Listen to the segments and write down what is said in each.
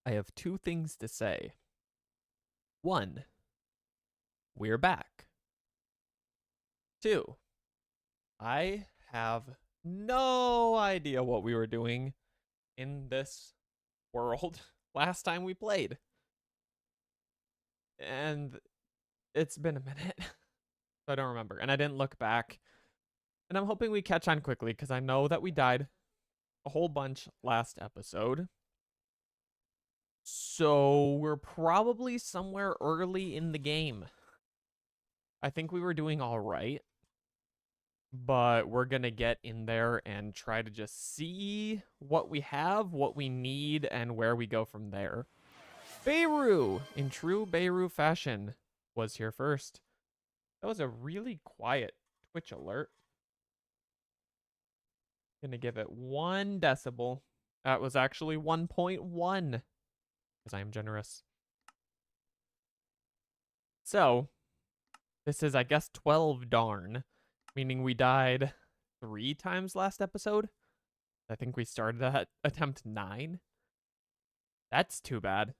I have two things to say. One, we're back. Two, I have no idea what we were doing in this world last time we played. And it's been a minute. So I don't remember. And I didn't look back. And I'm hoping we catch on quickly because I know that we died a whole bunch last episode. So we're probably somewhere early in the game. I think we were doing all right, but we're going to get in there and try to just see what we have, what we need, and where we go from there. Beirut, in true Beirut fashion, was here first. That was a really quiet Twitch alert. Gonna give it 1 decibel. That was actually 1.1, because I am generous. So, this is, I guess, 12 darn, meaning we died 3 times last episode. I think we started at attempt 9. That's too bad.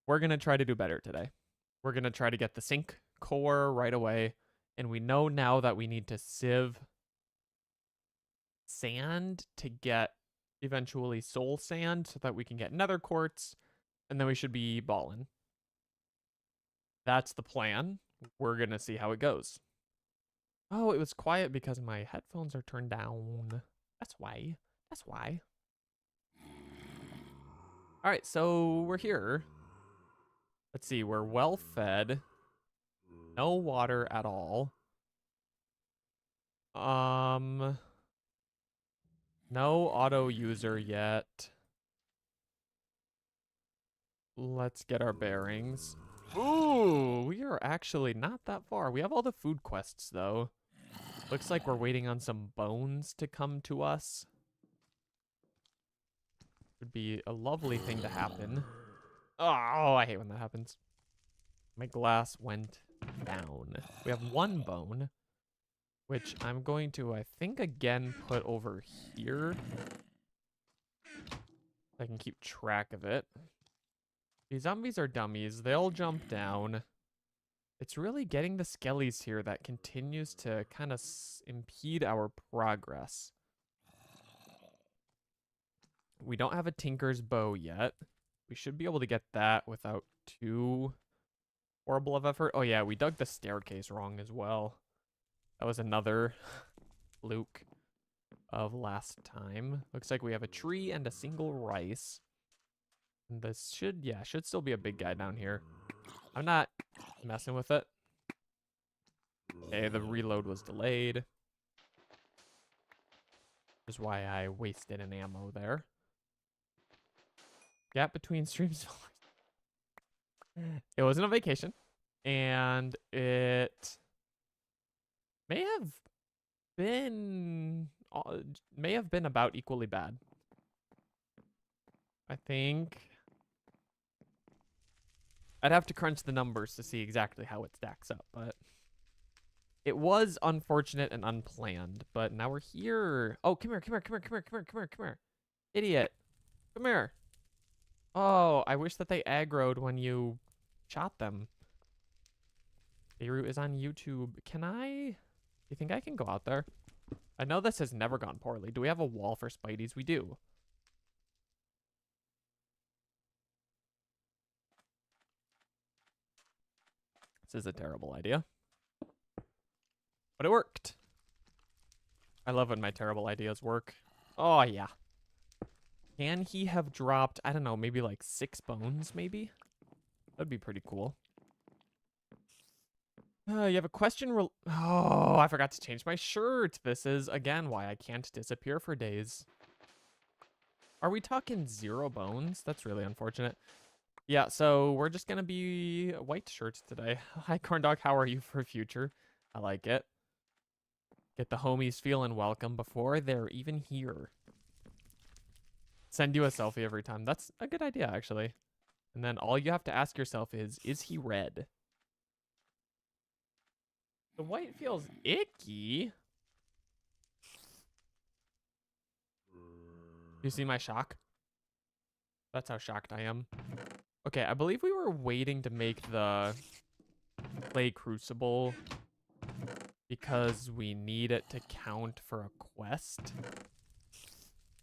We're going to try to do better today. We're going to try to get the sink core right away. And we know now that we need to sieve sand to get eventually soul sand so that we can get nether quartz. And then we should be balling. That's the plan. We're going to see how it goes. Oh, it was quiet because my headphones are turned down. That's why. That's why. All right, so we're here. Let's see, we're well fed. No water at all. No auto user yet. Let's get our bearings. Ooh, we are actually not that far. We have all the food quests though. Looks like we're waiting on some bones to come to us. Would be a lovely thing to happen. Oh, I hate when that happens. My glass went down. We have 1 bone, which I'm going to, I think, again put over here. I can keep track of it. These zombies are dummies. They'll jump down. It's really getting the skellies here that continues to kind of impede our progress. We don't have a tinker's bow yet. We should be able to get that without too horrible of effort. Oh yeah, we dug the staircase wrong as well. That was another fluke of last time. Looks like we have a tree and a single rice. And this should still be a big guy down here. I'm not messing with it. Okay, the reload was delayed. Which is why I wasted an ammo there. Gap between streams. It wasn't a vacation. And it may have been about equally bad. I think I'd have to crunch the numbers to see exactly how it stacks up, but it was unfortunate and unplanned. But now we're here. Oh, come here, come here, come here, come here, come here, come here, come here. Idiot. Come here. Oh, I wish that they aggroed when you shot them. Beirut is on YouTube. Do you think I can go out there? I know this has never gone poorly. Do we have a wall for Spideys? We do. This is a terrible idea. But it worked. I love when my terrible ideas work. Oh, yeah. Can he have dropped, I don't know, maybe like 6 bones, maybe? That'd be pretty cool. You have a question? Oh, I forgot to change my shirt. This is, again, why I can't disappear for days. Are we talking 0 bones? That's really unfortunate. Yeah, so we're just going to be white shirts today. Hi, Corndog. How are you for future? I like it. Get the homies feeling welcome before they're even here. Send you a selfie every time. That's a good idea, actually. And then all you have to ask yourself is he red? The white feels icky. You see my shock? That's how shocked I am. Okay, I believe we were waiting to make the clay crucible because we need it to count for a quest.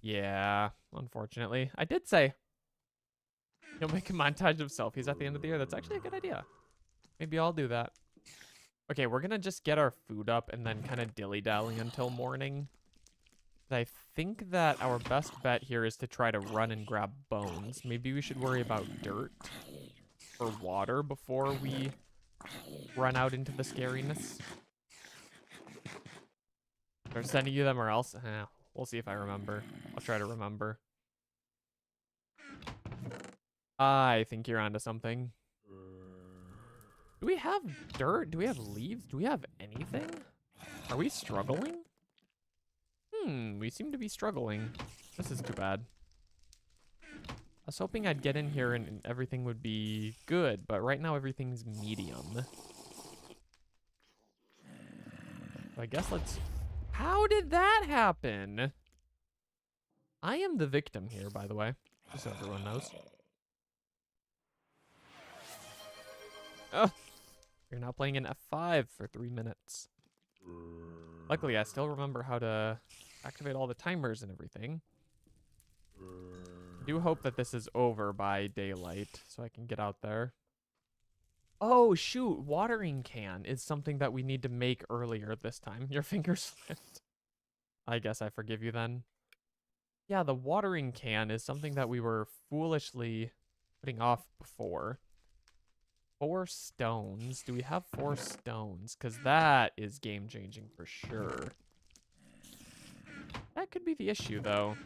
Yeah, unfortunately. I did say you'll make a montage of selfies at the end of the year. That's actually a good idea. Maybe I'll do that. Okay, we're gonna just get our food up and then kind of dilly-dally until morning. I think that our best bet here is to try to run and grab bones. Maybe we should worry about dirt or water before we run out into the scariness. They're sending you them or else? We'll see if I remember. I'll try to remember. I think you're onto something. Do we have dirt? Do we have leaves? Do we have anything? Are we struggling? We seem to be struggling. This is too bad. I was hoping I'd get in here and everything would be good, but right now everything's medium. So I guess let's... How did that happen? I am the victim here, by the way. Just so everyone knows. Oh, you're now playing in F5 for 3 minutes. Luckily, I still remember how to activate all the timers and everything. I do hope that this is over by daylight so I can get out there. Oh, shoot. Watering can is something that we need to make earlier this time. Your finger slipped. I guess I forgive you then. Yeah, the watering can is something that we were foolishly putting off before. 4 stones. Do we have 4 stones? Because that is game-changing for sure. That could be the issue, though.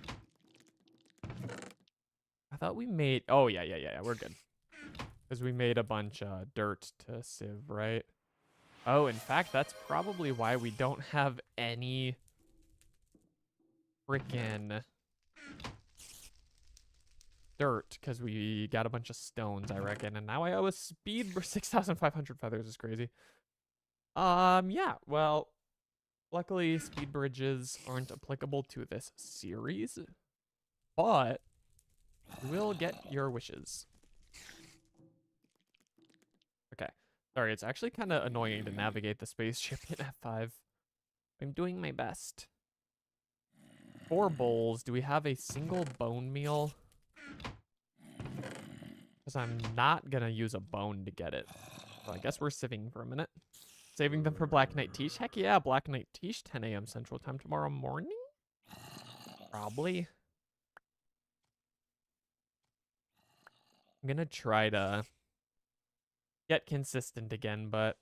I thought we made... Oh, yeah. We're good. Because we made a bunch of dirt to sieve, right? Oh, in fact, that's probably why we don't have any freaking dirt, because we got a bunch of stones, I reckon. And now I owe a speed for 6,500 feathers. Is crazy. Yeah, well, luckily speed bridges aren't applicable to this series, but you will get your wishes. Okay. Sorry, it's actually kind of annoying to navigate the spaceship in F5. I'm doing my best. 4 bowls. Do we have a single bone meal? Because I'm not going to use a bone to get it. So I guess we're sieving for a minute. Saving them for Black Knight Tish? Heck yeah, Black Knight Tish, 10 a.m. Central Time tomorrow morning? Probably. I'm going to try to get consistent again, but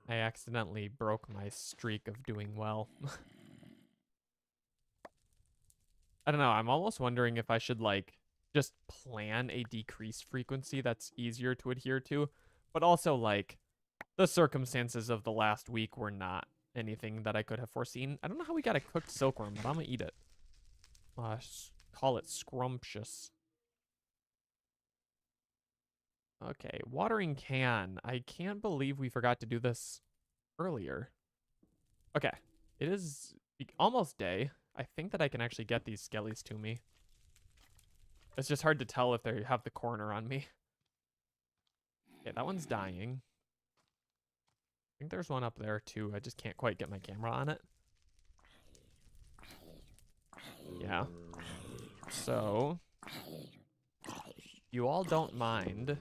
I accidentally broke my streak of doing well. I don't know. I'm almost wondering if I should, like, just plan a decreased frequency that's easier to adhere to. But also, like, the circumstances of the last week were not anything that I could have foreseen. I don't know how we got a cooked silkworm, but I'm gonna eat it. Call it scrumptious. Okay, watering can. I can't believe we forgot to do this earlier. Okay, it is almost day. I think that I can actually get these skellies to me. It's just hard to tell if they have the corner on me. Okay, that one's dying. I think there's one up there too. I just can't quite get my camera on it. Yeah. So, you all don't mind.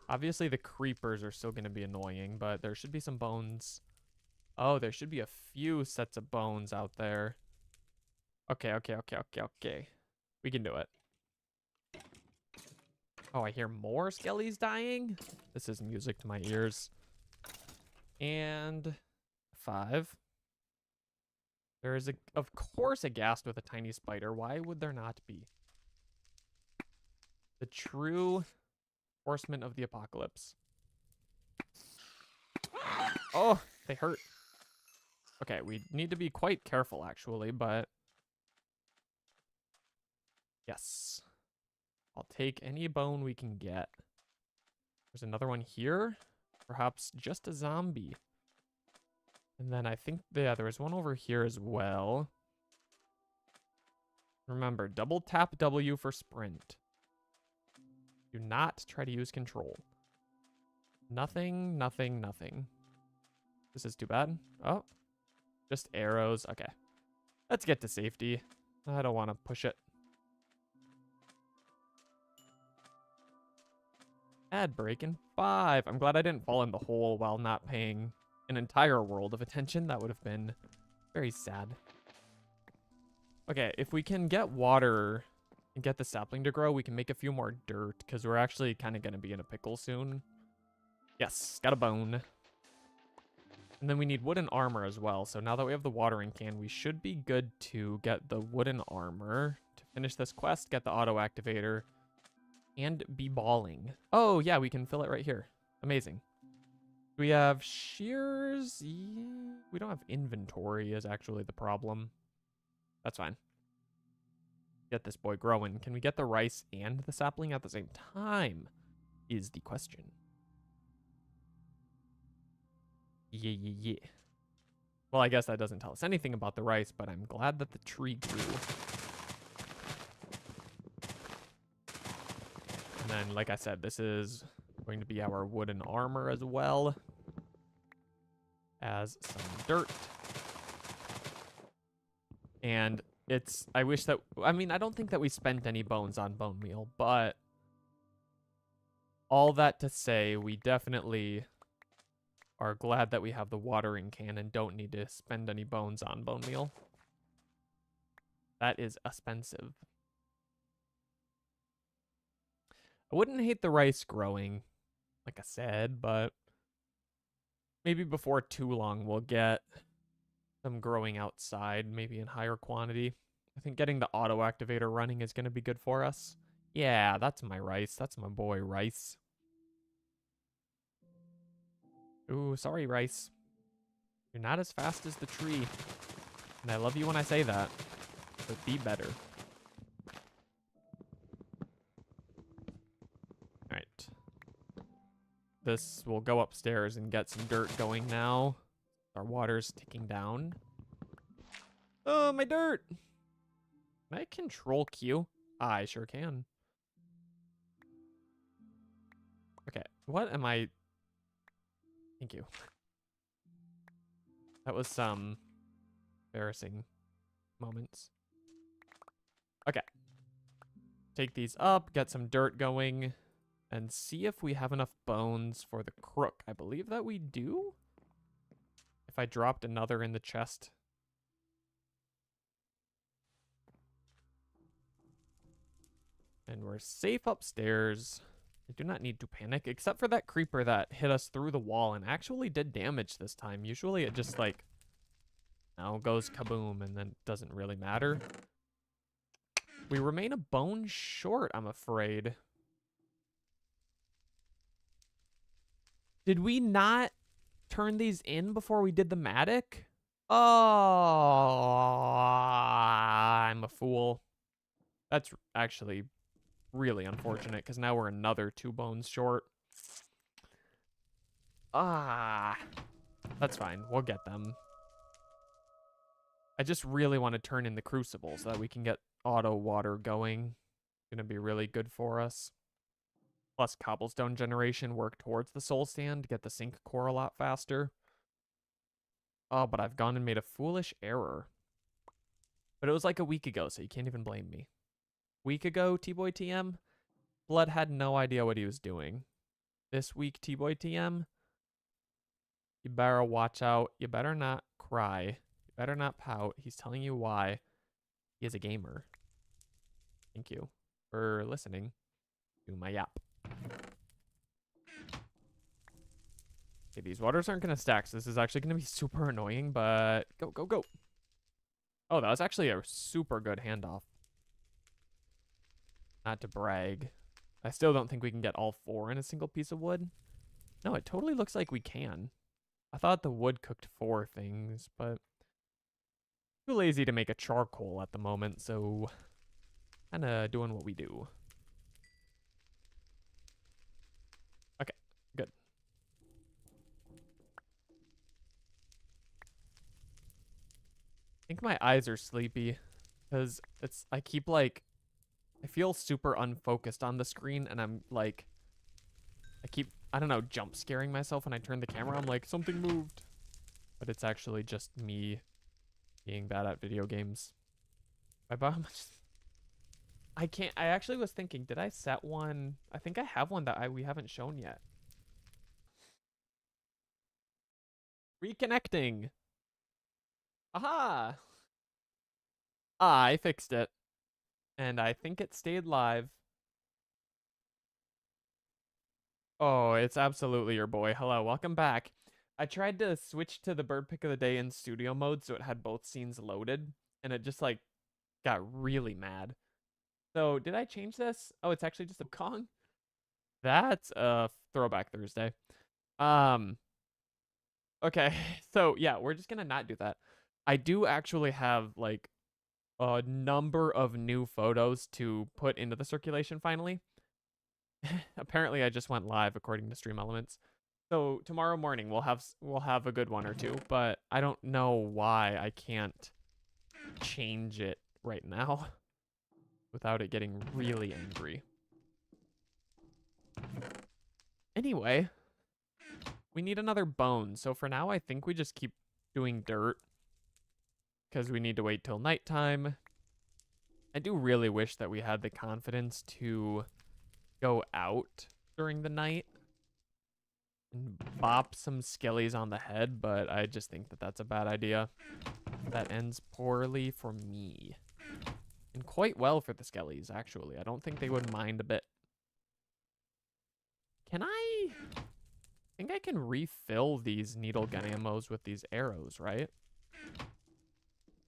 Obviously, the creepers are still going to be annoying, but there should be some bones. Oh, there should be a few sets of bones out there. Okay. We can do it. Oh, I hear more skellies dying. This is music to my ears. And 5. There is, of course, a ghast with a tiny spider. Why would there not be? The true horsemen of the apocalypse. Oh, they hurt. Okay, we need to be quite careful, actually, but... Yes. I'll take any bone we can get. There's another one here. Perhaps just a zombie. And then I think, yeah, there was one over here as well. Remember, double tap W for sprint. Do not try to use control. Nothing, nothing, nothing. This is too bad. Oh, just arrows. Okay. Let's get to safety. I don't want to push it. Ad break in 5. I'm glad I didn't fall in the hole while not paying an entire world of attention. That would have been very sad. Okay, if we can get water and get the sapling to grow, we can make a few more dirt because we're actually kind of going to be in a pickle soon. Yes, got a bone. And then we need wooden armor as well. So now that we have the watering can, we should be good to get the wooden armor to finish this quest, get the auto activator, and be balling. Oh, yeah, we can fill it right here. Amazing. We have shears. Yeah, we don't have inventory is actually the problem. That's fine. Get this boy growing. Can we get the rice and the sapling at the same time is the question. Yeah. Well, I guess that doesn't tell us anything about the rice, but I'm glad that the tree grew. And then, like I said, this is going to be our wooden armor as well as some dirt. And I wish that, I mean, I don't think that we spent any bones on bone meal, but all that to say, we definitely are glad that we have the watering can and don't need to spend any bones on bone meal. That is expensive. I wouldn't hate the rice growing, like I said, but maybe before too long we'll get some growing outside, maybe in higher quantity. I think getting the auto activator running is going to be good for us. Yeah, that's my rice. That's my boy, rice. Ooh, sorry, rice. You're not as fast as the tree. And I love you when I say that, but be better. All right. This will go upstairs and get some dirt going now. Our water's ticking down. Oh, my dirt. Can I control Q? I sure can. Okay, what am I? Thank you. That was some embarrassing moments. Okay. Take these up, get some dirt going, and see if we have enough bones for the crook. I believe that we do. If I dropped another in the chest. And we're safe upstairs. I do not need to panic, except for that creeper that hit us through the wall and actually did damage this time. Usually it just like, goes kaboom and then doesn't really matter. We remain a bone short, I'm afraid. Did we not turn these in before we did the Matic? Oh, I'm a fool. That's actually really unfortunate because now we're another 2 bones short. That's fine. We'll get them. I just really want to turn in the crucible so that we can get auto water going. Gonna be really good for us. Plus cobblestone generation, work towards the soul stand to get the sink core a lot faster. Oh, but I've gone and made a foolish error. But it was like a week ago, so you can't even blame me. Week ago, T-Boy TM, Blood had no idea what he was doing. This week, T-Boy TM, you better watch out. You better not cry. You better not pout. He's telling you why. He is a gamer. Thank you for listening to my yap. Okay, these waters aren't going to stack, so this is actually going to be super annoying, but go, go, go. Oh, that was actually a super good handoff. Not to brag. I still don't think we can get all 4 in a single piece of wood. No, it totally looks like we can. I thought the wood cooked 4 things, but too lazy to make a charcoal at the moment, so kind of doing what we do. Okay, good. I think my eyes are sleepy Because I keep like, I feel super unfocused on the screen, and I'm like, I don't know, jump scaring myself when I turn the camera. I'm like, something moved. But it's actually just me being bad at video games. I bought how much? I can't, I actually was thinking, did I set one? I think I have one that we haven't shown yet. Reconnecting. Aha! I fixed it. And I think it stayed live. Oh, it's absolutely your boy. Hello, welcome back. I tried to switch to the bird pick of the day in studio mode so it had both scenes loaded, and it just like got really mad. So did I change this? Oh, it's actually just a Kong. That's a throwback Thursday. Um, okay. So yeah, we're just gonna not do that. I do actually have like a number of new photos to put into the circulation finally. Apparently I just went live according to Stream Elements. So tomorrow morning we'll have a good one or two, but I don't know why I can't change it right now without it getting really angry. Anyway, we need another bone. So for now I think we just keep doing dirt because we need to wait till nighttime. I do really wish that we had the confidence to go out during the night and bop some skellies on the head, but I just think that that's a bad idea. That ends poorly for me. And quite well for the skellies, actually. I don't think they would mind a bit. Can I think I can refill these needle gun ammos with these arrows, right?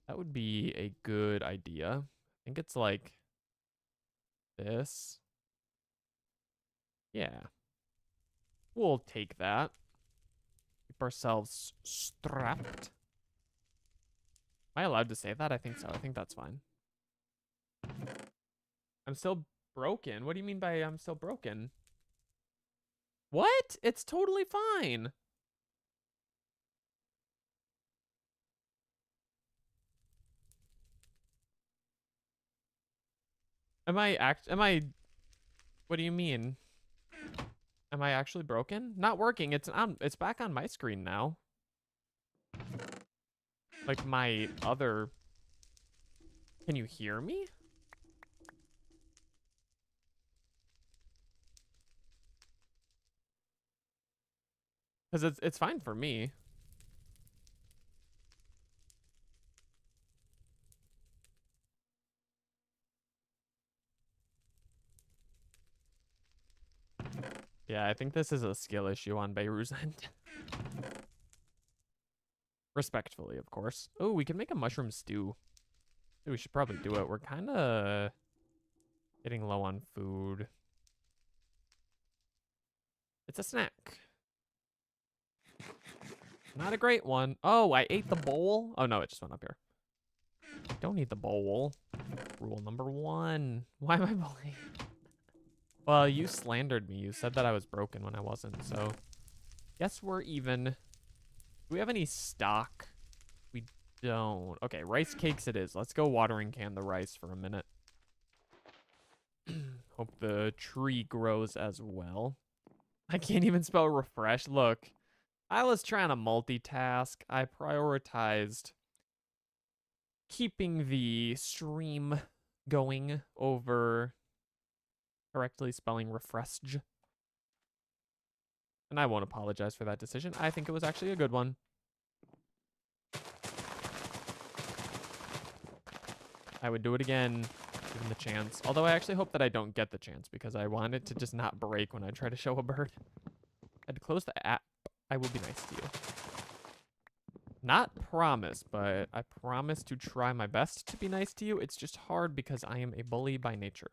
That would be a good idea. I think it's like this. Yeah. We'll take that. Keep ourselves strapped. Am I allowed to say that? I think so. I think that's fine. I'm still broken. What do you mean by I'm still broken? What? It's totally fine. What do you mean? Am I actually broken? Not working. It's back on my screen now. Like my other. Can you hear me? Cuz it's fine for me. Yeah, I think this is a skill issue on Beiru's end. Respectfully, of course. Oh, we can make a mushroom stew. We should probably do it. We're kind of getting low on food. It's a snack. Not a great one. Oh, I ate the bowl. Oh, no, it just went up here. Don't eat the bowl. Rule number 1. Why am I bullying? Well, you slandered me. You said that I was broken when I wasn't, so guess we're even. Do we have any stock? We don't. Okay, rice cakes it is. Let's go watering can the rice for a minute. Hope the tree grows as well. I can't even spell refresh. Look, I was trying to multitask. I prioritized keeping the stream going over correctly spelling refresh. And I won't apologize for that decision. I think it was actually a good one. I would do it again, given the chance. Although I actually hope that I don't get the chance because I want it to just not break when I try to show a bird. I'd close the app. I will be nice to you. Not promise, but I promise to try my best to be nice to you. It's just hard because I am a bully by nature.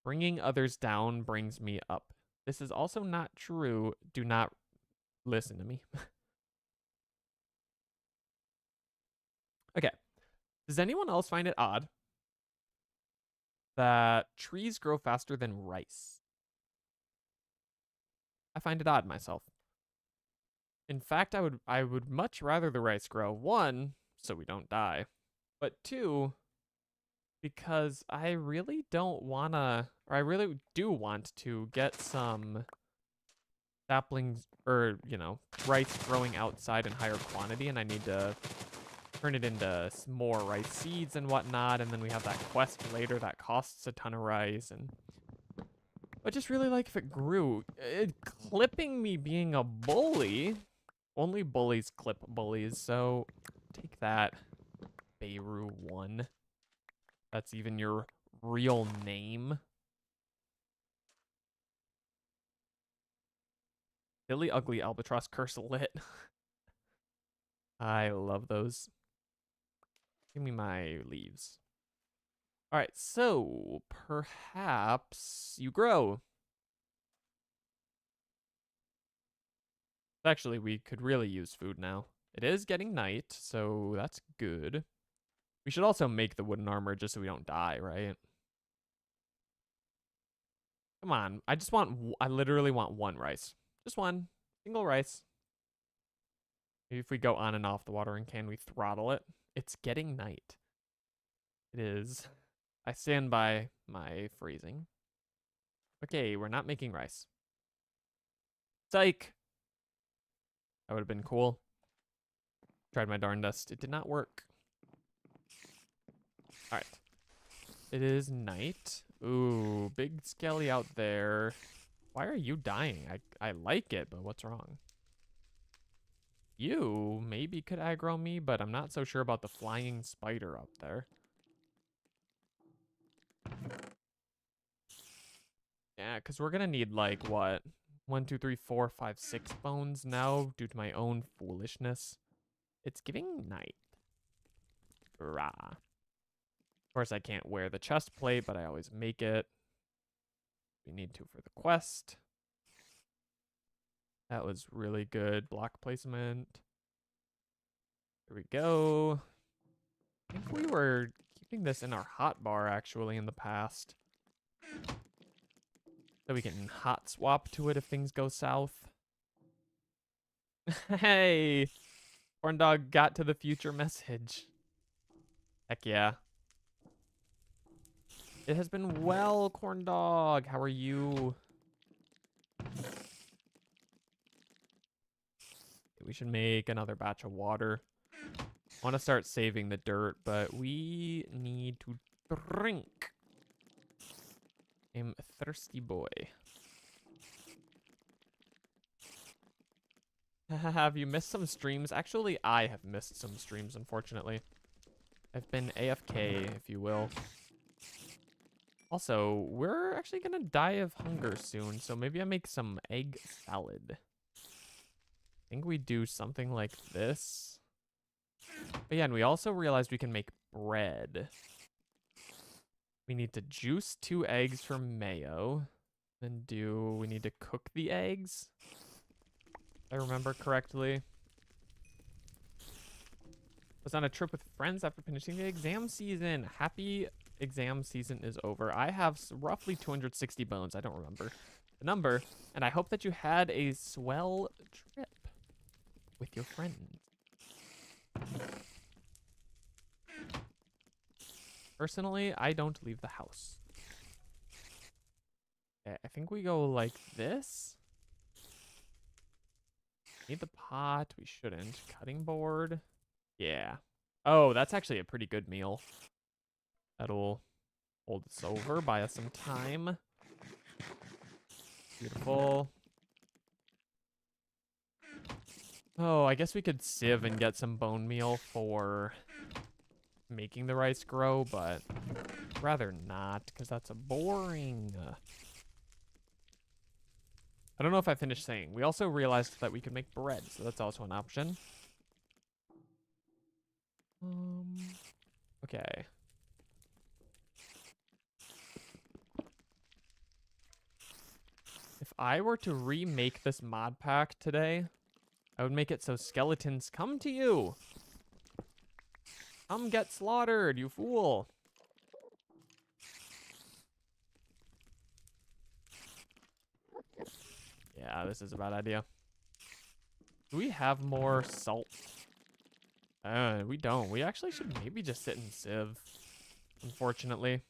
Bringing others down brings me up. This is also not true. Do not listen to me. Okay. Does anyone else find it odd that trees grow faster than rice? I find it odd myself. In fact, I would much rather the rice grow. 1, so we don't die. but two, because I really don't wanna, or I really do want to get some saplings, or, rice growing outside in higher quantity, and I need to turn it into more rice seeds and whatnot, and then we have that quest later that costs a ton of rice, and I just really like if it grew. Clipping me being a bully. Only bullies clip bullies, so take that, Beirut 1. That's even your real name. Silly Ugly Albatross Curse lit. I love those. Give me my leaves. All right, so perhaps you grow. Actually, we could really use food now. It is getting night, so that's good. We should also make the wooden armor just so we don't die, right? Come on, I literally want one rice. Just one, single rice. Maybe if we go on and off the watering can, we throttle it. It's getting night. It is. I stand by my phrasing. Okay, we're not making rice. Psych! That would have been cool. Tried my darndest. It did not work. Alright. It is night. Ooh, big skelly out there. Why are you dying? I like it, but what's wrong? You maybe could aggro me, but I'm not so sure about the flying spider up there. Yeah, because we're going to need, like, what? 1, 2, 3, 4, 5, 6 bones now due to my own foolishness. It's giving night. Rah. Of course, I can't wear the chest plate, but I always make it. We need to for the quest. That was really good block placement. Here we go. I think we were keeping this in our hotbar, actually, in the past. So we can hot swap to it if things go south. Hey! Corn Dog got to the future message. Heck yeah. It has been well, Corn Dog. How are you? We should make another batch of water. I want to start saving the dirt, but we need to drink. I'm a thirsty boy. Have you missed some streams? Actually, I have missed some streams, unfortunately. I've been AFK, if you will. Also, we're actually gonna die of hunger soon, so maybe I make some egg salad. I think we do something like this. But yeah, and we also realized we can make bread. We need to juice 2 eggs for mayo. Then we need to cook the eggs? If I remember correctly. Was on a trip with friends after finishing the exam season. Happy exam season is over. I have roughly 260 bones. I don't remember the number. And I hope that you had a swell trip with your friends. Personally, I don't leave the house. Okay, I think we go like this. Need the pot. We shouldn't. Cutting board. Yeah. Oh, that's actually a pretty good meal. That'll hold us over, buy us some time. Beautiful. Oh, I guess we could sieve and get some bone meal for making the rice grow, but rather not, because that's a boring. I don't know if I finished saying. We also realized that we could make bread, so that's also an option. Okay. If I were to remake this mod pack today, I would make it so skeletons come to you. Come get slaughtered, you fool. Yeah, this is a bad idea. Do we have more salt? We don't. We actually should maybe just sit in Civ, unfortunately.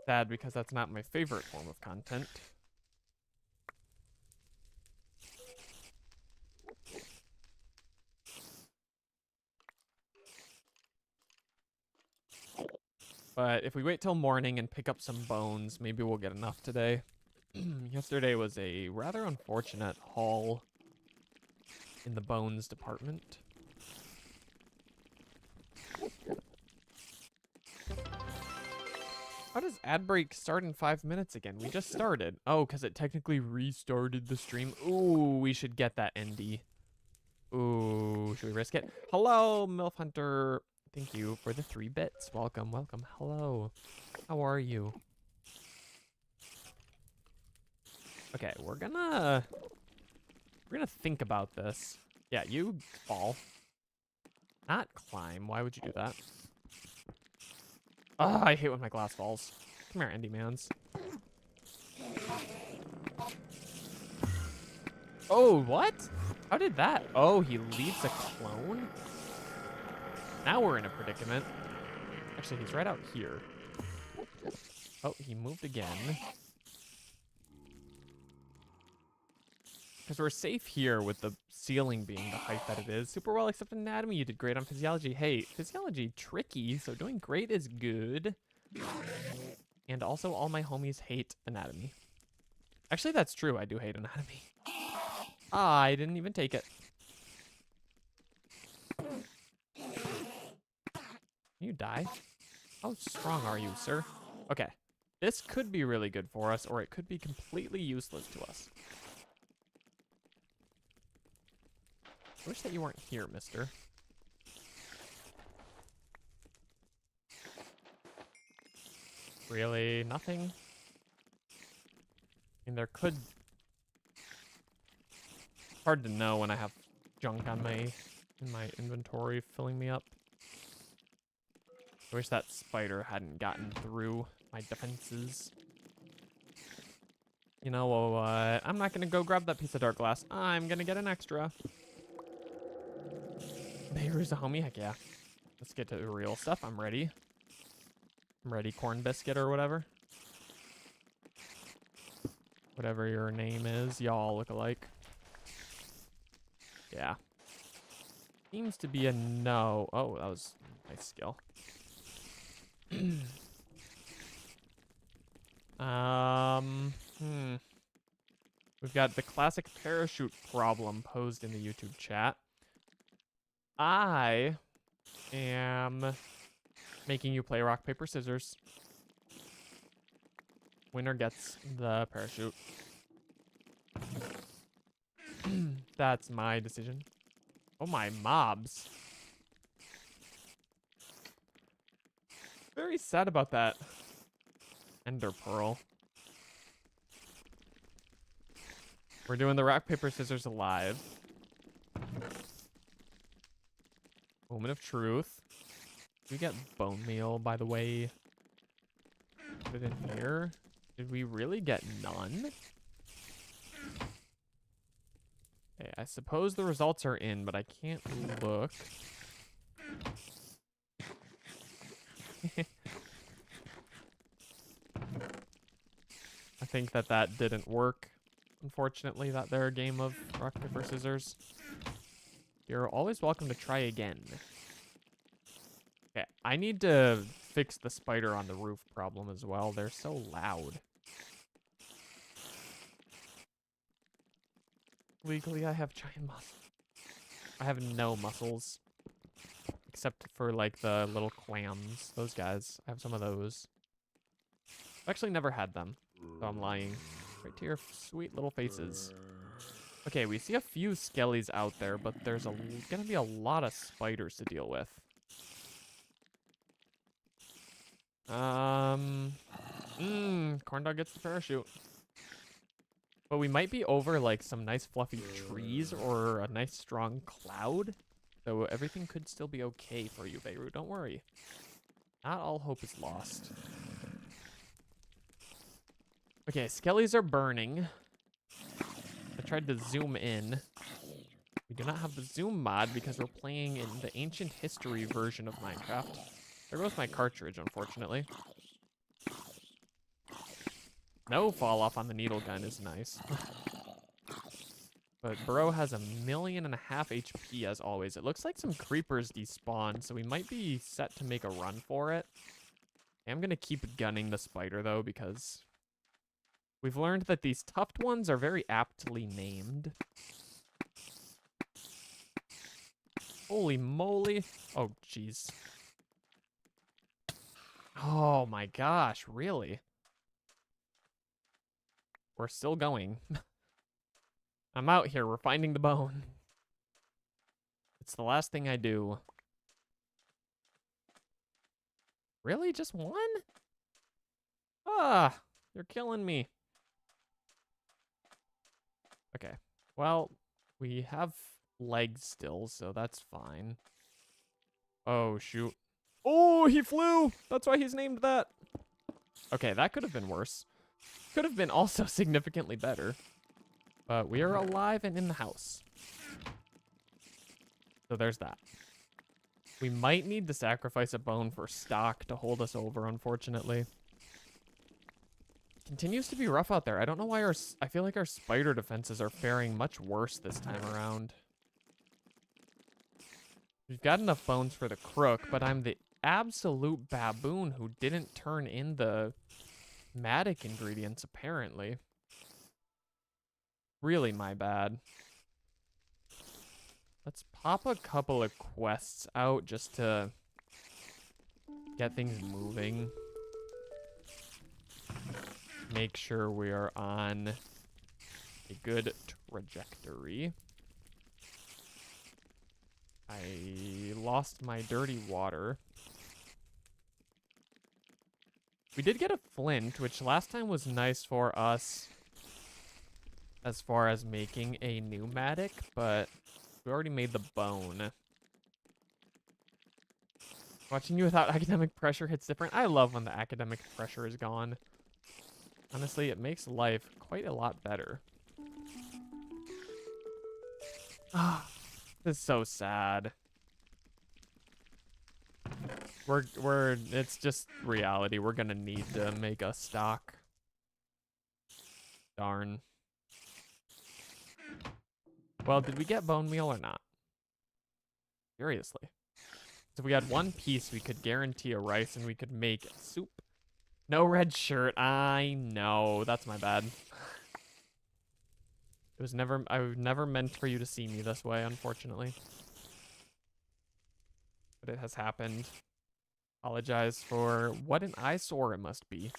Sad because that's not my favorite form of content. But if we wait till morning and pick up some bones, maybe we'll get enough today. Yesterday was a rather unfortunate haul in the bones department. How does ad break start in 5 minutes again? We just started. Oh, because it technically restarted the stream. Ooh, we should get that ND. Ooh, should we risk it? Hello, MILF Hunter. Thank you for the 3 bits. Welcome, welcome. Hello. How are you? Okay, we're gonna think about this. Yeah, you fall. Not climb. Why would you do that? Oh, I hate when my glass falls. Come here, Andy Mans. Oh, what? How did that? Oh, he leaves a clone? Now we're in a predicament. Actually, he's right out here. Oh, he moved again. Because we're safe here with the ceiling being the height that it is. Super well accepted anatomy. You did great on physiology. Hey, physiology tricky, so doing great is good. And also all my homies hate anatomy. Actually, that's true. I do hate anatomy. Ah, I didn't even take it. Can you die? How strong are you, sir? Okay. This could be really good for us, or it could be completely useless to us. I wish that you weren't here, mister. Really? Nothing? I mean, there could... Hard to know when I have junk on in my inventory filling me up. I wish that spider hadn't gotten through my defenses. You know what? I'm not gonna go grab that piece of dark glass. I'm gonna get an extra. Beirut's a homie? Heck yeah. Let's get to the real stuff. I'm ready. I'm ready, corn biscuit or whatever. Whatever your name is, y'all look alike. Yeah. Seems to be a no. Oh, that was a nice skill. We've got the classic parachute problem posed in the YouTube chat. I am making you play rock, paper, scissors. Winner gets the parachute. That's my decision. Oh my, mobs. Very sad about that. Ender pearl. We're doing the rock, paper, scissors live. Moment of truth. We get bone meal, by the way. Put it in here. Did we really get none? Okay, I suppose the results are in, but I can't look. I think that didn't work. Unfortunately, that their game of rock, paper, scissors. You're always welcome to try again. Okay, I need to fix the spider on the roof problem as well. They're so loud. Legally, I have giant muscles. I have no muscles. Except for, like, the little clams. Those guys. I have some of those. I've actually never had them. So I'm lying. Right to your sweet little faces. Okay, we see a few skellies out there, but there's gonna be a lot of spiders to deal with. Corn dog gets the parachute. But we might be over like some nice fluffy trees or a nice strong cloud. So everything could still be okay for you, Beirut. Don't worry. Not all hope is lost. Okay, skellies are burning. I tried to zoom in. We We do not have the zoom mod because we're playing in the ancient history version of Minecraft. There goes my cartridge, unfortunately. No fall off on the needle gun is nice. But bro has 1.5 million HP as always. It looks like some creepers despawned, so we might be set to make a run for it. I'm gonna keep gunning the spider though, because we've learned that these tuft ones are very aptly named. Holy moly. Oh, jeez. Oh my gosh, really? We're still going. I'm out here. We're finding the bone. It's the last thing I do. Really? Just one? Ah, you're killing me. Okay. Well, we have legs still, so that's fine. Oh, shoot. Oh, he flew! That's why he's named that. Okay, that could have been worse. Could have been also significantly better. But we are alive and in the house. So there's that. We might need to sacrifice a bone for stock to hold us over, unfortunately. Continues to be rough out there. I don't know why I feel like our spider defenses are faring much worse this time around. We've got enough bones for the crook, but I'm the absolute baboon who didn't turn in the Matic ingredients, apparently. Really my bad. Let's pop a couple of quests out just to get things moving. Make sure we are on a good trajectory. I lost my dirty water. We did get a flint, which last time was nice for us as far as making a pneumatic, but we already made the bone. Watching you without academic pressure hits different. I love when the academic pressure is gone. Honestly, it makes life quite a lot better. Ah, this is so sad. It's just reality. We're gonna need to make a stock. Darn. Well, did we get bone meal or not? Seriously. So if we had one piece, we could guarantee a rice and we could make soup. No red shirt. I know. That's my bad. I was never meant for you to see me this way, unfortunately. But it has happened. Apologize for what an eyesore it must be.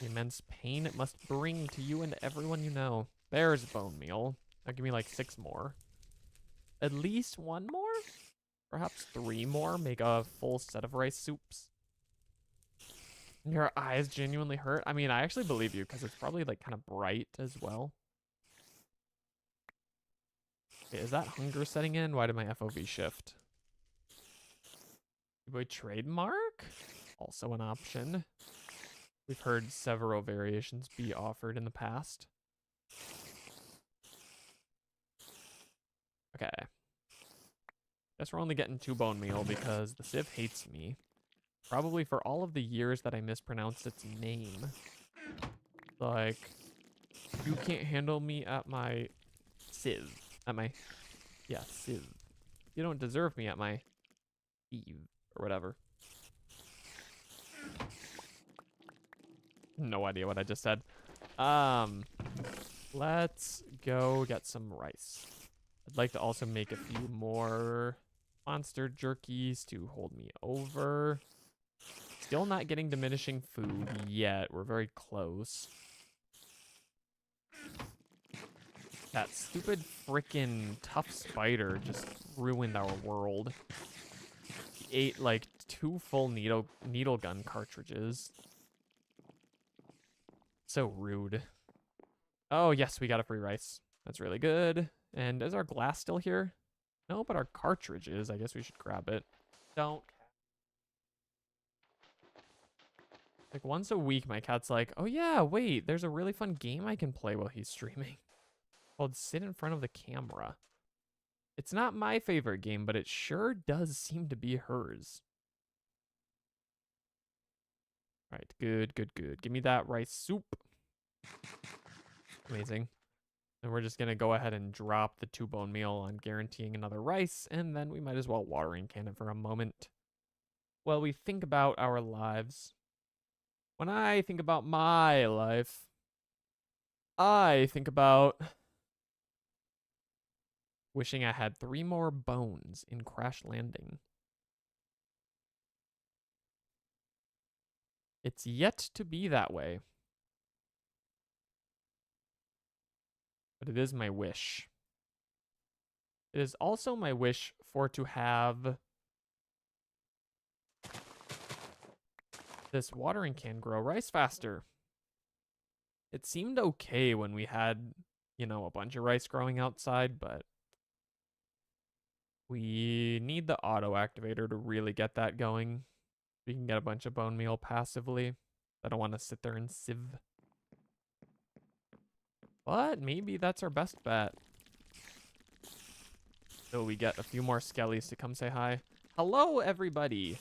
The immense pain it must bring to you and everyone you know. There's bone meal. Now give me like 6 more. At least 1 more? Perhaps 3 more. Make a full set of rice soups. Your eyes genuinely hurt? I mean, I actually believe you because it's probably like kind of bright as well. Okay, is that hunger setting in? Why did my FOV shift? Boy, trademark? Also an option. We've heard several variations be offered in the past. Okay. Guess we're only getting 2 bone meal because the Civ hates me. Probably for all of the years that I mispronounced its name. Like, you can't handle me at my Civ. Yeah, Civ. You don't deserve me at my Eve or whatever. No idea what I just said. Let's go get some rice. I'd like to also make a few more monster jerkies to hold me over. Still not getting diminishing food yet. We're very close. That stupid freaking tough spider just ruined our world. He ate like 2 full needle gun cartridges. So rude. Oh, yes, we got a free rice. That's really good. And is our glass still here? No, but our cartridge is. I guess we should grab it. Don't. Like once a week, my cat's like, oh yeah, wait, there's a really fun game I can play while he's streaming. called Sit in Front of the Camera. It's not my favorite game, but it sure does seem to be hers. All right, good, good, good. Give me that rice soup. Amazing. And we're just going to go ahead and drop the 2 bone meal on guaranteeing another rice, and then we might as well watering can it for a moment. While we think about our lives. When I think about my life, I think about wishing I had 3 more bones in Crash Landing. It's yet to be that way. But it is my wish. It is also my wish for to have this watering can grow rice faster. It seemed okay when we had, you know, a bunch of rice growing outside, but we need the auto activator to really get that going. We can get a bunch of bone meal passively. I don't want to sit there and sieve. But maybe that's our best bet. So we get a few more skellies to come say hi. Hello, everybody.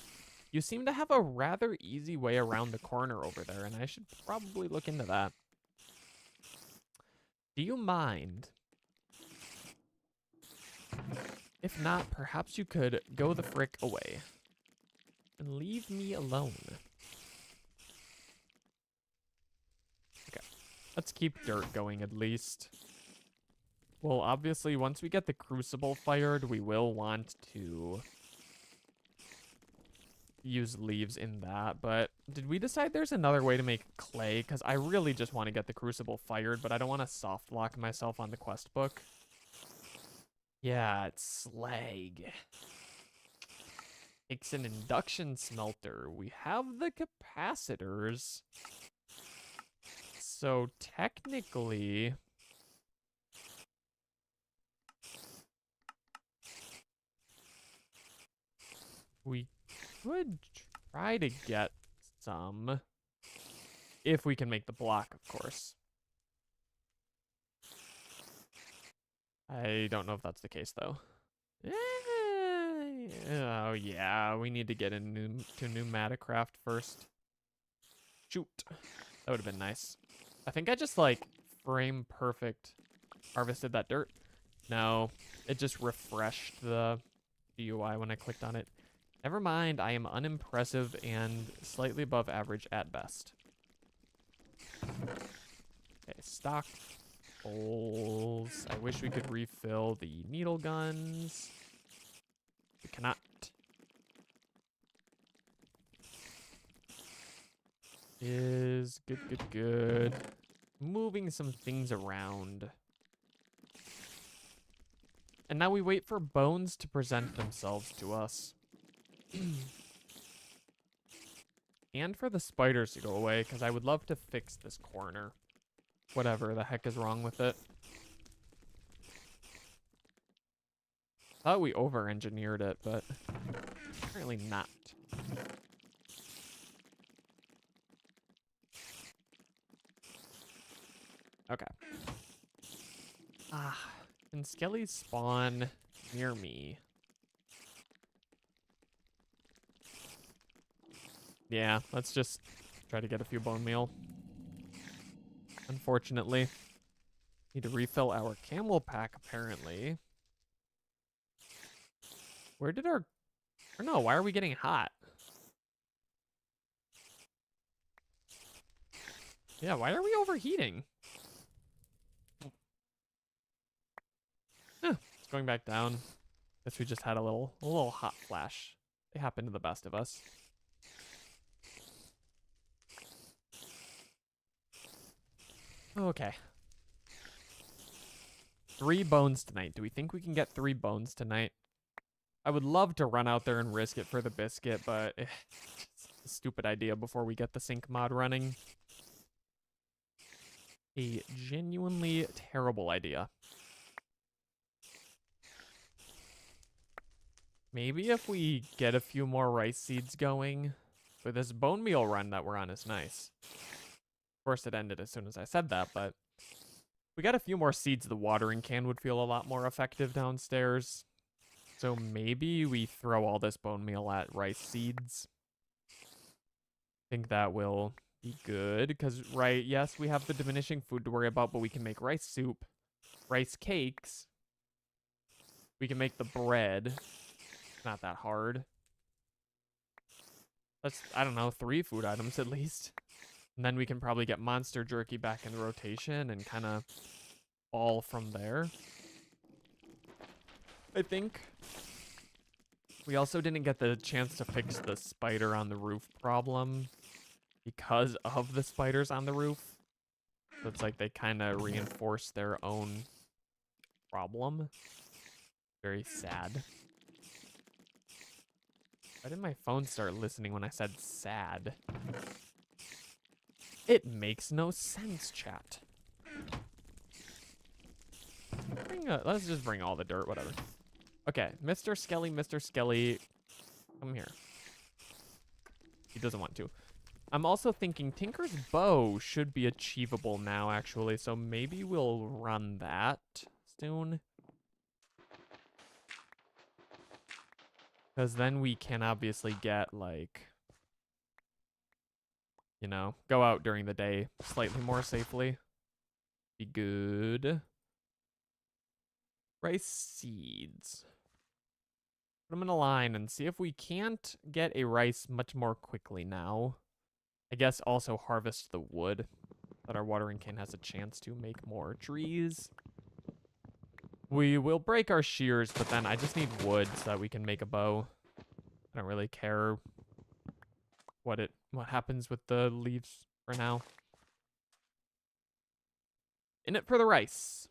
You seem to have a rather easy way around the corner over there, and I should probably look into that. Do you mind? If not, perhaps you could go the frick away and leave me alone. Okay, let's keep dirt going at least. Well, obviously, once we get the crucible fired, we will want to use leaves in that, but did we decide there's another way to make clay? Because I really just want to get the crucible fired, but I don't want to soft lock myself on the quest book. Yeah, it's slag. It's an induction smelter. We have the capacitors. So technically, we could try to get some, if we can make the block, of course. I don't know if that's the case, though. Oh, yeah, we need to get into Pneumaticraft first. Shoot. That would have been nice. I think I just, like, frame perfect harvested that dirt. No, it just refreshed the GUI when I clicked on it. Never mind, I am unimpressive and slightly above average at best. Okay, stock bowls. I wish we could refill the needle guns. We cannot. Is good, good, good. Moving some things around. And now we wait for bones to present themselves to us. And for the spiders to go away, because I would love to fix this corner. Whatever the heck is wrong with it. Thought we over-engineered it, but apparently not. Okay. Can skellies spawn near me? Yeah, let's just try to get a few bone meal. Unfortunately. Need to refill our camel pack, apparently. Where did our... Or no, why are we getting hot? Yeah, why are we overheating? It's going back down. Guess we just had a little hot flash. They happen to the best of us. Okay. 3 bones tonight. Do we think we can get 3 bones tonight? I would love to run out there and risk it for the biscuit, but it's a stupid idea before we get the sync mod running. A genuinely terrible idea. Maybe if we get a few more rice seeds going, but this bone meal run that we're on is nice. Of course, it ended as soon as I said that, but We got a few more seeds. The watering can would feel a lot more effective downstairs. So maybe we throw all this bone meal at rice seeds. I think that will be good because, right, yes, we have the diminishing food to worry about, but we can make rice soup, rice cakes. We can make the bread. Not that hard. That's, I don't know, 3 food items at least. And then we can probably get monster jerky back in rotation and kind of fall from there. I think. We also didn't get the chance to fix the spider on the roof problem because of the spiders on the roof. So it's like they kind of reinforce their own problem. Very sad. Why did my phone start listening when I said sad? It makes no sense, chat. Let's just bring all the dirt, whatever. Okay, Mr. Skelly, come here. He doesn't want to. I'm also thinking Tinker's bow should be achievable now, actually, so maybe we'll run that soon. Because then we can obviously get, like, you know, go out during the day slightly more safely. Be good. Rice seeds. Put them in a line and see if we can't get a rice much more quickly now. I guess also harvest the wood that our watering can has a chance to make more trees. We will break our shears, but then I just need wood so that we can make a bow. I don't really care what happens with the leaves for now. In it for the rice.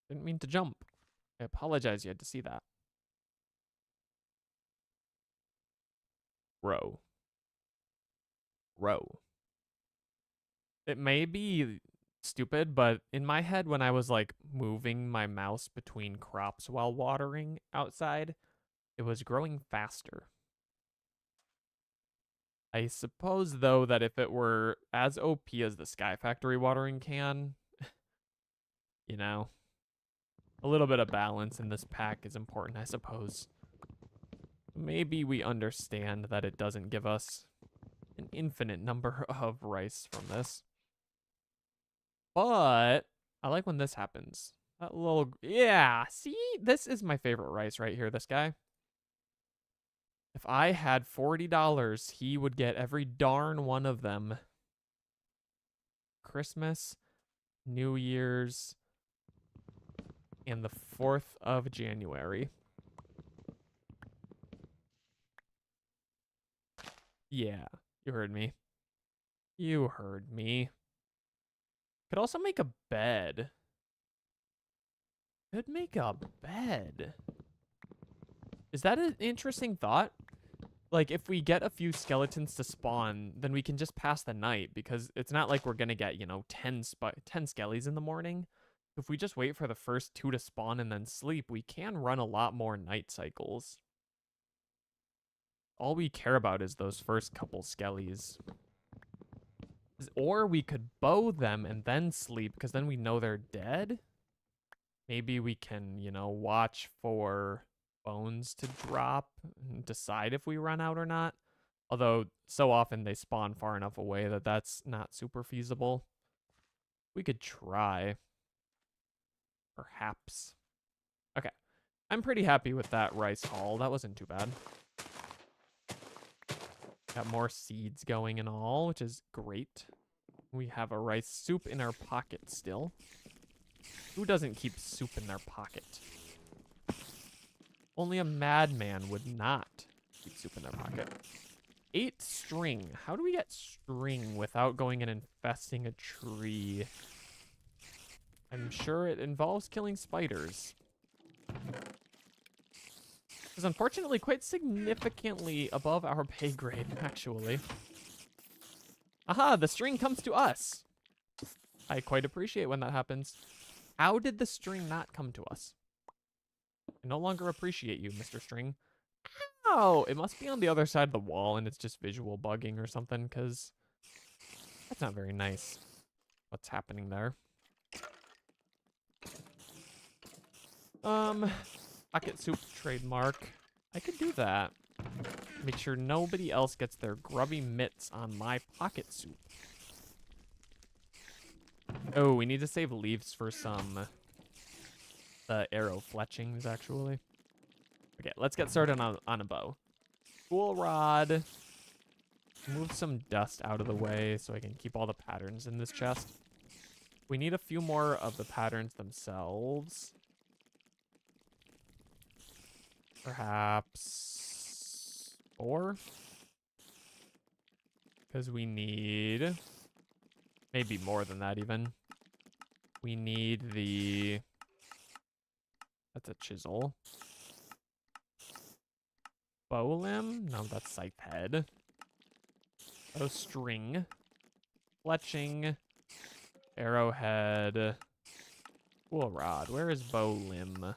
Didn't mean to jump. I apologize you had to see that. Row. It may be stupid, but in my head when I was like moving my mouse between crops while watering outside, it was growing faster. I suppose though that if it were as OP as the Sky Factory watering can, you know, a little bit of balance in this pack is important, I suppose. Maybe we understand that it doesn't give us an infinite number of rice from this. But I like when this happens. That little, yeah, see, this is my favorite rice right here, this guy. If I had $40, he would get every darn one of them. Christmas, New Year's, and the 4th of January. Yeah, you heard me. You heard me. Could also make a bed. Could make a bed. Is that an interesting thought? Like, if we get a few skeletons to spawn, then we can just pass the night, because it's not like we're gonna get, you know, 10 skellies in the morning. If we just wait for the first 2 to spawn and then sleep, we can run a lot more night cycles. All we care about is those first couple skellies. Or we could bow them and then sleep, because then we know they're dead. Maybe we can, you know, watch for bones to drop and decide if we run out or not. Although, so often they spawn far enough away that that's not super feasible. We could try. Perhaps. Okay. I'm pretty happy with that rice haul. That wasn't too bad. Got more seeds going and all, which is great. We have a rice soup in our pocket still. Who doesn't keep soup in their pocket? Only a madman would not keep soup in their pocket. 8 string. How do we get string without going and infesting a tree? I'm sure it involves killing spiders. Is unfortunately quite significantly above our pay grade, actually. Aha, the string comes to us. I quite appreciate when that happens. How did the string not come to us? I no longer appreciate you, Mr. String. Oh, it must be on the other side of the wall and it's just visual bugging or something, because that's not very nice. what's happening there. Pocket soup trademark. I could do that. Make sure nobody else gets their grubby mitts on my pocket soup. Oh, we need to save leaves for some arrow fletchings, actually. Okay, let's get started on a bow. Tool rod. Move some dust out of the way so I can keep all the patterns in this chest. We need a few more of the patterns themselves. Perhaps 4? Because we need maybe more than that even. We need the... That's a chisel. Bow limb? No, that's scythe head. Oh, string. Fletching. Arrowhead. Tool rod. Where is bow limb?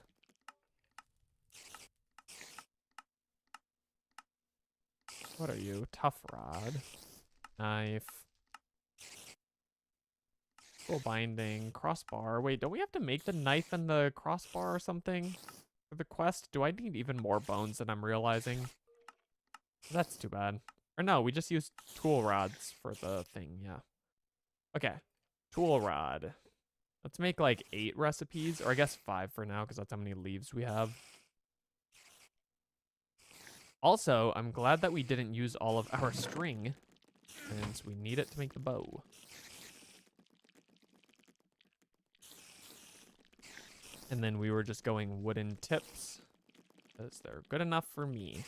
What are you? Tough rod. Knife. Tool binding. Crossbar. Wait, don't we have to make the knife and the crossbar or something for the quest? Do I need even more bones than I'm realizing? That's too bad. Or no, we just use tool rods for the thing, yeah. Okay, tool rod. Let's make like 8 recipes, or I guess 5 for now, because that's how many leaves we have. Also, I'm glad that we didn't use all of our string, since we need it to make the bow. And then we were just going wooden tips, because they're good enough for me.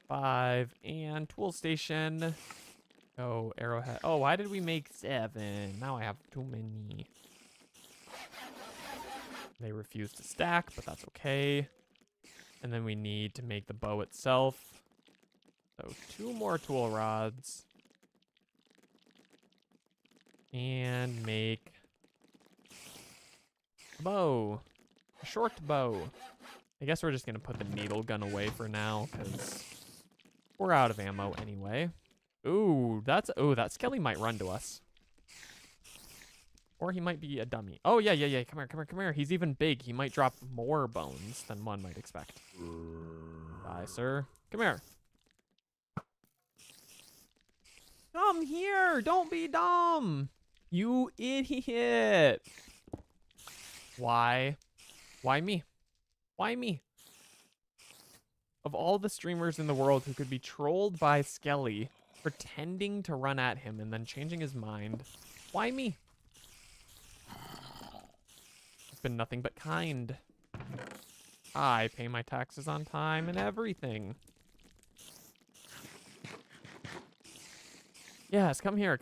5, and tool station. Oh, arrowhead. Oh, why did we make 7? Now I have too many. They refuse to stack, but that's okay. And then we need to make the bow itself. So 2 more tool rods. And make a bow. A short bow. I guess we're just going to put the needle gun away for now, because we're out of ammo anyway. Ooh, that skelly might run to us. Or he might be a dummy. Oh, yeah. Come here. He's even big. He might drop more bones than one might expect. Bye, sir. Come here. Come here. Don't be dumb. You idiot. Why? Why me? Why me? Of all the streamers in the world who could be trolled by Skelly, pretending to run at him and then changing his mind, why me? It's been nothing but kind. I pay my taxes on time and everything. Yes, come here.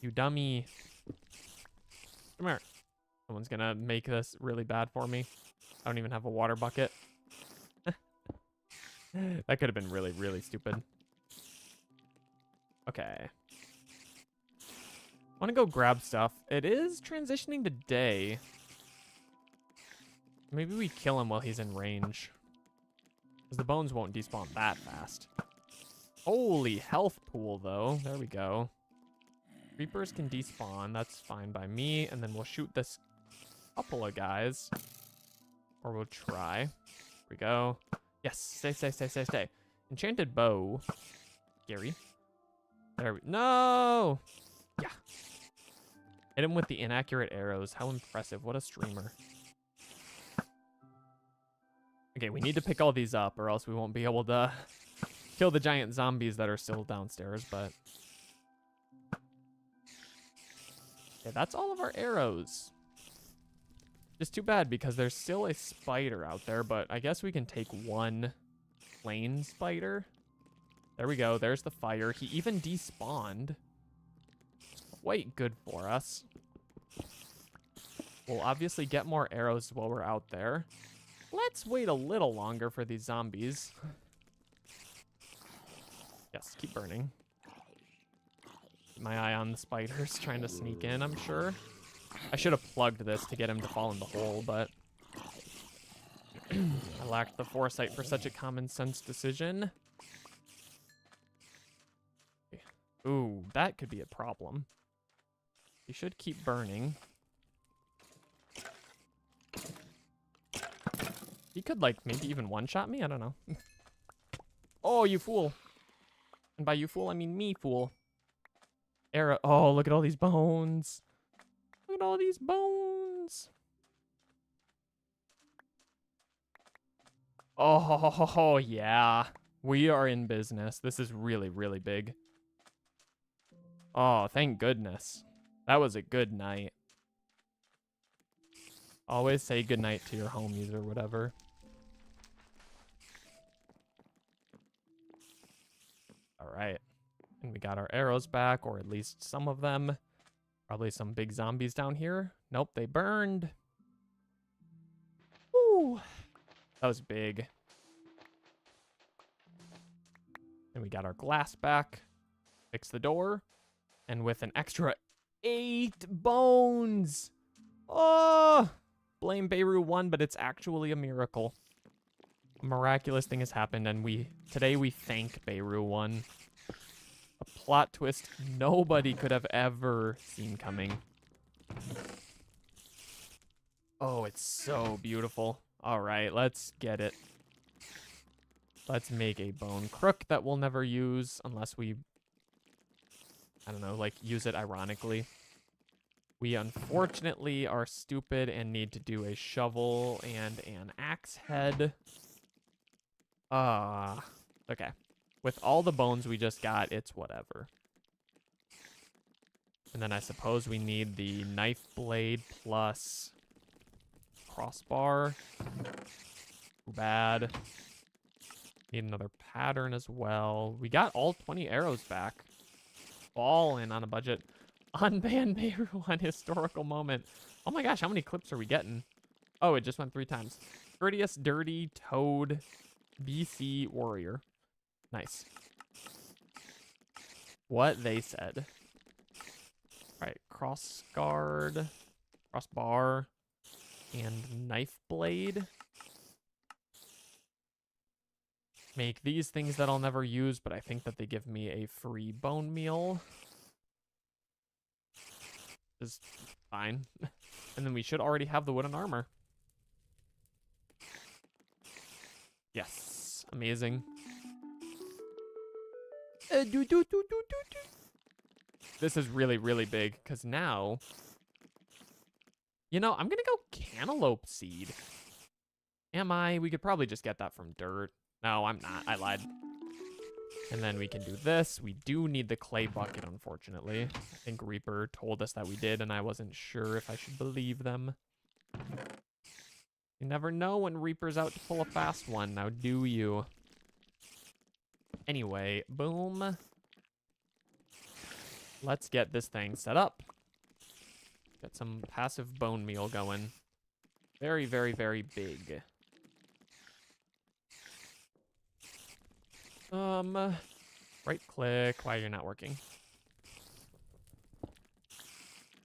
You dummy. Come here. Someone's gonna make this really bad for me. I don't even have a water bucket. That could have been really, really stupid. Okay. Want to go grab stuff. It is transitioning to day. Maybe we kill him while he's in range, because the bones won't despawn that fast. Holy health pool, though. There we go. Creepers can despawn. That's fine by me. And then we'll shoot this couple of guys. Or we'll try. Here we go. Yes. Stay. Enchanted bow. Gary. There we... No! Yeah. Hit him with the inaccurate arrows. How impressive. What a streamer. Okay, we need to pick all these up, or else we won't be able to kill the giant zombies that are still downstairs, but... Okay, that's all of our arrows. Just too bad, because there's still a spider out there, but I guess we can take one plain spider. There we go. There's the fire. He even despawned. Quite good for us. We'll obviously get more arrows while we're out there. Let's wait a little longer for these zombies. Yes, keep burning. Keep my eye on the spiders trying to sneak in, I'm sure. I should have plugged this to get him to fall in the hole, but I lacked the foresight for such a common sense decision. Ooh, that could be a problem. You should keep burning. He could, like, maybe even one-shot me? I don't know. Oh, you fool. And by you fool, I mean me fool. Arrow. Oh, look at all these bones. Look at all these bones. Oh, yeah. We are in business. This is really, really big. Oh, thank goodness. That was a good night. Always say goodnight to your homies or whatever. All right. And we got our arrows back, or at least some of them. Probably some big zombies down here. Nope, they burned. Ooh. That was big. And we got our glass back. Fix the door. And with an extra 8 bones. Oh! Blame Beirut 1, but it's actually a miracle. A miraculous thing has happened, and today we thank Beirut 1. A plot twist nobody could have ever seen coming. Oh, it's so beautiful. All right, let's get it. Let's make a bone crook that we'll never use unless we, I don't know, like use it ironically. We unfortunately are stupid and need to do a shovel and an axe head. Okay. With all the bones we just got, it's whatever. And then I suppose we need the knife blade plus crossbar. Too bad. Need another pattern as well. We got all 20 arrows back. All in on a budget. Unbanned Beirut 1 historical moment. Oh my gosh, how many clips are we getting? Oh, it just went 3 times. Courteous, dirty, toad, BC warrior. Nice. What they said. All right, cross guard, crossbar, and knife blade. Make these things that I'll never use, but I think that they give me a free bone meal. Is fine. And then we should already have the wooden armor. Yes, amazing. This is really, really big, because now, you know, I'm going to go cantaloupe seed. Am I? We could probably just get that from dirt. No, I'm not. I lied. And then we can do this. We do need the clay bucket, unfortunately. I think Reaper told us that we did, and I wasn't sure if I should believe them. You never know when Reaper's out to pull a fast one, now do you? Anyway, boom. Let's get this thing set up. Get some passive bone meal going. Very, very, very big. Right click. Why you're not working?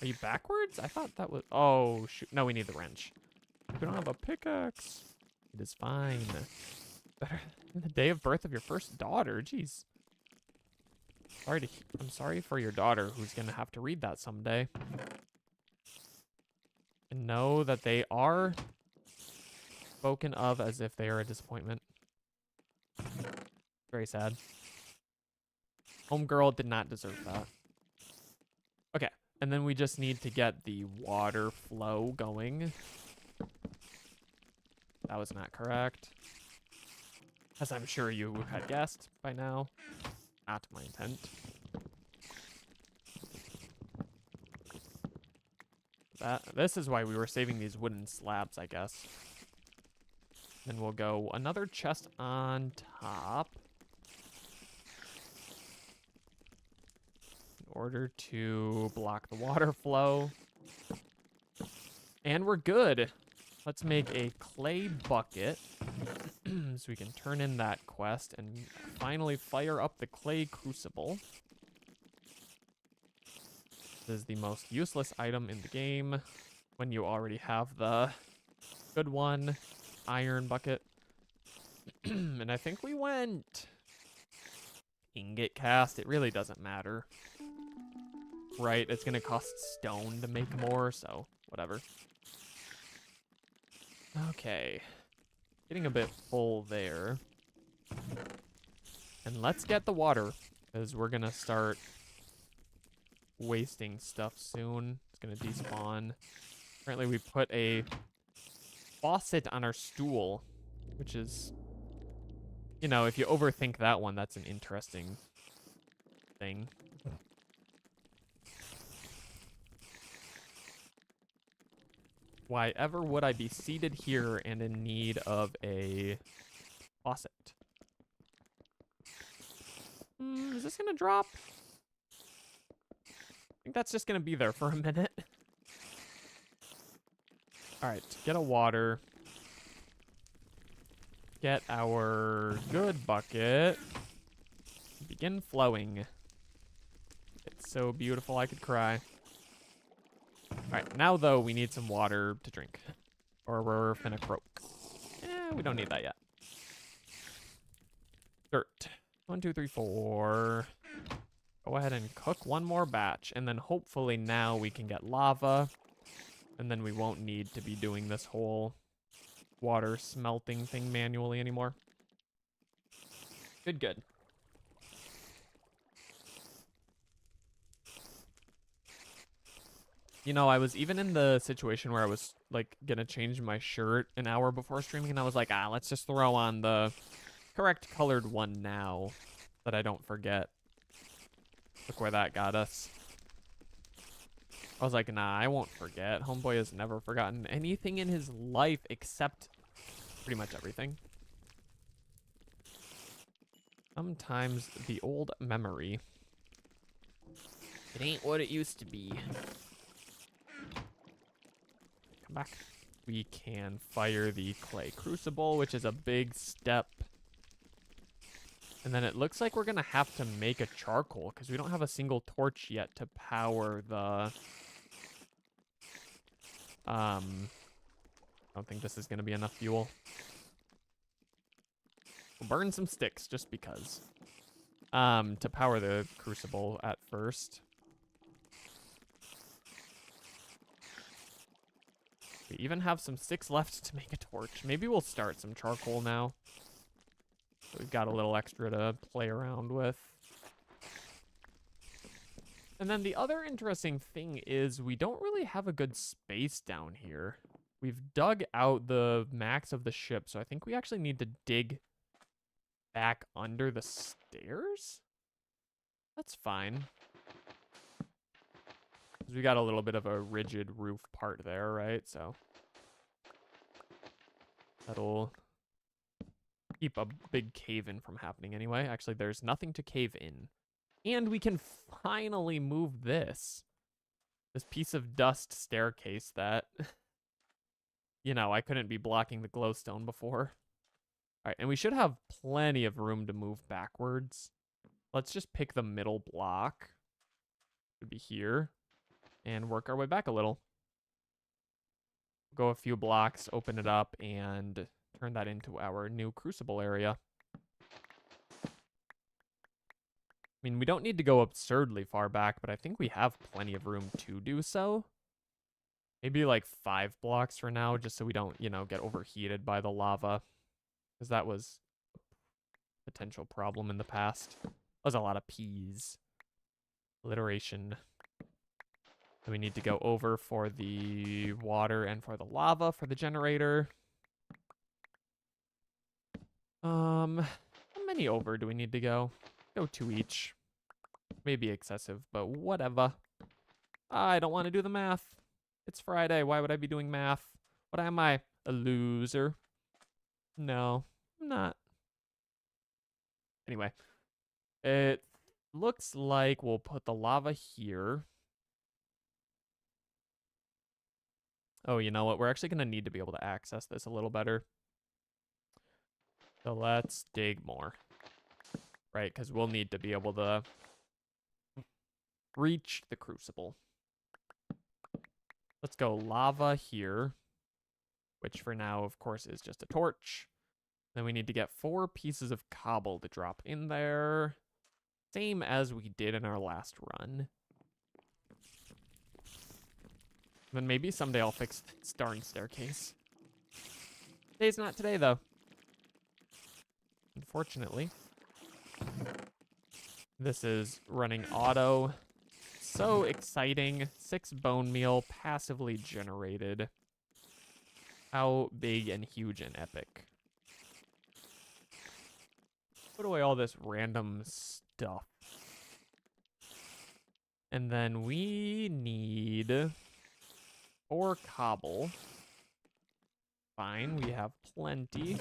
Are you backwards? I thought that was, oh shoot. No, we need the wrench. We don't have a pickaxe. It is fine. Better than the day of birth of your first daughter. Jeez. I'm sorry for your daughter who's gonna have to read that someday. And know that they are spoken of as if they are a disappointment. Very sad. Homegirl did not deserve that. Okay, and then we just need to get the water flow going. That was not correct. As I'm sure you had guessed by now. Not my intent. This is why we were saving these wooden slabs, I guess. Then we'll go another chest on top. In order to block the water flow. And we're good. Let's make a clay bucket. So we can turn in that quest and finally fire up the clay crucible. This is the most useless item in the game when you already have the good one, iron bucket. And I think we went ingot cast, it really doesn't matter. Right? It's going to cost stone to make more, so whatever. Okay. Getting a bit full there. And let's get the water, because we're going to start wasting stuff soon. It's going to despawn. Apparently we put a faucet on our stool, which is, you know, if you overthink that one, that's an interesting thing. Why ever would I be seated here and in need of a faucet? Is this gonna drop? I think that's just gonna be there for a minute. All right, get a water. Get our good bucket. Begin flowing. It's so beautiful I could cry. All right, now though we need some water to drink, or we're gonna croak. We don't need that yet. Dirt. 1, 2, 3, 4. Go ahead and cook one more batch, and then hopefully now we can get lava, and then we won't need to be doing this whole water smelting thing manually anymore. Good, good. You know, I was even in the situation where I was like gonna change my shirt an hour before streaming, and I was like, let's just throw on the correct colored one now, that I don't forget. Look where that got us. I was like, nah, I won't forget. Homeboy has never forgotten anything in his life except pretty much everything. Sometimes the old memory, it ain't what it used to be. Come back. We can fire the clay crucible, which is a big step. And then it looks like we're going to have to make a charcoal because we don't have a single torch yet to power the... I don't think this is going to be enough fuel. We'll burn some sticks just because. To power the crucible at first. We even have some sticks left to make a torch. Maybe we'll start some charcoal now. We've got a little extra to play around with. And then the other interesting thing is we don't really have a good space down here. We've dug out the max of the ship, so I think we actually need to dig back under the stairs? That's fine. 'Cause we got a little bit of a rigid roof part there, right? So that'll keep a big cave-in from happening anyway. Actually, there's nothing to cave in. And we can finally move this. This piece of dust staircase that, you know, I couldn't be blocking the glowstone before. All right, and we should have plenty of room to move backwards. Let's just pick the middle block. Would be here. And work our way back a little. Go a few blocks, open it up, and turn that into our new crucible area. I mean, we don't need to go absurdly far back, but I think we have plenty of room to do so. Maybe like 5 blocks for now, just so we don't, you know, get overheated by the lava. Because that was a potential problem in the past. That was a lot of P's. Alliteration. And we need to go over for the water and for the lava for the generator. How many over do we need to go? Go 2 each. Maybe excessive, but whatever. I don't want to do the math. It's Friday. Why would I be doing math? What am I? A loser? No, I'm not. Anyway, it looks like we'll put the lava here. Oh, you know what? We're actually going to need to be able to access this a little better. So let's dig more. Right, because we'll need to be able to reach the crucible. Let's go lava here, which for now, of course, is just a torch. Then we need to get 4 pieces of cobble to drop in there. Same as we did in our last run. Then maybe someday I'll fix this darn staircase. Today's not today, though. Unfortunately. This is running auto. So exciting. 6 bone meal passively generated. How big and huge and epic. Put away all this random stuff. And then we need 4 cobble. Fine, we have plenty.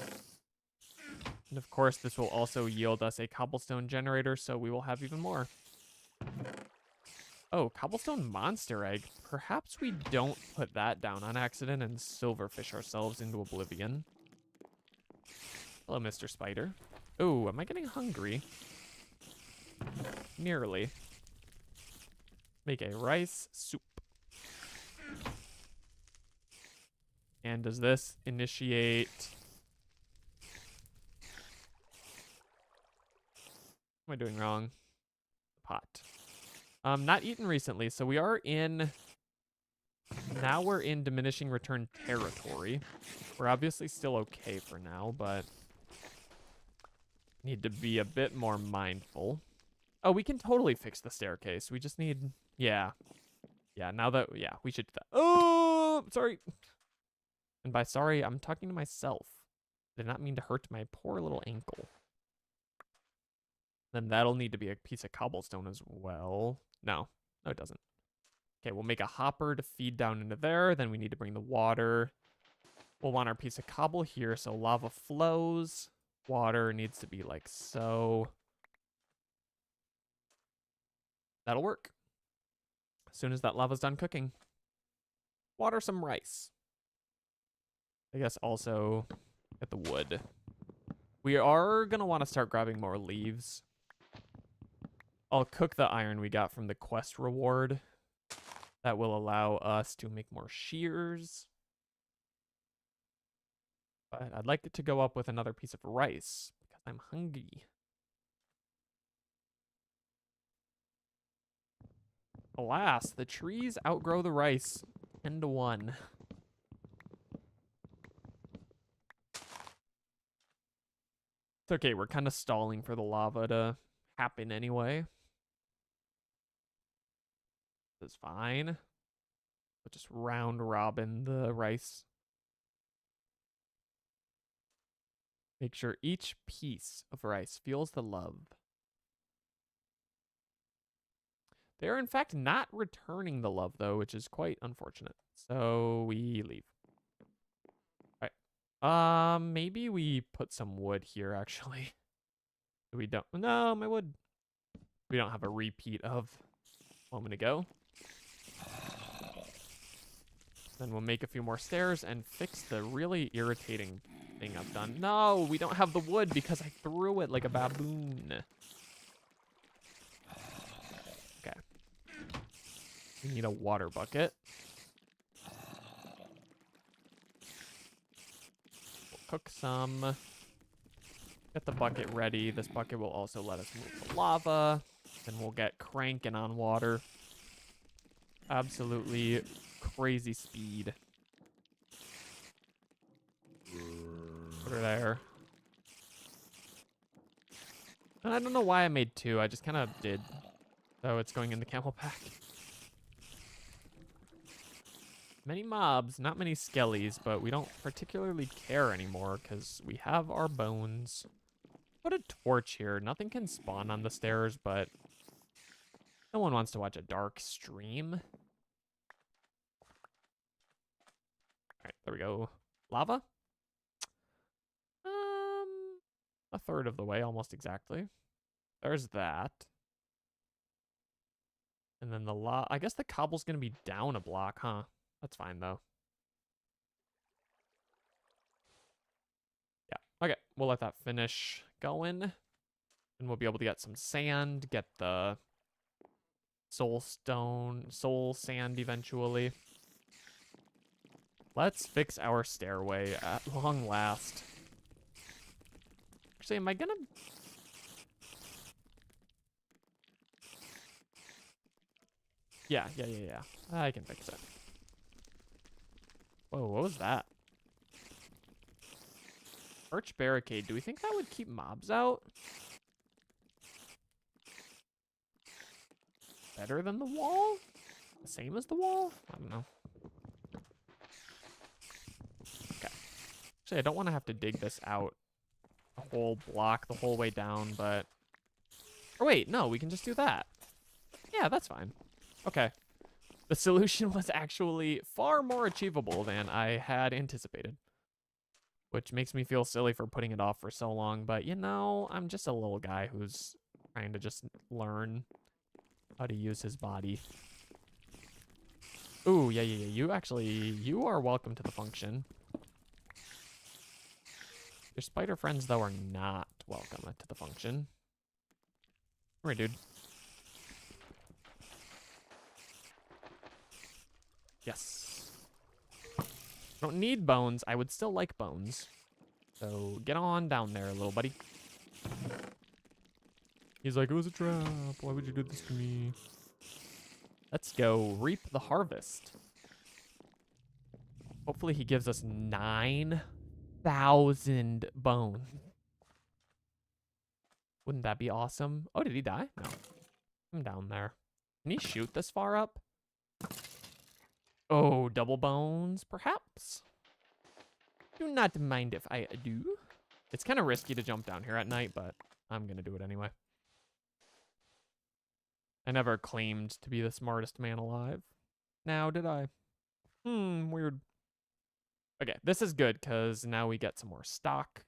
And of course, this will also yield us a cobblestone generator, so we will have even more. Oh, cobblestone monster egg. Perhaps we don't put that down on accident and silverfish ourselves into oblivion. Hello, Mr. Spider. Oh, am I getting hungry? Nearly. Make a rice soup. And does this initiate... What am I doing wrong? Pot. Not eaten recently, so we are in... Now we're in diminishing return territory. We're obviously still okay for now, but... Need to be a bit more mindful. Oh, we can totally fix the staircase. We just need... Yeah. Yeah, now that... Yeah, we should do that. Oh, sorry. And by sorry, I'm talking to myself. I did not mean to hurt my poor little ankle. Then that'll need to be a piece of cobblestone as well. No, it doesn't. Okay, we'll make a hopper to feed down into there. Then we need to bring the water. We'll want our piece of cobble here, so lava flows. Water needs to be like so. That'll work. As soon as that lava's done cooking. Water some rice. I guess also get the wood. We are going to want to start grabbing more leaves. I'll cook the iron we got from the quest reward. That will allow us to make more shears. But I'd like it to go up with another piece of rice because I'm hungry. Alas, the trees outgrow the rice 10-1. It's okay, we're kind of stalling for the lava to happen anyway. This is fine. But just round robin the rice. Make sure each piece of rice feels the love. They are in fact not returning the love though, which is quite unfortunate. So we leave. All right. Maybe we put some wood here actually. We don't. No, my wood. We don't have a repeat of a moment ago. Then we'll make a few more stairs and fix the really irritating thing I've done. No, we don't have the wood because I threw it like a baboon. Okay. We need a water bucket. We'll cook some. Get the bucket ready. This bucket will also let us move the lava. And we'll get cranking on water. Absolutely crazy speed. Put her there. And I don't know why I made 2. I just kind of did. So it's going in the camel pack. Many mobs, not many skellies, but we don't particularly care anymore because we have our bones. Put a torch here. Nothing can spawn on the stairs, but no one wants to watch a dark stream. All right, there we go. Lava? A third of the way, almost exactly. There's that. And then the I guess the cobble's gonna be down a block, huh? That's fine though. Yeah, okay, we'll let that finish going. And we'll be able to get some sand, get the soul sand eventually. Let's fix our stairway at long last. Actually, am I gonna... Yeah. I can fix it. Whoa, what was that? Arch barricade. Do we think that would keep mobs out? Better than the wall? The same as the wall? I don't know. Okay. Actually, I don't want to have to dig this out a whole block the whole way down, but... Or wait, no, we can just do that. Yeah, that's fine. Okay. The solution was actually far more achievable than I had anticipated. Which makes me feel silly for putting it off for so long, but you know, I'm just a little guy who's trying to just learn how to use his body. Ooh, yeah. You are welcome to the function. Your spider friends, though, are not welcome to the function. Come here, dude. Yes. Don't need bones. I would still like bones. So get on down there, little buddy. He's like, it was a trap. Why would you do this to me? Let's go reap the harvest. Hopefully he gives us 9,000 bones. Wouldn't that be awesome? Oh, did he die? No. I'm down there. Can he shoot this far up? Oh, double bones, perhaps? Do not mind if I do. It's kind of risky to jump down here at night, but I'm going to do it anyway. I never claimed to be the smartest man alive. Now, did I? Weird. Okay, this is good because now we get some more stock.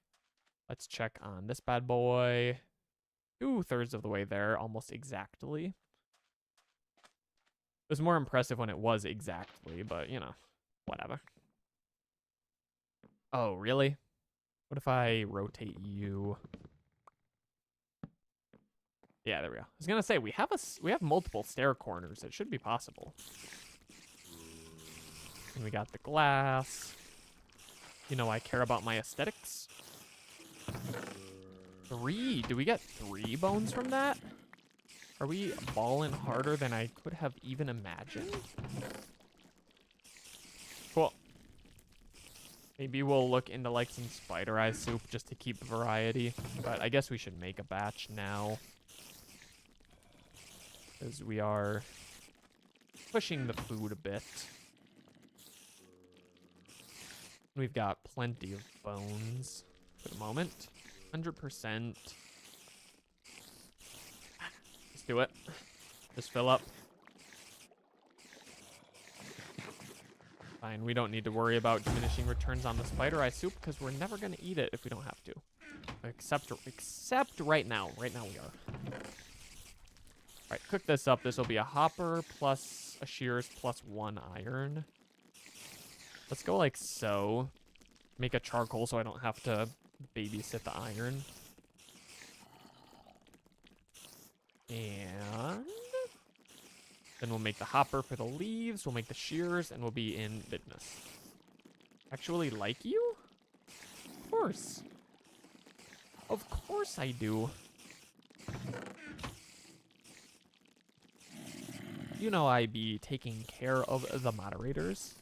Let's check on this bad boy. 2/3 of the way there, almost exactly. It was more impressive when it was exactly, but, you know, whatever. Oh, really? What if I rotate you? Yeah, there we go. I was gonna say we have multiple stair corners. It should be possible. And we got the glass. You know, I care about my aesthetics. 3. Do we get 3 bones from that? Are we balling harder than I could have even imagined? Cool. Maybe we'll look into like some spider eye soup just to keep variety. But I guess we should make a batch now. Because we are pushing the food a bit. We've got plenty of bones for the moment. 100%. Let's do it. Just fill up. Fine, we don't need to worry about diminishing returns on the spider eye soup because we're never going to eat it if we don't have to. Except right now. Right now we are. All right, cook this up. This will be a hopper plus a shears plus 1 iron. Let's go like so. Make a charcoal so I don't have to babysit the iron. And then we'll make the hopper for the leaves. We'll make the shears and we'll be in business. Actually like you? Of course. Of course I do. You know I be taking care of the moderators.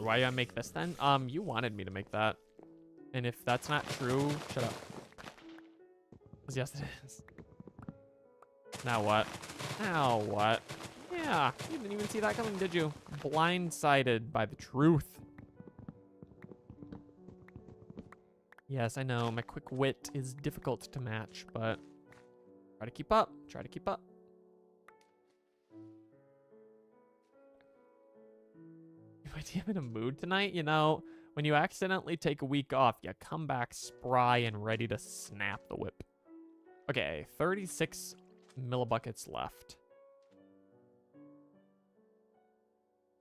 Why I make this then? You wanted me to make that. And if that's not true, shut up. 'Cause yes, it is. Now what? Now what? Yeah, you didn't even see that coming, did you? Blindsided by the truth. Yes, I know, my quick wit is difficult to match, but try to keep up, try to keep up. You might be in a mood tonight, you know, when you accidentally take a week off, you come back spry and ready to snap the whip. Okay, 36 millibuckets left.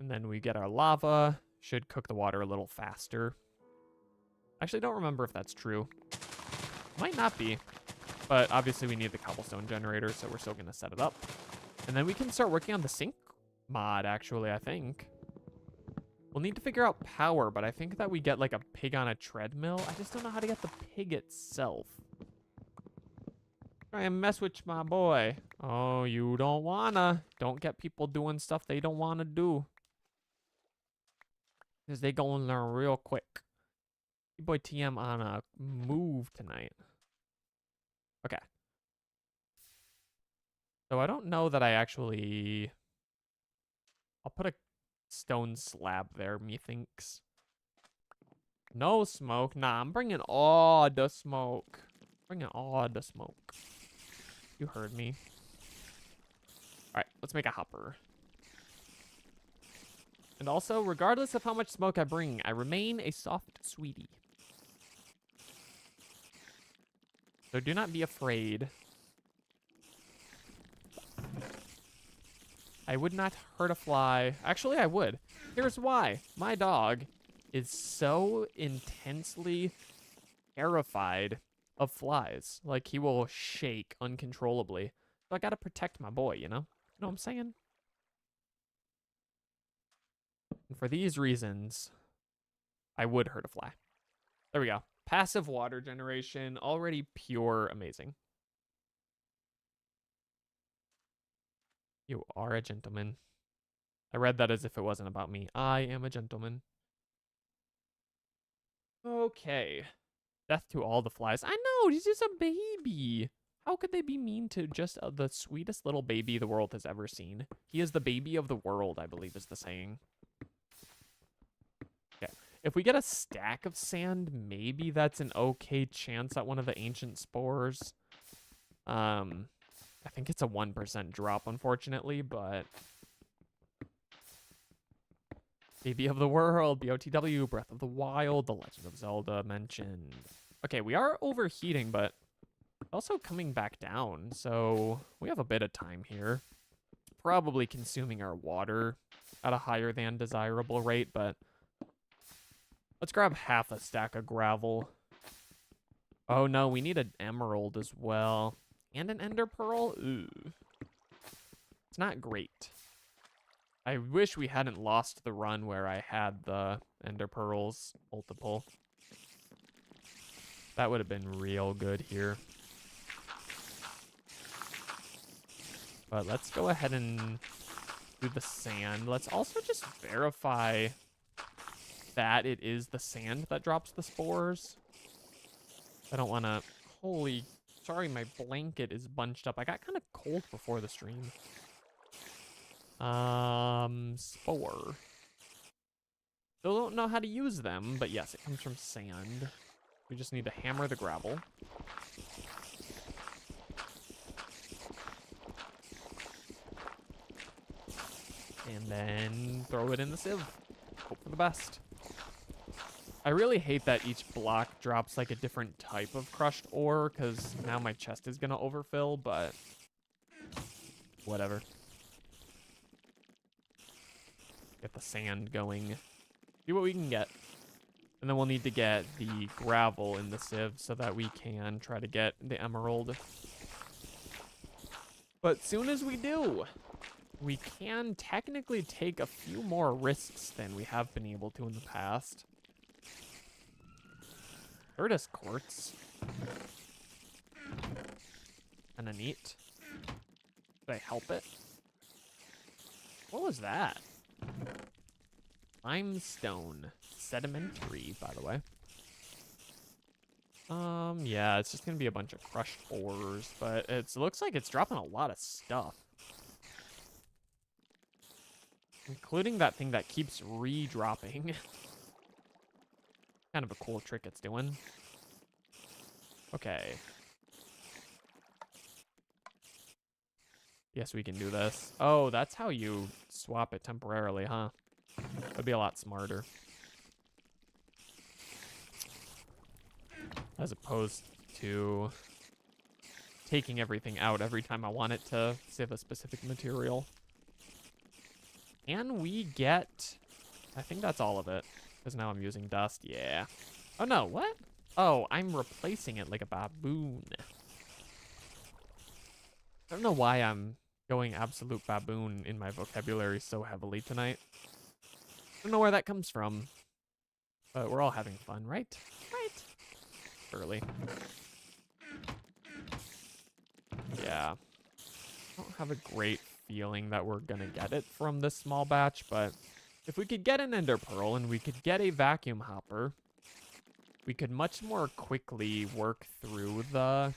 And then we get our lava. Should cook the water a little faster. Actually, don't remember if that's true. Might not be. But obviously we need the cobblestone generator, so we're still going to set it up. And then we can start working on the sink mod, actually, I think. We'll need to figure out power, but I think that we get like a pig on a treadmill. I just don't know how to get the pig itself. Try and mess with my boy. Oh, you don't wanna. Don't get people doing stuff they don't wanna do. Because they gonna learn real quick. Your boy TM on a move tonight. Okay. So I don't know that I actually... I'll put a stone slab there, methinks. No smoke. Nah, I'm bringing all the smoke. Bringing all the smoke. You heard me. All right, let's make a hopper. And also, regardless of how much smoke I bring, I remain a soft sweetie. So do not be afraid. I would not hurt a fly. Actually, I would. Here's why. My dog is so intensely terrified of flies. Like, he will shake uncontrollably. So I gotta protect my boy, you know? You know what I'm saying? And for these reasons, I would hurt a fly. There we go. Passive water generation, already pure, amazing. You are a gentleman. I read that as if it wasn't about me. I am a gentleman. Okay. Death to all the flies. I know, he's just a baby. How could they be mean to just the sweetest little baby the world has ever seen? He is the baby of the world, I believe is the saying. Okay. If we get a stack of sand, maybe that's an okay chance at one of the ancient spores. I think it's a 1% drop, unfortunately, but... Baby of the World, BOTW, Breath of the Wild, The Legend of Zelda mentioned. Okay, we are overheating, but also coming back down, so we have a bit of time here. Probably consuming our water at a higher than desirable rate, but let's grab half a stack of gravel. Oh no, we need an emerald as well. And an ender pearl? Ooh. It's not great. I wish we hadn't lost the run where I had the ender pearls multiple. That would have been real good here. But let's go ahead and do the sand. Let's also just verify that it is the sand that drops the spores. I don't want to... Holy... Sorry, my blanket is bunched up. I got kind of cold before the stream. Spore. Still don't know how to use them, but yes, it comes from sand. We just need to hammer the gravel. And then throw it in the sieve. Hope for the best. I really hate that each block drops like a different type of crushed ore, because now my chest is going to overfill, but whatever. Get the sand going. See what we can get. And then we'll need to get the gravel in the sieve so that we can try to get the emerald. But soon as we do, we can technically take a few more risks than we have been able to in the past. Curtis quartz. Kinda neat. Did I help it? What was that? Limestone. Sedimentary, by the way. Yeah, it's just gonna be a bunch of crushed ores, but it looks like it's dropping a lot of stuff. Including that thing that keeps re-dropping. Kind of a cool trick it's doing. Okay. Yes, we can do this. Oh, that's how you swap it temporarily, huh? That'd be a lot smarter. As opposed to taking everything out every time I want it to save a specific material. Can we get... I think that's all of it. Because now I'm using dust. Yeah. Oh, no. What? Oh, I'm replacing it like a baboon. I don't know why I'm going absolute baboon in my vocabulary so heavily tonight. Don't know where that comes from, but we're all having fun, right? Right. Early. Yeah. I don't have a great feeling that we're gonna get it from this small batch, but if we could get an ender pearl and we could get a vacuum hopper, we could much more quickly work through the...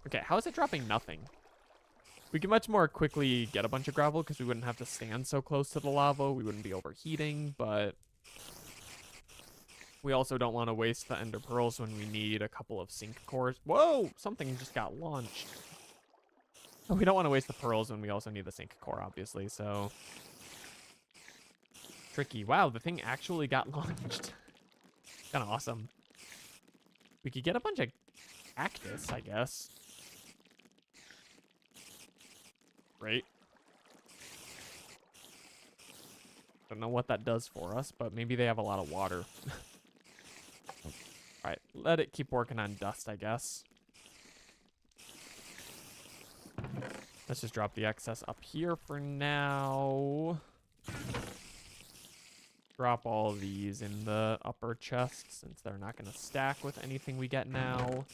Okay, how is it dropping nothing? We could much more quickly get a bunch of gravel because we wouldn't have to stand so close to the lava. We wouldn't be overheating, but we also don't want to waste the ender pearls when we need a couple of sink cores. Whoa! Something just got launched. We don't want to waste the pearls when we also need the sink core, obviously, so... Tricky. Wow, the thing actually got launched. Kind of awesome. We could get a bunch of cactus, I guess. Great. Don't know what that does for us, but maybe they have a lot of water. Alright, let it keep working on dust, I guess. Let's just drop the excess up here for now. Drop all of these in the upper chest since they're not going to stack with anything we get now.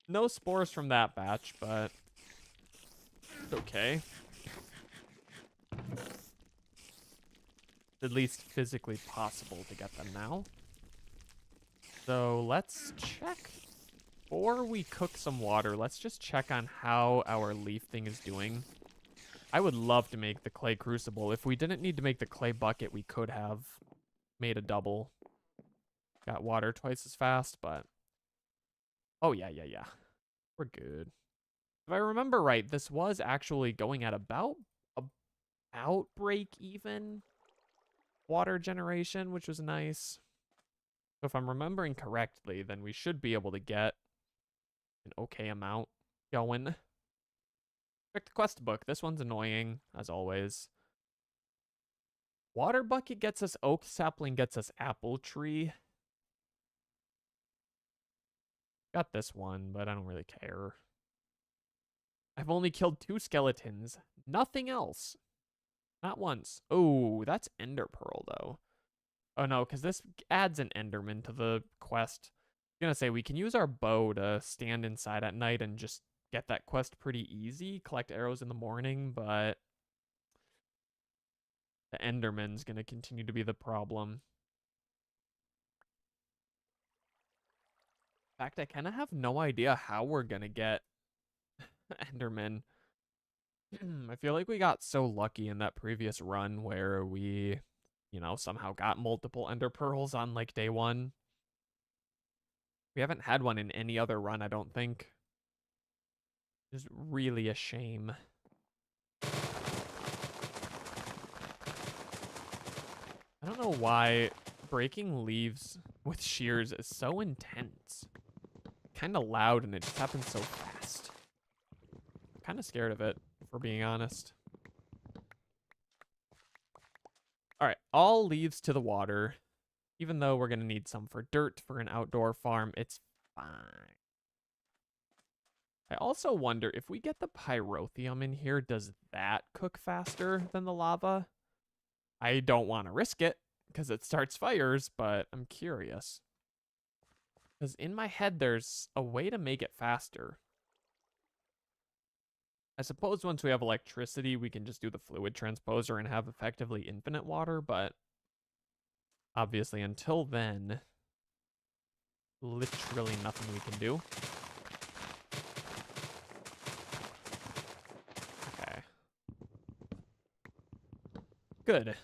No spores from that batch, but it's okay. At least physically possible to get them now. So let's check. Before we cook some water, let's just check on how our leaf thing is doing. I would love to make the clay crucible. If we didn't need to make the clay bucket, we could have made a double. Got water twice as fast, but... Oh, yeah. We're good. If I remember right, this was actually going at about break even water generation, which was nice. So if I'm remembering correctly, then we should be able to get an okay amount going. Check the quest book. This one's annoying, as always. Water bucket gets us oak, sapling gets us apple tree. Got this one, but I don't really care. I've only killed 2 skeletons. Nothing else. Not once. Oh, that's ender pearl, though. Oh, no, because this adds an enderman to the quest. I'm gonna say, we can use our bow to stand inside at night and just get that quest pretty easy. Collect arrows in the morning, but... the enderman's gonna continue to be the problem. In fact, I kind of have no idea how we're gonna get enderman. I feel like we got so lucky in that previous run where we, you know, somehow got multiple ender pearls on like day 1. We haven't had one in any other run, I don't think. It's really a shame. I don't know why breaking leaves with shears is so intense. Kind of loud and it just happens so fast. I'm kind of scared of it, if we're being honest. All right, all leaves to the water. Even though we're going to need some for dirt for an outdoor farm, it's fine. I also wonder if we get the pyrotheum in here, does that cook faster than the lava? I don't want to risk it because it starts fires, but I'm curious. Because in my head, there's a way to make it faster. I suppose once we have electricity, we can just do the fluid transposer and have effectively infinite water, but obviously until then, literally nothing we can do. Okay. Good.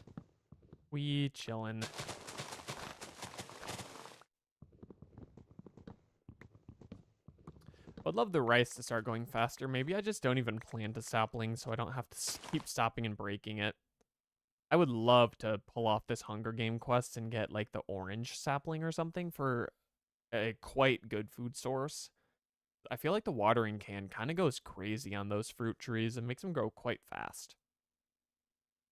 We chillin'. I'd love the rice to start going faster. Maybe I just don't even plant a sapling so I don't have to keep stopping and breaking it. I would love to pull off this Hunger Game quest and get like the orange sapling or something for a quite good food source. I feel like the watering can kind of goes crazy on those fruit trees and makes them grow quite fast.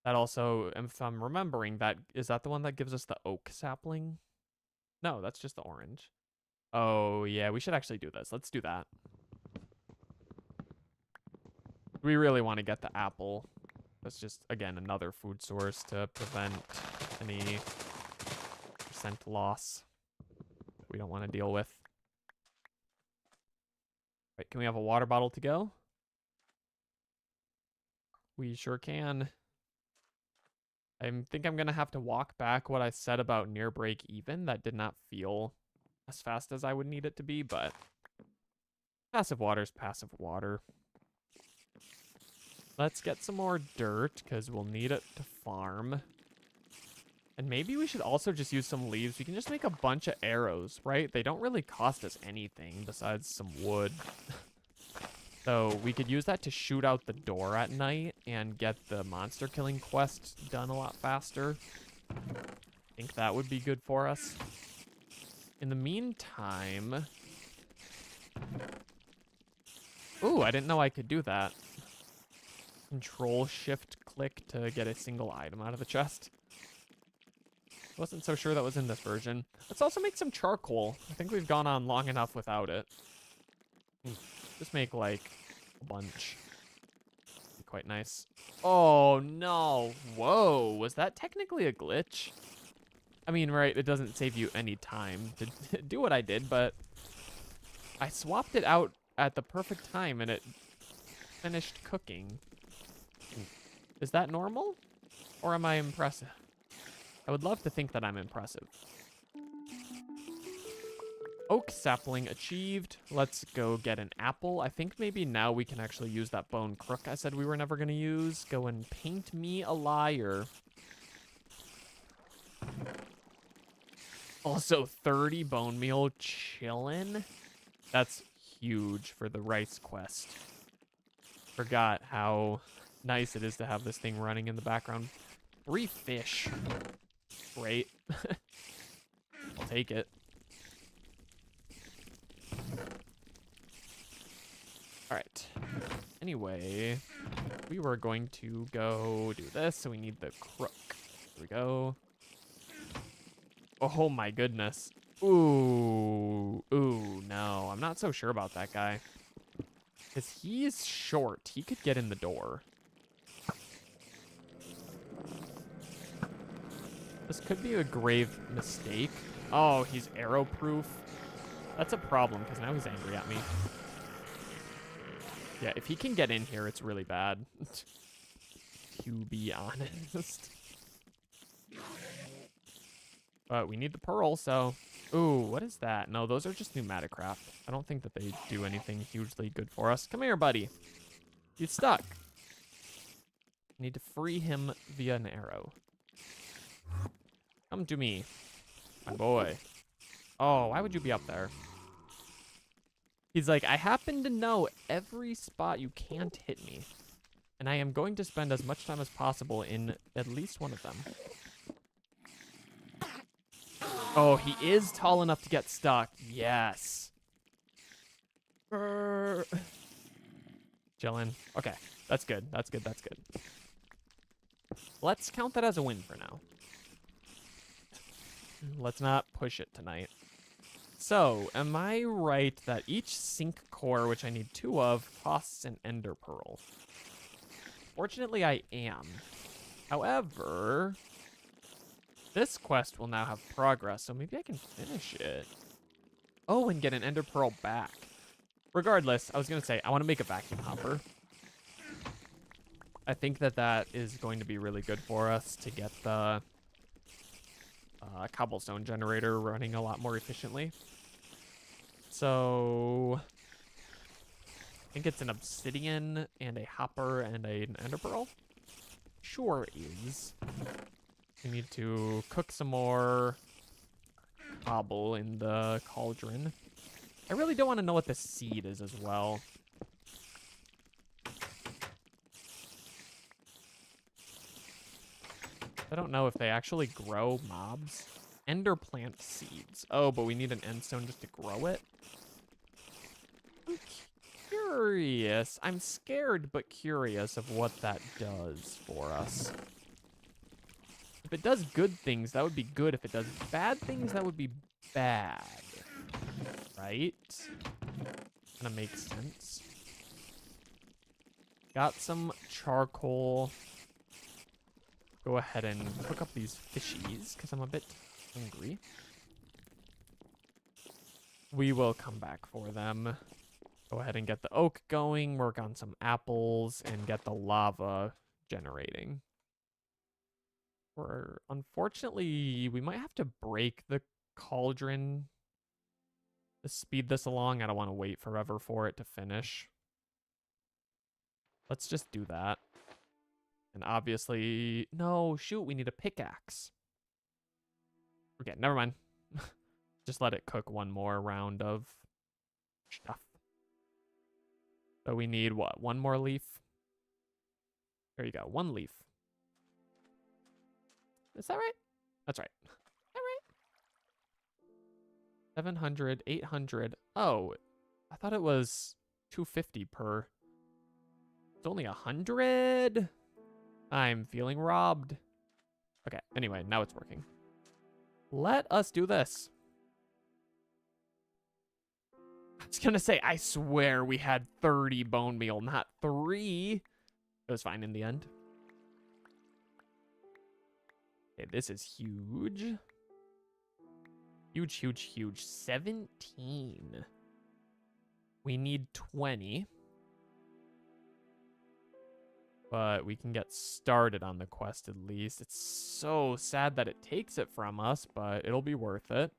That also, if I'm remembering, is that the one that gives us the oak sapling? No, that's just the orange. Oh, yeah, we should actually do this. Let's do that. We really want to get the apple. That's just, again, another food source to prevent any percent loss we don't want to deal with. Right, can we have a water bottle to go? We sure can. I think I'm going to have to walk back what I said about near break even. That did not feel as fast as I would need it to be, but passive water is passive water. Let's get some more dirt because we'll need it to farm. And maybe we should also just use some leaves. We can just make a bunch of arrows, right? They don't really cost us anything besides some wood. So we could use that to shoot out the door at night and get the monster killing quest done a lot faster. I think that would be good for us. In the meantime... Ooh, I didn't know I could do that. Control-Shift-Click to get a single item out of the chest. Wasn't so sure that was in this version. Let's also make some charcoal. I think we've gone on long enough without it. Just make, like, a bunch. Be quite nice. Oh, no. Whoa. Was that technically a glitch? I mean, right, it doesn't save you any time to do what I did, but I swapped it out at the perfect time, and it finished cooking. Is that normal? Or am I impressive? I would love to think that I'm impressive. Oak sapling achieved. Let's go get an apple. I think maybe now we can actually use that bone crook I said we were never going to use. Go and paint me a liar. Also, 30 bone meal chillin'. That's huge for the rice quest. Forgot how nice it is to have this thing running in the background. 3 fish. Great. I'll take it. All right. Anyway, we were going to go do this, so we need the crook. Here we go. Oh my goodness. Ooh. Ooh, no. I'm not so sure about that guy. Because he's short. He could get in the door. This could be a grave mistake. Oh, he's arrow-proof. That's a problem, because now he's angry at me. Yeah, if he can get in here, it's really bad. To be honest. But we need the pearl, so... Ooh, what is that? No, those are just pneumatic craft. I don't think that they do anything hugely good for us. Come here, buddy. He's stuck. Need to free him via an arrow. Come to me, my boy. Oh, why would you be up there? He's like, I happen to know every spot you can't hit me. And I am going to spend as much time as possible in at least one of them. Oh, he is tall enough to get stuck. Yes. Chillin'. Okay, that's good. That's good. That's good. Let's count that as a win for now. Let's not push it tonight. So, am I right that each sink core, which I need 2 of, costs an ender pearl? Fortunately, I am. However, this quest will now have progress, so maybe I can finish it. Oh, and get an ender pearl back. Regardless, I was going to say, I want to make a vacuum hopper. I think that that is going to be really good for us to get the cobblestone generator running a lot more efficiently. So I think it's an obsidian and a hopper and an ender pearl. Sure is. We need to cook some more cobble in the cauldron. I really don't want to know what the seed is as well. I don't know if they actually grow mobs. Ender plant seeds. Oh, but we need an end stone just to grow it? I'm curious. I'm scared but curious of what that does for us. If it does good things, that would be good. If it does bad things, that would be bad. Right? Kinda makes sense. Got some charcoal. go ahead and cook up these fishies because I'm a bit hungry. We will come back for them. Go ahead and get the oak going, work on some apples, and get the lava generating. Unfortunately, we might have to break the cauldron to speed this along. I don't want to wait forever for it to finish. Let's just do that. And obviously, no, shoot, we need a pickaxe. Okay, never mind. Just let it cook one more round of stuff. So we need what? One more leaf? There you go, 1 leaf. Is that right? That's right. Is that right? 700, 800. Oh, I thought it was 250 per. It's only 100. I'm feeling robbed. Okay, anyway, now it's working. Let us do this. I was gonna say, I swear we had 30 bone meal, not 3. It was fine in the end. Okay, this is huge. Huge, huge, huge. 17. We need 20. But we can get started on the quest at least. It's so sad that it takes it from us, but it'll be worth it.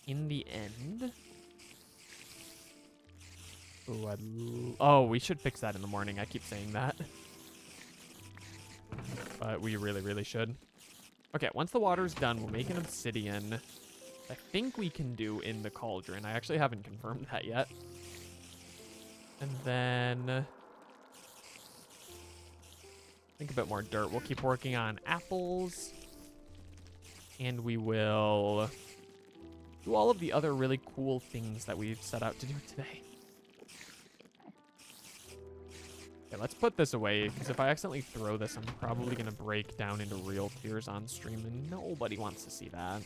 In the end. Ooh, oh, we should fix that in the morning. I keep saying that. But we really, really should. Okay, once the water's done, we'll make an obsidian. I think we can do in the cauldron. I actually haven't confirmed that yet. And then I think a bit more dirt. We'll keep working on apples. And we will do all of the other really cool things that we've set out to do today. Okay, let's put this away, because if I accidentally throw this, I'm probably going to break down into real tears on stream, and nobody wants to see that.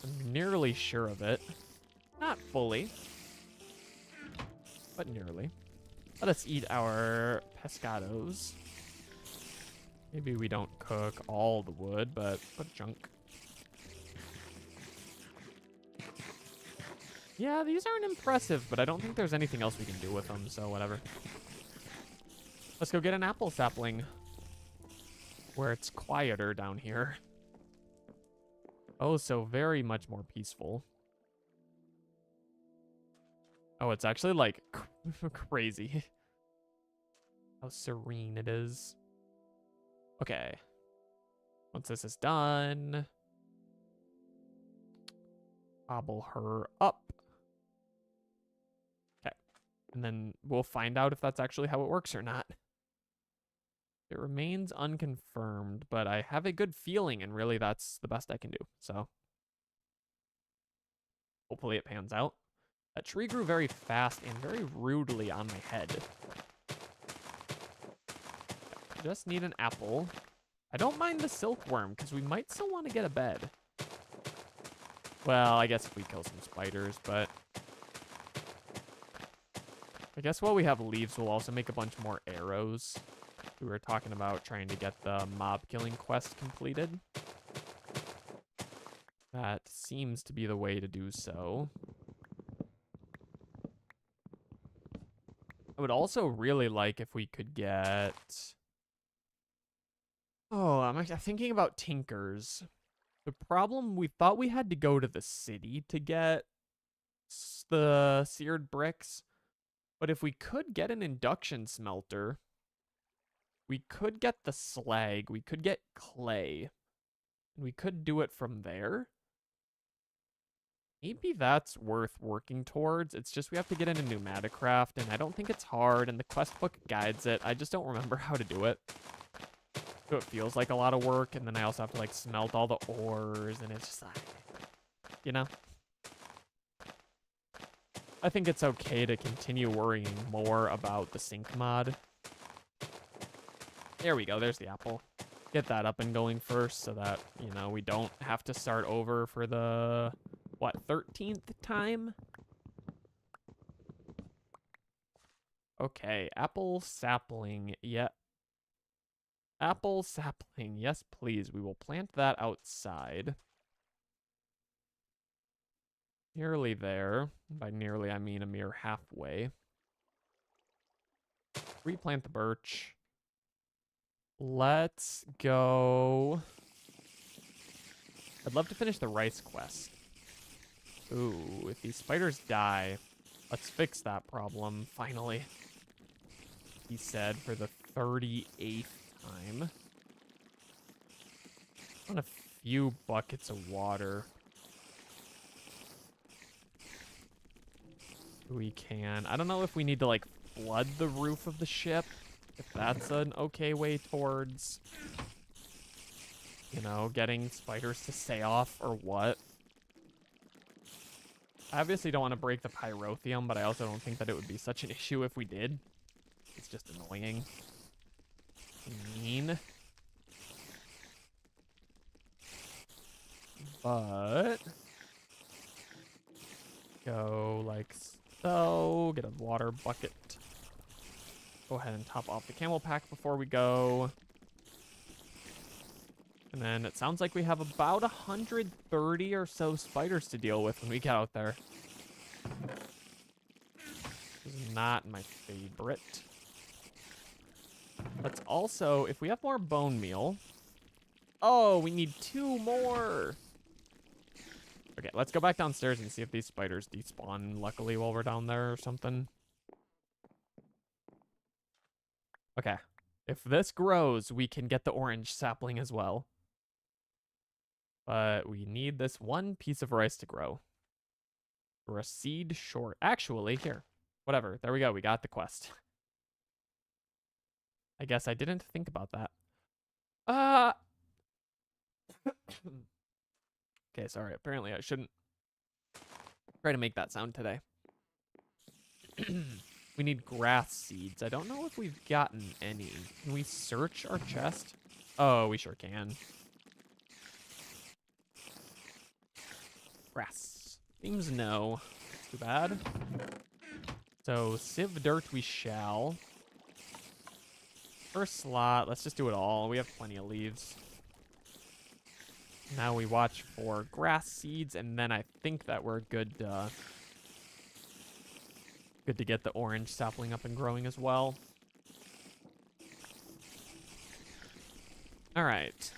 I'm nearly sure of it. Not fully, but nearly. Let us eat our pescados. Maybe we don't cook all the wood, but what junk. Yeah, these aren't impressive, but I don't think there's anything else we can do with them, so whatever. Let's go get an apple sapling where it's quieter down here. Oh, so very much more peaceful. Oh, it's actually like crazy how serene it is. Okay. Once this is done, hobble her up. Okay. And then we'll find out if that's actually how it works or not. It remains unconfirmed, but I have a good feeling, and really that's the best I can do. So hopefully it pans out. That tree grew very fast and very rudely on my head. Just need an apple. I don't mind the silkworm, because we might still want to get a bed. Well, I guess if we kill some spiders, but I guess while we have leaves, we'll also make a bunch more arrows. We were talking about trying to get the mob killing quest completed. That seems to be the way to do so. I would also really like if we could get... Oh, I'm thinking about tinkers. The problem, we thought we had to go to the city to get the seared bricks. But if we could get an induction smelter, we could get the slag, we could get clay, and we could do it from there. Maybe that's worth working towards. It's just we have to get into Pneumaticraft, and I don't think it's hard, and the quest book guides it. I just don't remember how to do it. So it feels like a lot of work, and then I also have to like smelt all the ores, and it's just like, you know? I think it's okay to continue worrying more about the sync mod. There we go, there's the apple. Get that up and going first so that, you know, we don't have to start over for the, what, 13th time? Okay, apple sapling, yeah. Apple sapling. Yes, please. We will plant that outside. Nearly there. By nearly, I mean a mere halfway. Replant the birch. Let's go. I'd love to finish the rice quest. Ooh, if these spiders die, let's fix that problem, finally. He said for the 38th time. I want a few buckets of water. We can. I don't know if we need to, like, flood the roof of the ship. If that's an okay way towards, you know, getting spiders to stay off or what. I obviously don't want to break the pyrotheum, but I also don't think that it would be such an issue if we did. It's just annoying. Mean. But go like so. Get a water bucket. Go ahead and top off the camel pack before we go. And then it sounds like we have about 130 or so spiders to deal with when we get out there. This is not my favorite. Let's also, if we have more bone meal. Oh, we need 2 more. Okay, let's go back downstairs and see if these spiders despawn luckily while we're down there or something. Okay. If this grows, we can get the orange sapling as well. But we need this one piece of rice to grow. We're a seed short. Actually, here. Whatever. There we go. We got the quest. I guess I didn't think about that. Okay, sorry. Apparently I shouldn't try to make that sound today. We need grass seeds. I don't know if we've gotten any. Can we search our chest? Oh, we sure can. Grass. Seems no. Too bad. So, sieve dirt we shall. First slot, let's just do it all. We have plenty of leaves. Now we watch for grass seeds, and then I think that we're good, good to get the orange sapling up and growing as well. All right.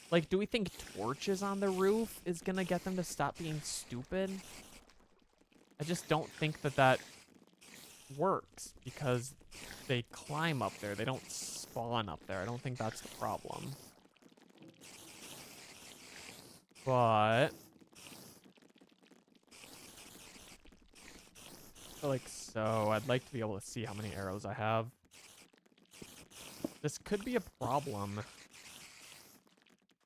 Like, do we think torches on the roof is gonna get them to stop being stupid? I just don't think that that works because they climb up there. They don't spawn up there. I don't think that's the problem. But I feel like so. I'd like to be able to see how many arrows I have. This could be a problem.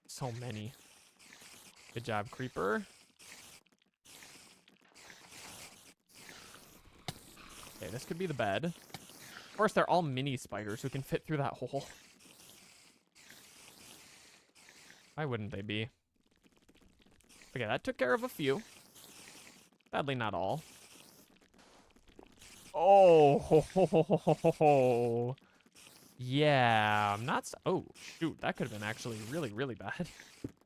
So many. Good job, creeper. Okay, this could be the bed. Of course, they're all mini spiders who can fit through that hole. Why wouldn't they be? Okay, that took care of a few. Sadly, not all. Oh, ho, ho, ho, ho, ho, ho. Yeah, I'm not. Oh, shoot, that could have been actually really, really bad.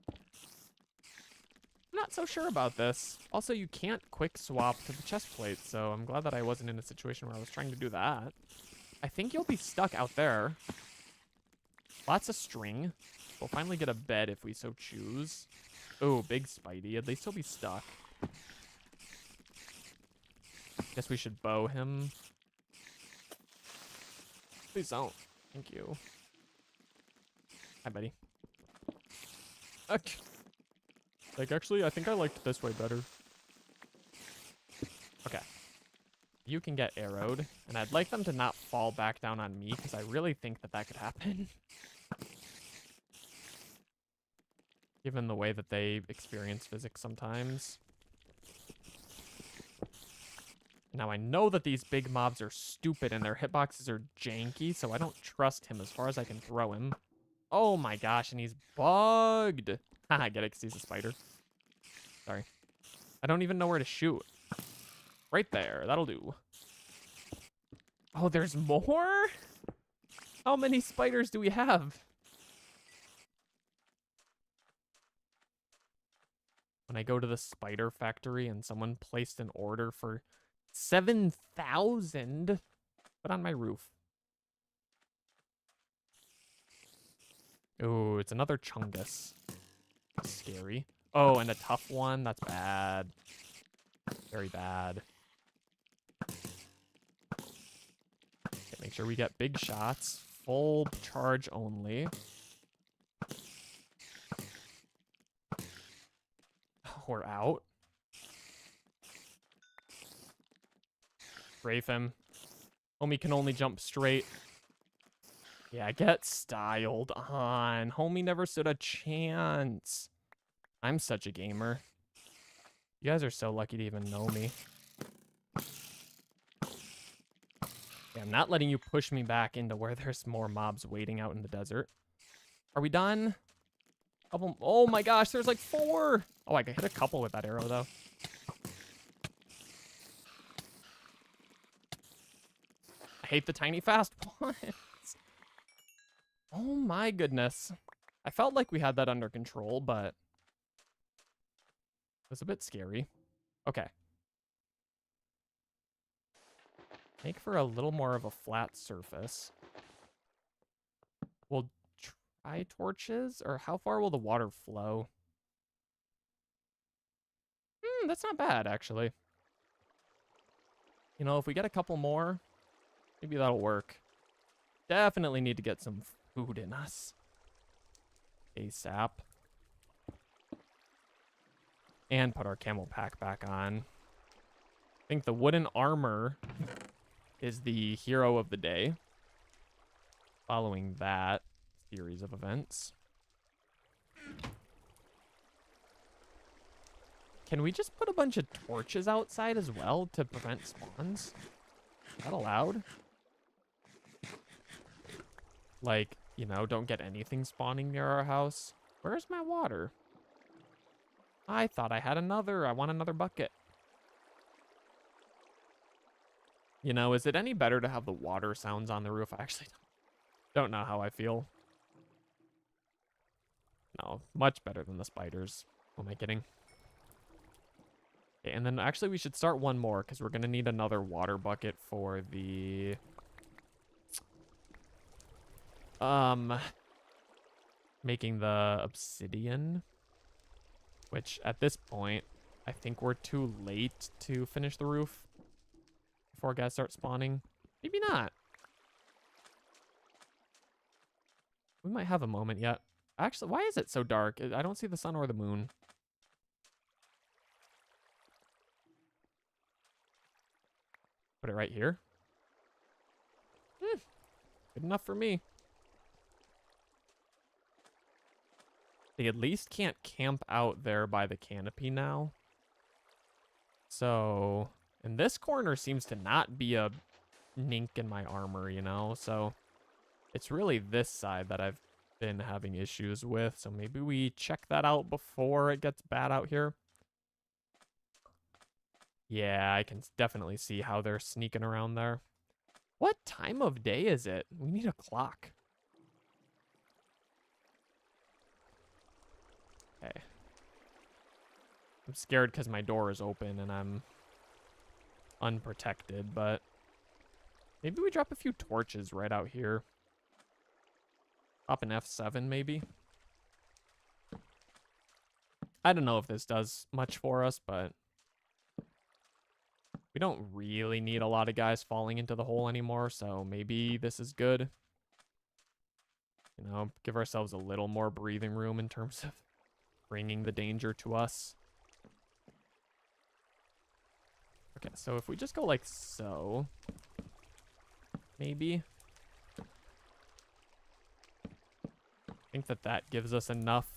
I'm not so sure about this. Also, you can't quick swap to the chest plate, so I'm glad that I wasn't in a situation where I was trying to do that. I think you'll be stuck out there. Lots of string. We'll finally get a bed if we so choose. Oh, big Spidey. At least he'll be stuck. Guess we should bow him. Please don't. Thank you. Hi, buddy. Like, actually, I think I liked this way better. Okay. You can get arrowed, and I'd like them to not fall back down on me, because I really think that that could happen. Given the way that they experience physics sometimes. Now, I know that these big mobs are stupid and their hitboxes are janky, so I don't trust him as far as I can throw him. Oh my gosh, and he's bugged. Haha, get it, because he's a spider. Sorry. I don't even know where to shoot. Right there, that'll do. Oh, there's more? How many spiders do we have? When I go to the spider factory and someone placed an order for 7,000, put on my roof. Oh, it's another chungus. Scary. Oh, and a tough one. That's bad. Very bad. Okay, make sure we get big shots. Full charge only. We're out. Strafe him. Homie can only jump straight. Yeah, get styled on. Homie never stood a chance. I'm such a gamer. You guys are so lucky to even know me. Yeah, I'm not letting you push me back into where there's more mobs waiting out in the desert. Are we done? Oh my gosh, there's like 4. Oh, I could hit a couple with that arrow though. I hate the tiny fast ones. Oh my goodness. I felt like we had that under control, but it was a bit scary. Okay. Make for a little more of a flat surface. We'll try torches, or how far will the water flow? That's not bad, actually. You know, if we get a couple more, maybe that'll work. Definitely need to get some food in us. ASAP. And put our camel pack back on. I think the wooden armor is the hero of the day. Following that series of events. Can we just put a bunch of torches outside as well to prevent spawns? Is that allowed? Like, you know, don't get anything spawning near our house. Where's my water? I thought I had another. I want another bucket. You know, is it any better to have the water sounds on the roof? I actually don't know how I feel. No, much better than the spiders. Who am I kidding? Okay, and then actually we should start one more because we're going to need another water bucket for the... making the obsidian. Which, at this point, I think we're too late to finish the roof before guys start spawning. Maybe not. We might have a moment yet. Actually, why is it so dark? I don't see the sun or the moon. Put it right here. Good enough for me. They at least can't camp out there by the canopy now. So, and this corner seems to not be a nink in my armor, you know? So, it's really this side that I've been having issues with. So maybe we check that out before it gets bad out here. Yeah, I can definitely see how they're sneaking around there. What time of day is it? We need a clock. Okay. I'm scared because my door is open and I'm unprotected, but maybe we drop a few torches right out here. Pop an F7 maybe. I don't know if this does much for us, but we don't really need a lot of guys falling into the hole anymore, so maybe this is good. You know, give ourselves a little more breathing room in terms of bringing the danger to us. Okay, so if we just go like so, maybe. I think that that gives us enough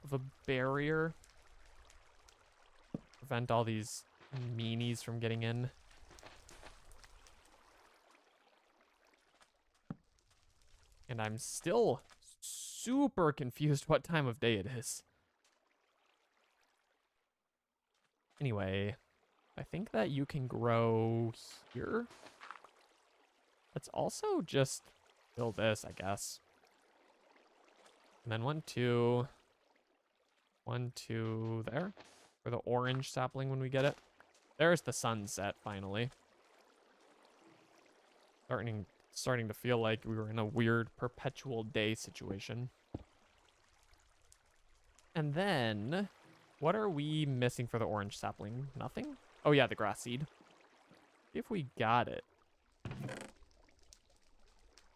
of a barrier. Prevent all these meanies from getting in. And I'm still super confused what time of day it is. Anyway, I think that you can grow here. Let's also just Build this, I guess. And then 1, 2. 1, 2 there. For the orange sapling when we get it. There's the sunset, finally. Starting to feel like we were in a weird perpetual day situation. And then, what are we missing for the orange sapling? Nothing? Oh yeah, the grass seed. See if we got it.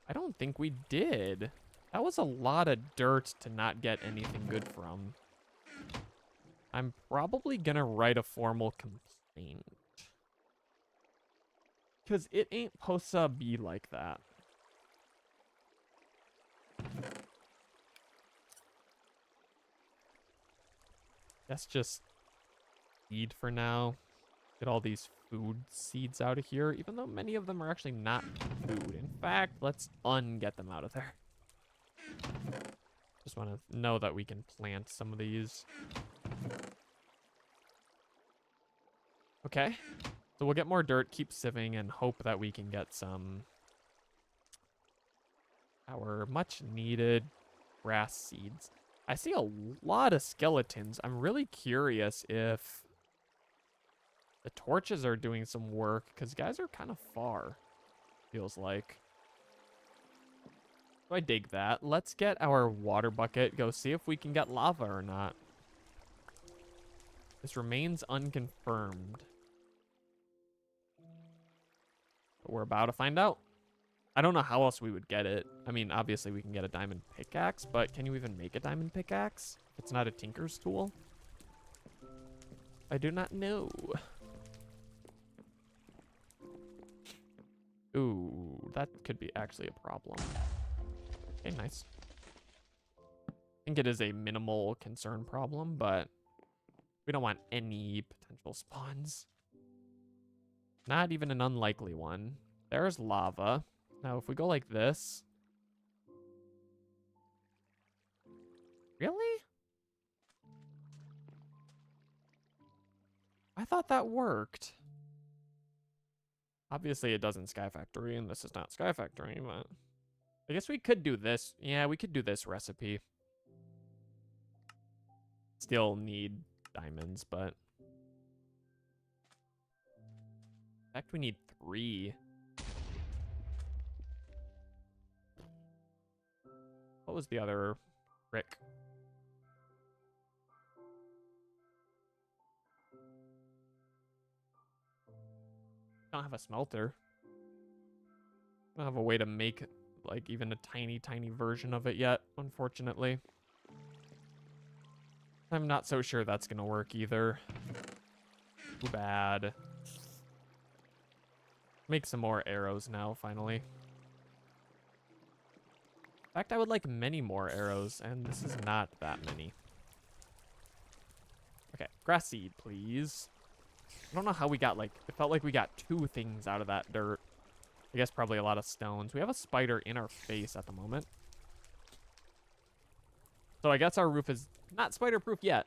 I don't think we did. That was a lot of dirt to not get anything good from. I'm probably gonna write a formal complaint. Because it ain't supposed to be like that. That's just seed for now. Get all these food seeds out of here, even though many of them are actually not food. In fact, let's get them out of there. Just want to know that we can plant some of these. Okay. So we'll get more dirt, keep sieving, and hope that we can get some our much needed grass seeds. I see a lot of skeletons. I'm really curious if the torches are doing some work, because guys are kind of far, feels like. So I dig that. Let's get our water bucket, go see if we can get lava or not. This remains unconfirmed. But we're about to find out. I don't know how else we would get it. I mean, obviously we can get a diamond pickaxe, but can you even make a diamond pickaxe if it's not a tinker's tool? I do not know. Ooh, that could be actually a problem. Okay, nice. I think it is a minimal concern problem, but we don't want any potential spawns. Not even an unlikely one. There's lava. Now, if we go like this... Really? I thought that worked. Obviously, it doesn't Sky Factory, and this is not Sky Factory, but... I guess we could do this. Yeah, we could do this recipe. Still need diamonds, but... In fact, we need 3. What was the other brick? Don't have a smelter. Don't have a way to make like even a tiny version of it yet, unfortunately. I'm not so sure that's gonna work either. Too bad. Make some more arrows now, finally. In fact, I would like many more arrows, and this is not that many. Okay, grass seed, please. I don't know how we got, like, it felt like we got 2 things out of that dirt. I guess probably a lot of stones. We have a spider in our face at the moment. So I guess our roof is not spider-proof yet.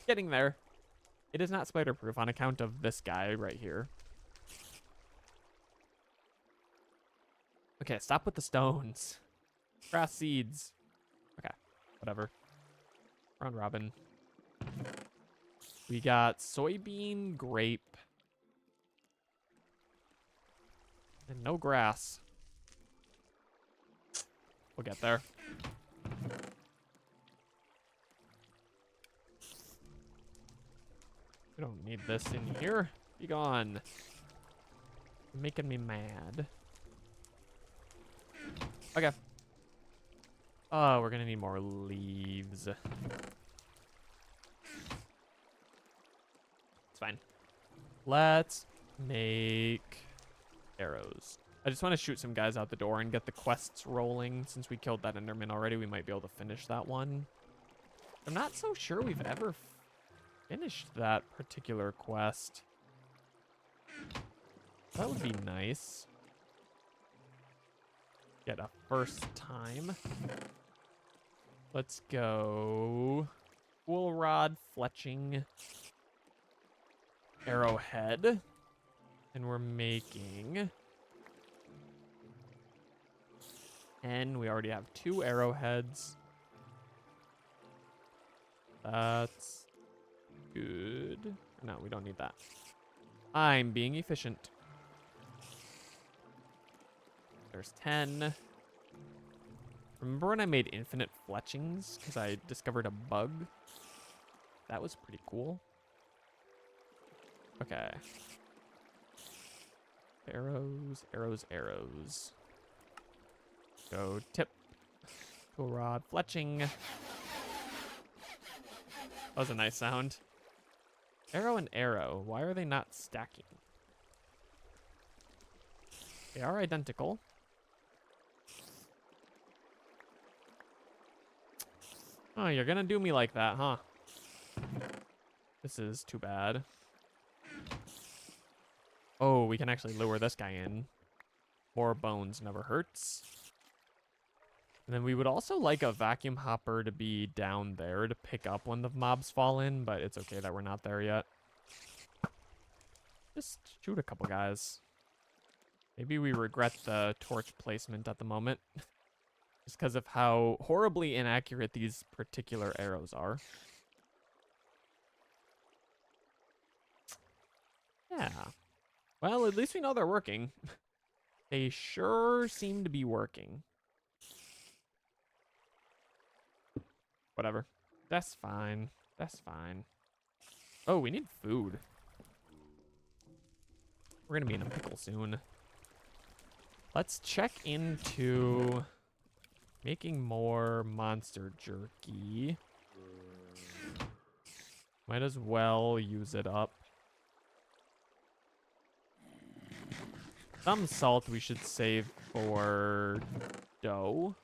Getting there. It is not spider-proof on account of this guy right here. Okay, stop with the stones. Grass seeds. Okay, whatever. Round robin. We got soybean, grape, and no grass. We'll get there. We don't need this in here. Be gone. You're making me mad. Okay. Oh, we're gonna need more leaves. It's fine. Let's make arrows. I just want to shoot some guys out the door and get the quests rolling. Since we killed that Enderman already, we might be able to finish that one. I'm not so sure we've ever finished that particular quest. That would be nice. Get a first time. Let's go. Wool rod, fletching, arrowhead. And we're making 10. We already have 2 arrowheads. That's good. No, we don't need that. I'm being efficient. There's 10. Remember when I made infinite fletchings because I discovered a bug? That was pretty cool. Okay. Arrows, arrows, arrows. Go tip. Tool rod, fletching. That was a nice sound. Arrow and arrow. Why are they not stacking? They are identical. Oh, you're gonna do me like that, huh? This is too bad. Oh, we can actually lure this guy in. More bones never hurts. And then we would also like a vacuum hopper to be down there to pick up when the mobs fall in, but it's okay that we're not there yet. Just shoot a couple guys. Maybe we regret the torch placement at the moment. Just because of how horribly inaccurate these particular arrows are. Yeah. Well, at least we know they're working. They sure seem to be working. Whatever. That's fine. That's fine. Oh, we need food. We're gonna be in a pickle soon. Let's check into making more monster jerky. Might as well use it up. Some salt we should save for dough.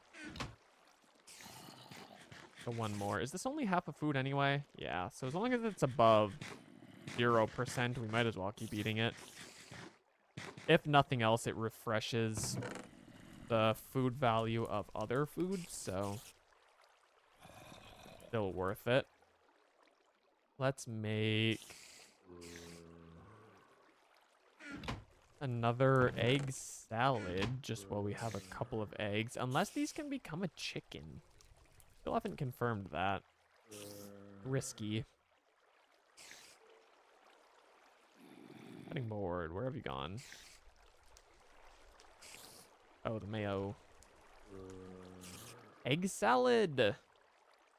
So one more. Is this only half a food anyway? Yeah, so as long as it's above 0%, we might as well keep eating it. If nothing else, it refreshes the food value of other foods, so still worth it. Let's make another egg salad just while we have a couple of eggs, unless these can become a chicken. Still haven't confirmed that. Risky. Cutting board, where have you gone? Oh, the mayo. Egg salad!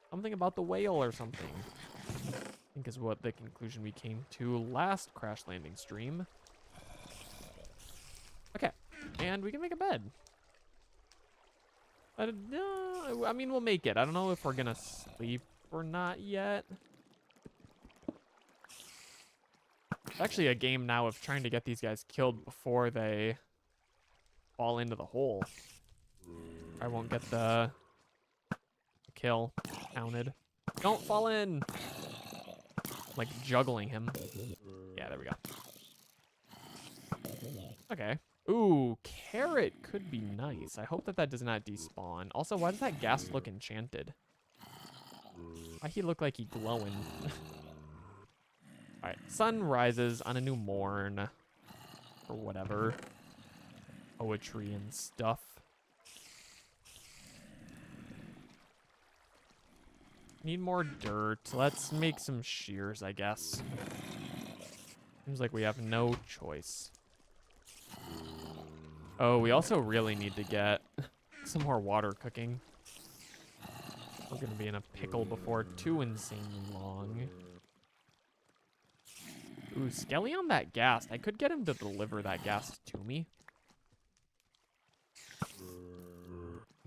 Something about the whale or something. I think is what the conclusion we came to last crash landing stream. Okay, and we can make a bed. I mean, we'll make it. I don't know if we're gonna sleep or not yet. It's actually a game now of trying to get these guys killed before they fall into the hole. I won't get the kill counted. Don't fall in! Like juggling him. Yeah, there we go. Okay. Ooh, carrot could be nice. I hope that that does not despawn. Also, why does that gas look enchanted? Why he look like he glowing? Alright, sun rises on a new morn. Or whatever. Poetry and stuff. Need more dirt. Let's make some shears, I guess. Seems like we have no choice. Oh, we also really need to get some more water cooking. We're gonna be in a pickle before too insanely long. Ooh, Skelly on that gas. I could get him to deliver that gas to me.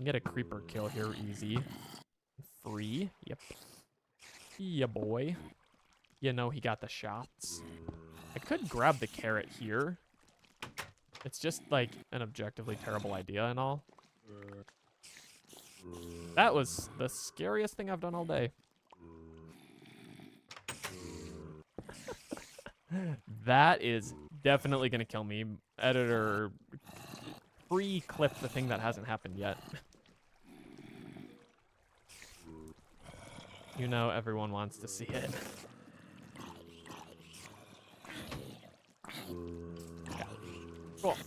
Get a creeper kill here easy. Free. Yep. Yeah, boy. You know he got the shots. I could grab the carrot here. It's just like an objectively terrible idea and all. That was the scariest thing I've done all day. That is definitely gonna kill me. Editor, pre-clip the thing that hasn't happened yet. You know everyone wants to see it. Yeah. Cool.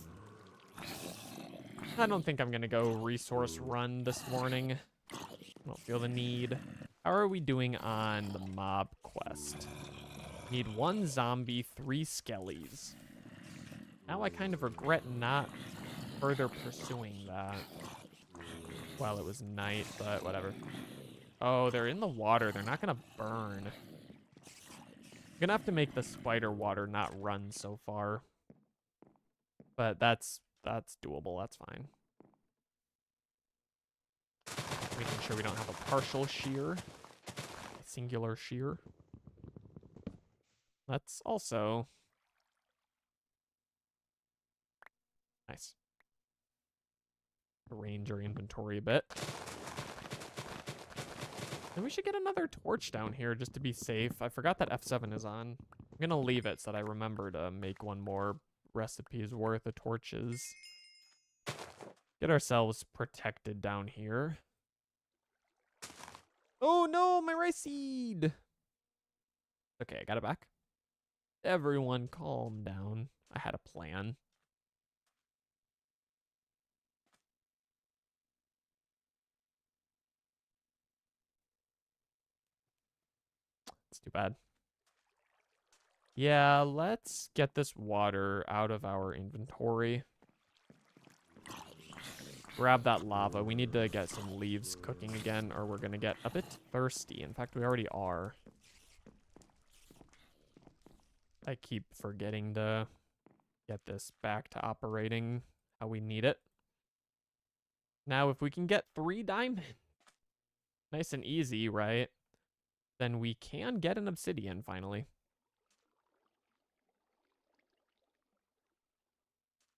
I don't think I'm gonna go resource run this morning. I don't feel the need. How are we doing on the mob quest? Need 1 zombie, 3 skellies. Now I kind of regret not further pursuing that. Well, it was night, but whatever. Oh, they're in the water. They're not gonna burn. I'm gonna have to make the spider water not run so far. But that's doable. That's fine. Making sure we don't have a partial shear. A singular shear. Let's also... Nice. Arrange our inventory a bit. And we should get another torch down here just to be safe. I forgot that F7 is on. I'm gonna leave it so that I remember to make one more recipe's worth of torches. Get ourselves protected down here. Oh no, my rice seed! Okay, I got it back. Everyone calm down. I had a plan. It's too bad. Yeah, let's get this water out of our inventory. Grab that lava. We need to get some leaves cooking again, or we're gonna get a bit thirsty. In fact, we already are. I keep forgetting to get this back to operating how we need it. Now, if we can get 3 diamonds, nice and easy, right? Then we can get an obsidian finally.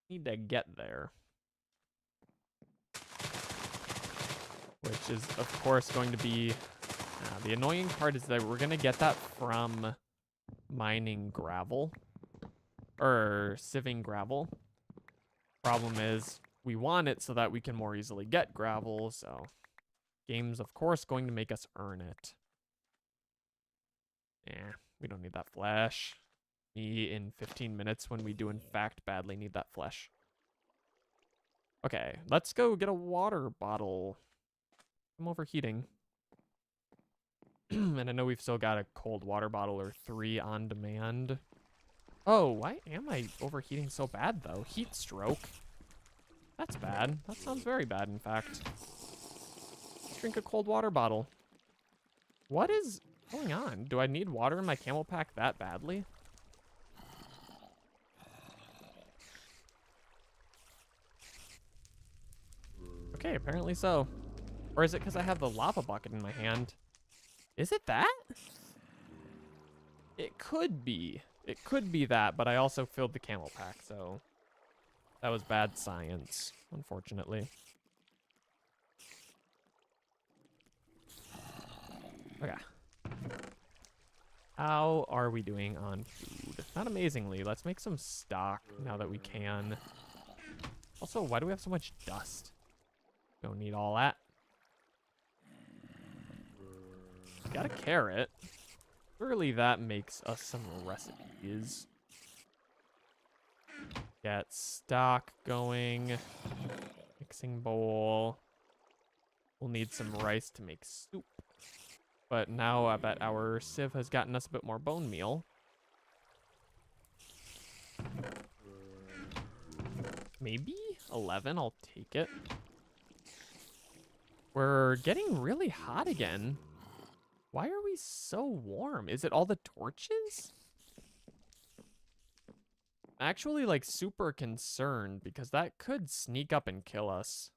Need to get there. Which is, of course, going to be... the annoying part is that we're going to get that from mining gravel. Or sieving gravel. Problem is, we want it so that we can more easily get gravel, so... Game's, of course, going to make us earn it. We don't need that flesh. Me in 15 minutes when we do, in fact, badly need that flesh. Okay, let's go get a water bottle. I'm overheating. And I know we've still got a cold water bottle or 3 on demand. Oh, why am I overheating so bad, though? Heat stroke. That's bad. That sounds very bad, in fact. Let's drink a cold water bottle. What is going on? Do I need water in my camel pack that badly? Okay, apparently so. Or is it because I have the lava bucket in my hand? Is it that? It could be. It could be that, but I also filled the camel pack, so... That was bad science, unfortunately. Okay. How are we doing on food? Not amazingly. Let's make some stock now that we can. Also, why do we have so much dust? Don't need all that. Got a carrot. Surely that makes us some recipes. Get stock going. Mixing bowl. We'll need some rice to make soup. But now I bet our sieve has gotten us a bit more bone meal. Maybe 11, I'll take it. We're getting really hot again. Why are we so warm? Is it all the torches? I'm actually, like, super concerned because that could sneak up and kill us.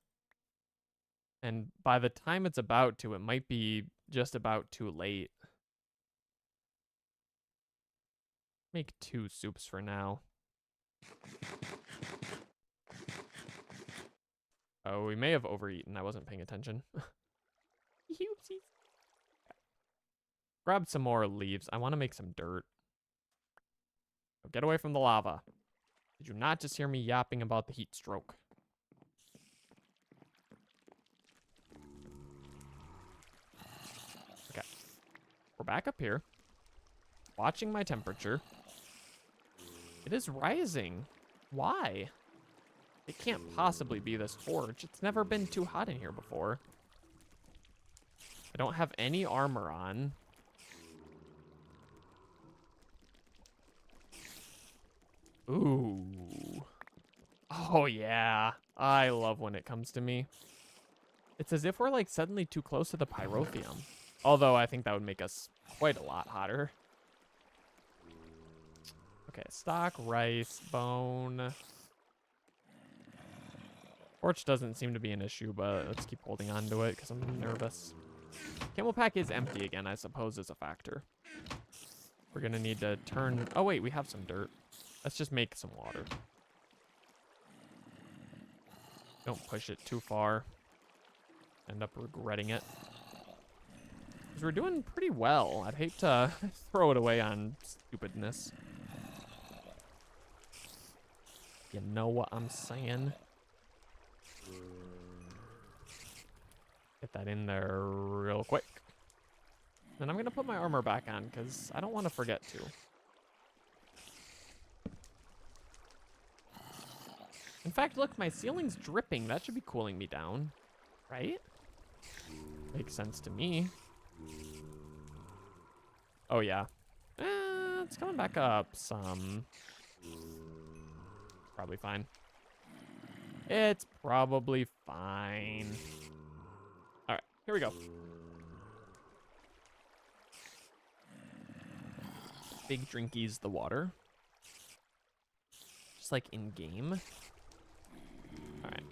And by the time it's about to, it might be just about too late. Make 2 soups for now. Oh, we may have overeaten. I wasn't paying attention. Oopsies. Grab some more leaves. I want to make some dirt. Oh, get away from the lava. Did you not just hear me yapping about the heat stroke? Okay. We're back up here. Watching my temperature. It is rising. Why? It can't possibly be this torch. It's never been too hot in here before. I don't have any armor on. Ooh. Oh, yeah. I love when it comes to me. It's as if we're, like, suddenly too close to the pyrotheum. Although I think that would make us quite a lot hotter. Okay, stock, rice, bone. Torch doesn't seem to be an issue, but let's keep holding on to it because I'm nervous. Camel pack is empty again, I suppose, is a factor. We're going to need to turn... Oh, wait, we have some dirt. Let's just make some water. Don't push it too far. End up regretting it. Because we're doing pretty well. I'd hate to throw it away on stupidness. You know what I'm saying? Get that in there real quick. And I'm going to put my armor back on because I don't want to forget to. In fact, look, my ceiling's dripping. That should be cooling me down, right? Makes sense to me. Oh, yeah. It's coming back up some. Probably fine. It's probably fine. All right, here we go. Big drinkies the water. Just like in game. All right.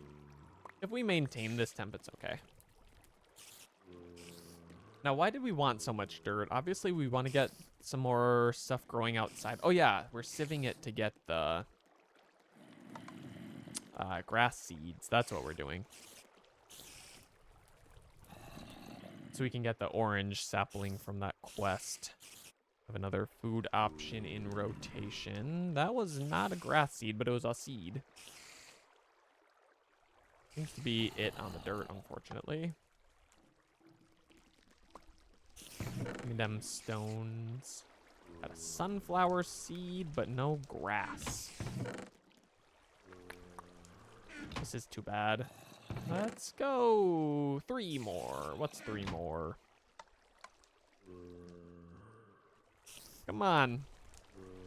If we maintain this temp, it's okay. Now, why did we want so much dirt? Obviously, we want to get some more stuff growing outside. Oh, yeah. We're sieving it to get the grass seeds. That's what we're doing. So we can get the orange sapling from that quest. Have another food option in rotation. That was not a grass seed, but it was a seed. Seems to be it on the dirt, unfortunately. Give me them stones. Got a sunflower seed, but no grass. This is too bad. Let's go. 3 more. What's 3 more? Come on.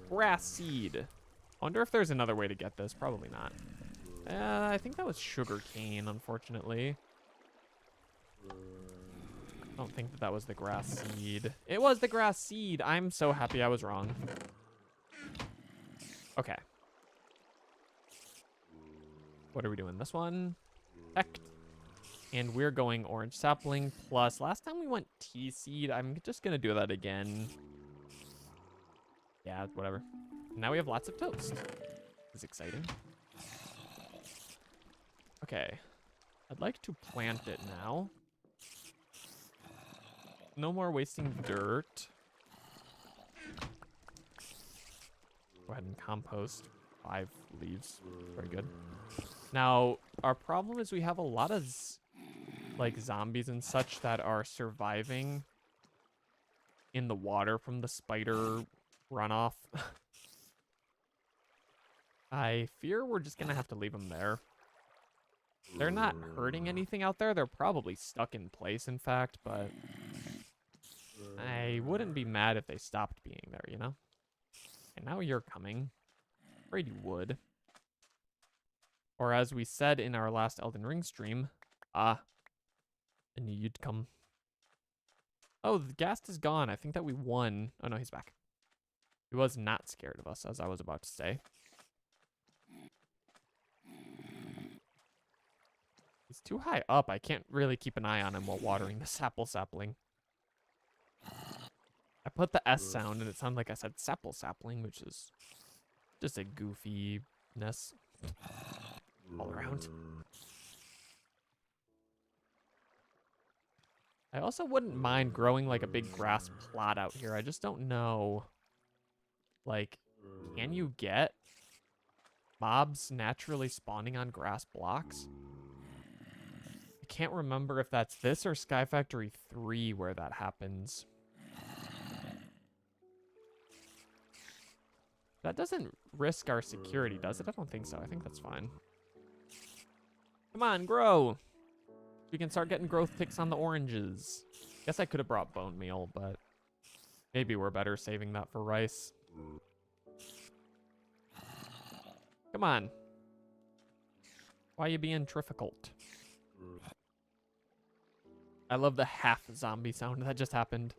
Grass seed. I wonder if there's another way to get this. Probably not. I think that was sugar cane, unfortunately. I don't think that was the grass seed. It was the grass seed. I'm so happy I was wrong. Okay. What are we doing? This one? Heck. And we're going orange sapling plus. Last time we went tea seed. I'm just going to do that again. Yeah, whatever. Now we have lots of toast. This is exciting. Okay. I'd like to plant it now. No more wasting dirt. Go ahead and compost 5 leaves. Very good. Now, our problem is we have a lot of like zombies and such that are surviving in the water from the spider runoff. I fear we're just gonna have to leave them there. They're not hurting anything out there. They're probably stuck in place, in fact, but I wouldn't be mad if they stopped being there, you know? And now you're coming. Afraid you would. Or as we said in our last Elden Ring stream, I knew you'd come. Oh, the ghast is gone. I think that we won. Oh, no, he's back. He was not scared of us, as I was about to say. He's too high up. I can't really keep an eye on him while watering the sapling. I put the S sound, and it sounded like I said sapling, which is just a goofiness all around. I also wouldn't mind growing like a big grass plot out here. I just don't know. Like, can you get mobs naturally spawning on grass blocks? I can't remember if that's this or Sky Factory 3 where that happens. That doesn't risk our security, does it? I don't think so. I think that's fine. Come on, grow. We can start getting growth ticks on the oranges. Guess I could have brought bone meal, but maybe we're better saving that for rice. Come on. Why you being difficult? I love the half zombie sound that just happened.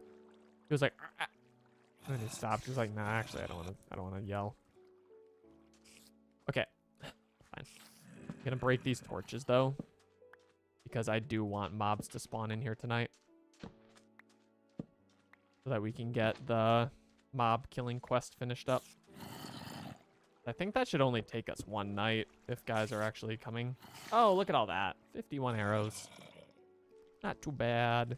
He was like, ah. And then he stopped. He was like, nah, actually, I don't want to yell. Okay, fine. I'm gonna break these torches though, because I do want mobs to spawn in here tonight, so that we can get the mob killing quest finished up. I think that should only take us one night if guys are actually coming. Oh, look at all that. 51 arrows. Not too bad.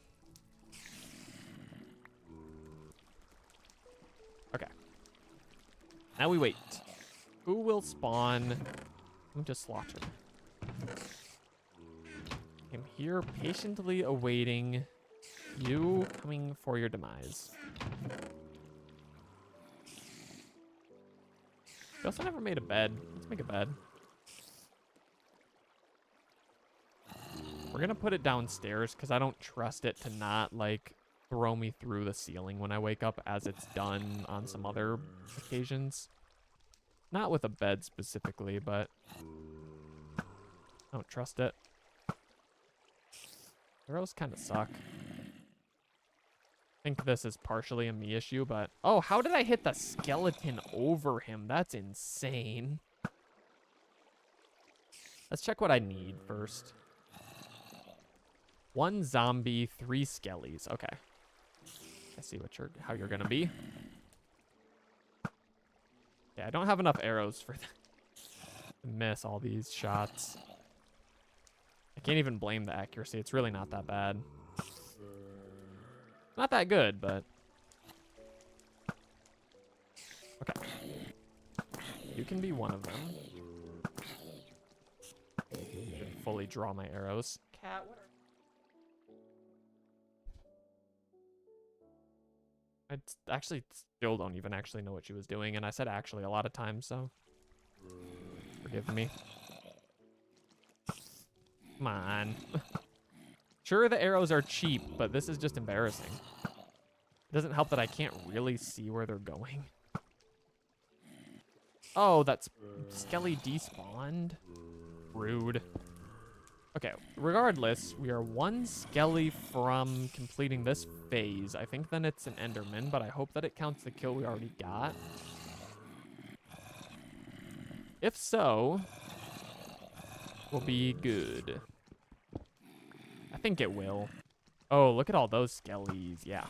Okay. Now we wait. Who will spawn? I'm just slaughter. I'm here patiently awaiting you coming for your demise. We also never made a bed. Let's make a bed. We're gonna put it downstairs because I don't trust it to not like throw me through the ceiling when I wake up, as it's done on some other occasions. Not with a bed specifically, but I don't trust it. Arrows kind of suck. I think this is partially a me issue, but oh, how did I hit the skeleton over him? That's insane. Let's check what I need first. 1 zombie, 3 skellies. Okay. I see how you're gonna be. Yeah, I don't have enough arrows for to miss all these shots. I can't even blame the accuracy. It's really not that bad. Not that good, but okay. You can be one of them. I can fully draw my arrows. Cat, what are... I actually still don't even actually know what she was doing, and I said actually a lot of times, so forgive me. Come on. Sure, the arrows are cheap, but this is just embarrassing. It doesn't help that I can't really see where they're going. Oh, that's Skelly despawned. Rude. Okay, regardless, we are 1 Skelly from completing this phase. I think then it's an Enderman, but I hope that it counts the kill we already got. If so, we'll be good. I think it will. Oh, look at all those skellies. Yeah.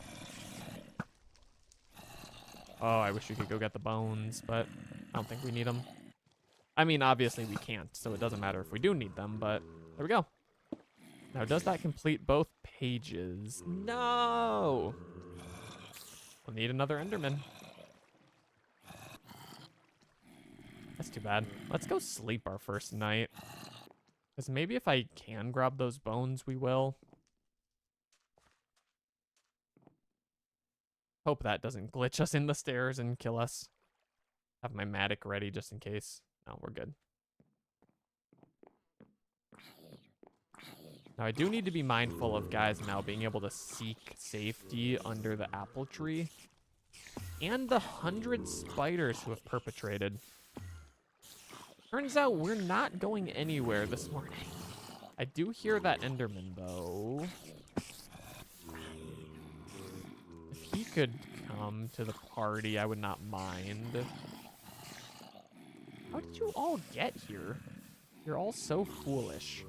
Oh, I wish we could go get the bones, but I don't think we need them. I mean, obviously we can't, so it doesn't matter if we do need them, but there we go. Now, does that complete both pages? No! We'll need another Enderman. That's too bad. Let's go sleep our first night. Because maybe if I can grab those bones, we will. Hope that doesn't glitch us in the stairs and kill us. Have my Matic ready just in case. No, we're good. Now, I do need to be mindful of guys now being able to seek safety under the apple tree. And the 100 spiders who have perpetrated. Turns out we're not going anywhere this morning. I do hear that Enderman, though. If he could come to the party, I would not mind. How did you all get here? You're all so foolish.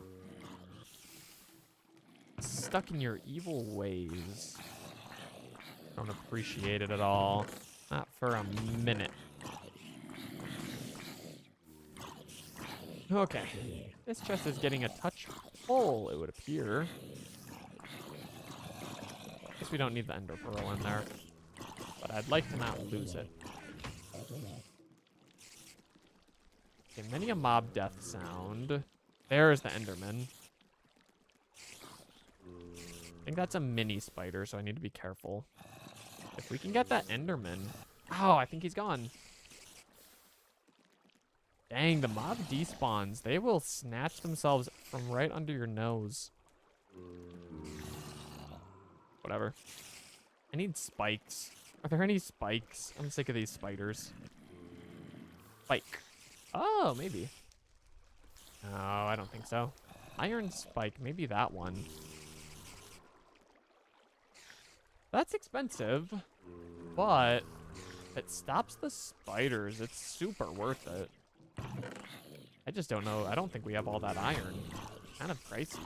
Stuck in your evil ways. Don't appreciate it at all. Not for a minute. Okay. This chest is getting a touch full, it would appear. Guess we don't need the ender pearl in there. But I'd like to not lose it. Okay, many a mob death sound. There's the enderman. I think that's a mini spider, so I need to be careful. If we can get that enderman. Oh, I think he's gone. Dang, the mob despawns. They will snatch themselves from right under your nose. Whatever. I need spikes. Are there any spikes? I'm sick of these spiders. Spike. Oh, maybe. No, I don't think so. Iron spike. Maybe that one. That's expensive, but it stops the spiders. It's super worth it. I just don't know. I don't think we have all that iron. Kind of pricey.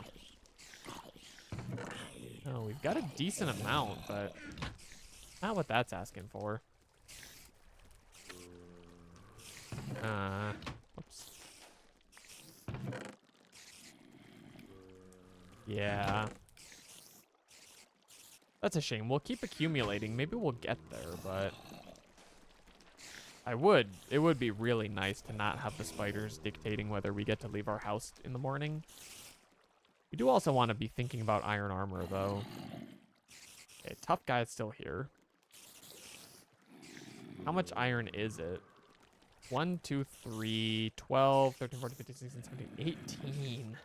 Oh, we've got a decent amount, but not what that's asking for. Oops. Yeah. That's a shame. We'll keep accumulating. Maybe we'll get there, but it would be really nice to not have the spiders dictating whether we get to leave our house in the morning. We do also want to be thinking about iron armor, though. Okay, tough guy is still here. How much iron is it? 1, 2, 3, 12, 13, 14, 15, 16, 17, 18.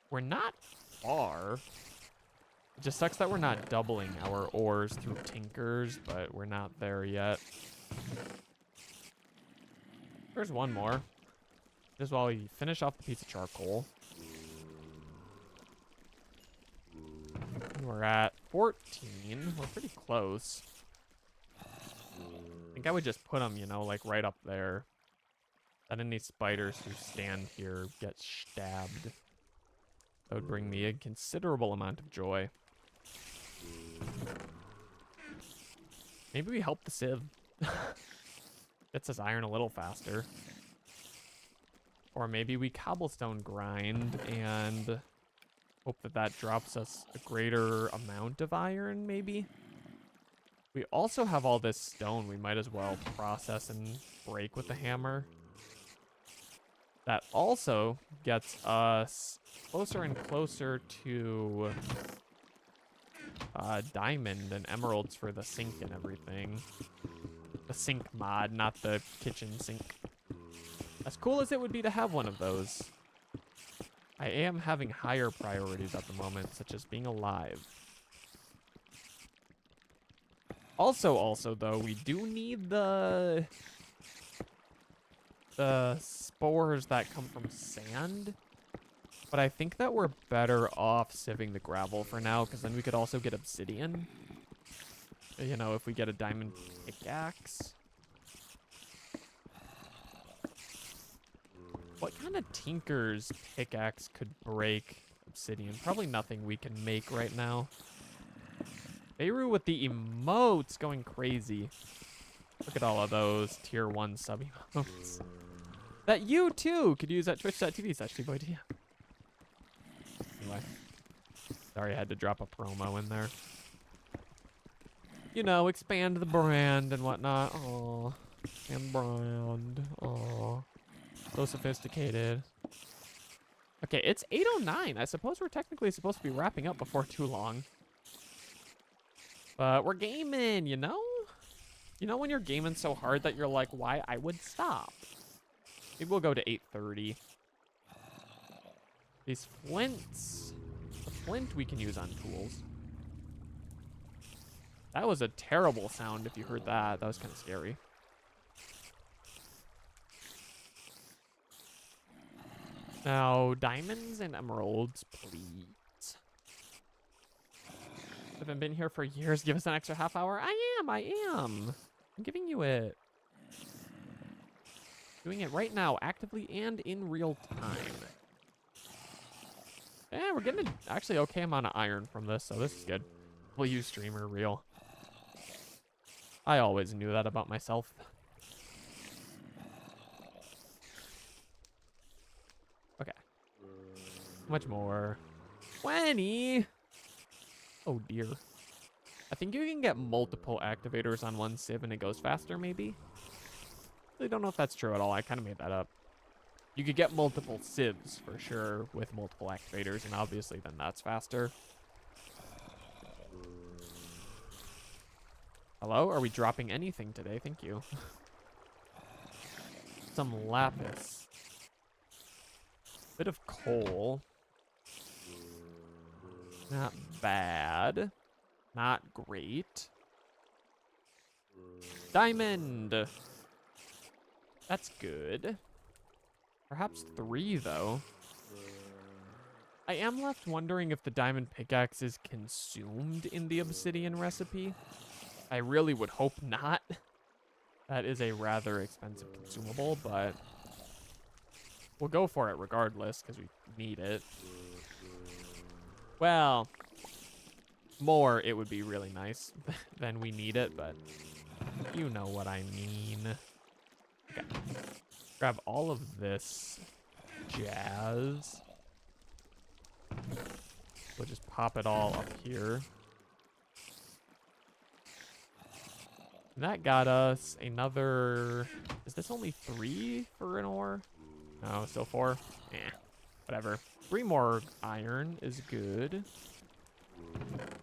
We're not far. It just sucks that we're not doubling our ores through tinkers, but we're not there yet. There's one more. Just while we finish off the piece of charcoal. And we're at 14. We're pretty close. I think I would just put them, you know, like right up there. That any spiders who stand here get stabbed. That would bring me a considerable amount of joy. Maybe we help the sieve. Gets us iron a little faster. Or maybe we cobblestone grind and hope that that drops us a greater amount of iron, maybe? We also have all this stone we might as well process and break with the hammer. That also gets us closer and closer to diamond and emeralds for the sink and everything. The sink mod, not the kitchen sink. As cool as it would be to have one of those, I am having higher priorities at the moment, such as being alive. Also, though, we do need the spores that come from sand. But I think that we're better off sieving the gravel for now, because then we could also get obsidian. You know, if we get a diamond pickaxe. What kind of tinker's pickaxe could break obsidian? Probably nothing we can make right now. Beirut with the emotes going crazy. Look at all of those tier 1 sub emotes. That you too could use at twitch.tv/tboydm. Anyway. Sorry I had to drop a promo in there. You know, expand the brand and whatnot. Aw. And brand. Aw. So sophisticated. Okay, it's 8:09. I suppose we're technically supposed to be wrapping up before too long. But we're gaming, you know? You know when you're gaming so hard that you're like, why I would stop? Maybe we'll go to 8:30. These flints. The flint we can use on tools. That was a terrible sound if you heard that. That was kind of scary. Now, diamonds and emeralds, please. Haven't been here for years. Give us an extra half hour. I am. I'm giving you it. Doing it right now, actively and in real time. Yeah, we're getting actually okay amount of iron from this, so this is good. We'll use streamer real. I always knew that about myself. Okay. How much more? 20! Oh dear. I think you can get multiple activators on one sieve and it goes faster, maybe? I don't know if that's true at all. I kind of made that up. You could get multiple sieves for sure with multiple activators, and obviously then that's faster. Hello? Are we dropping anything today? Thank you. some lapis. Bit of coal. Not bad. Not great. Diamond. That's good. Perhaps 3, though. I am left wondering if the diamond pickaxe is consumed in the obsidian recipe. I really would hope not. That is a rather expensive consumable, but we'll go for it regardless because we need it. Well, more it would be really nice than we need it, but you know what I mean. Okay. Grab all of this jazz. We'll just pop it all up here. And that got us another... Is this only 3 for an ore? No, still 4? Eh, whatever. 3 more iron is good.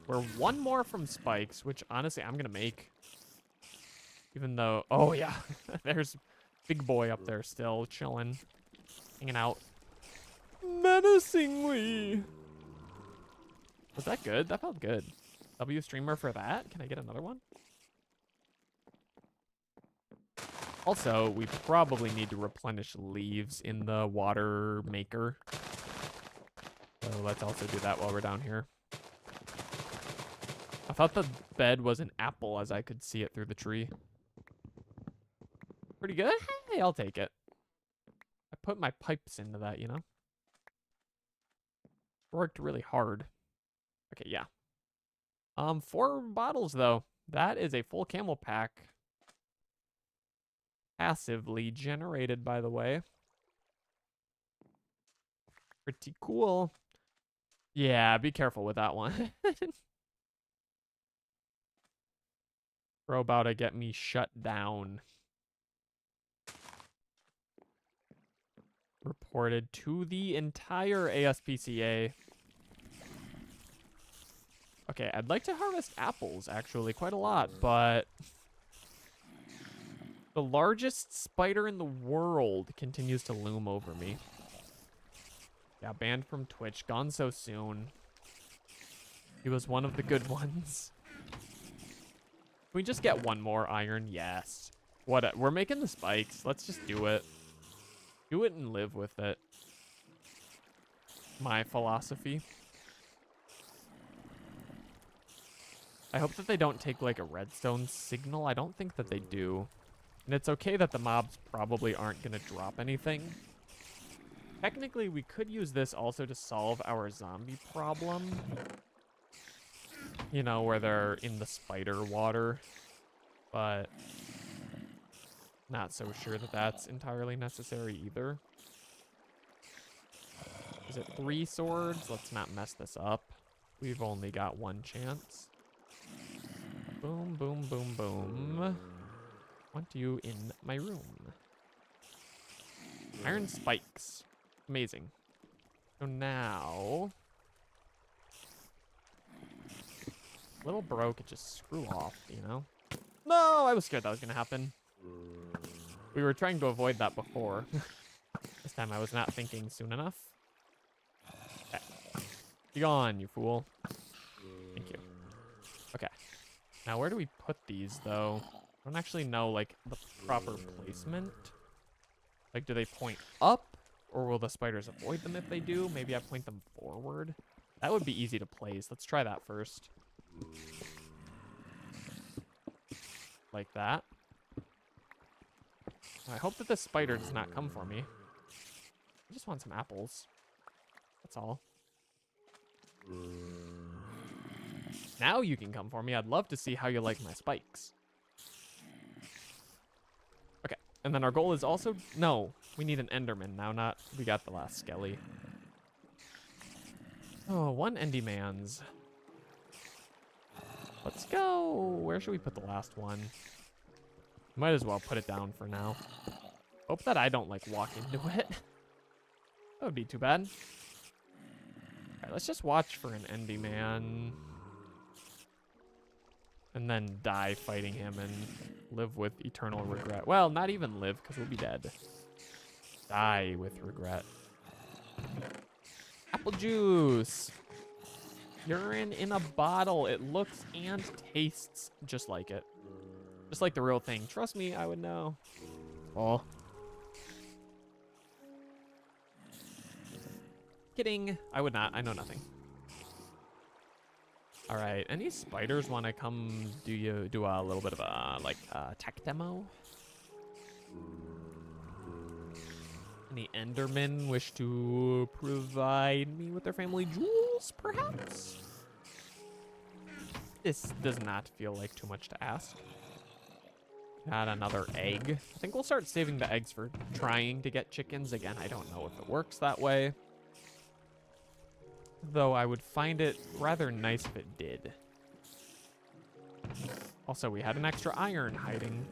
We're 1 more from spikes, which honestly I'm going to make. Even though... Oh, yeah. There's big boy up there still chilling. Hanging out. Menacingly. Was that good? That felt good. W streamer for that? Can I get another one? Also, we probably need to replenish leaves in the water maker. So let's also do that while we're down here. I thought the bed was an apple as I could see it through the tree. Pretty good? Hey, I'll take it. I put my pipes into that, you know? Worked really hard. Okay, yeah. 4 bottles, though. That is a full camel pack. Passively generated, by the way. Pretty cool. Yeah, be careful with that one. Bro about to get me shut down. Reported to the entire ASPCA. Okay, I'd like to harvest apples, actually, quite a lot, but... The largest spider in the world continues to loom over me. Yeah, banned from Twitch, gone so soon. He was one of the good ones. Can we just get 1 more iron? Yes. What? We're making the spikes. Let's just do it. Do it and live with it. My philosophy. I hope that they don't take like a redstone signal. I don't think that they do. And it's okay that the mobs probably aren't going to drop anything. Technically, we could use this also to solve our zombie problem. You know, where they're in the spider water. But not so sure that that's entirely necessary either. Is it 3 swords? Let's not mess this up. We've only got 1 chance. Boom, boom, boom, boom. Want you in my room. Iron spikes. Amazing. So now... Little bro could just screw off, you know? No, I was scared that was going to happen. We were trying to avoid that before. This time I was not thinking soon enough. Okay. Be gone, you fool. Thank you. Okay. Now, where do we put these, though? I don't actually know, like, the proper placement. Like, do they point up? Or will the spiders avoid them if they do? Maybe I point them forward? That would be easy to place. Let's try that first. Like that. I hope that the spider does not come for me. I just want some apples. That's all. Now you can come for me. I'd love to see how you like my spikes. Okay, and then our goal is also... No, we need an Enderman now, not... We got the last Skelly. Oh, 1 Endyman's. Let's go. Where should we put the last one? Might as well put it down for now. Hope that I don't, like, walk into it. That would be too bad. Alright, let's just watch for an Endyman. And then die fighting him and live with eternal regret. Well, not even live, because we'll be dead. Die with regret. Apple juice. Urine in a bottle. It looks and tastes just like it. Just like the real thing. Trust me, I would know. Oh. Kidding. I would not. I know nothing. All right. Any spiders want to come do a little bit of a tech demo? Any Endermen wish to provide me with their family jewels, perhaps? This does not feel like too much to ask. Got another egg. I think we'll start saving the eggs for trying to get chickens. Again, I don't know if it works that way. Though I would find it rather nice if it did. Also, we had an extra iron hiding.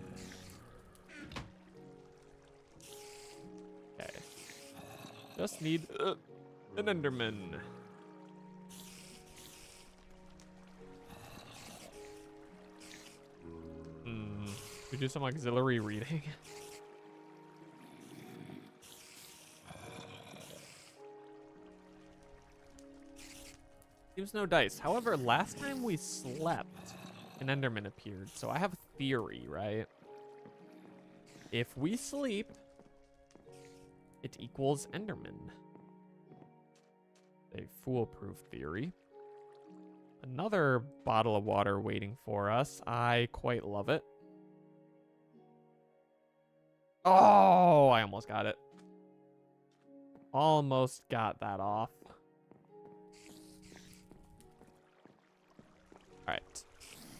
Okay. Just need an Enderman. We do some auxiliary reading. Seems no dice. However, last time we slept, an Enderman appeared. So I have a theory, right? If we sleep, it equals Enderman. A foolproof theory. Another bottle of water waiting for us. I quite love it. Oh, I almost got it. Almost got that off. All right.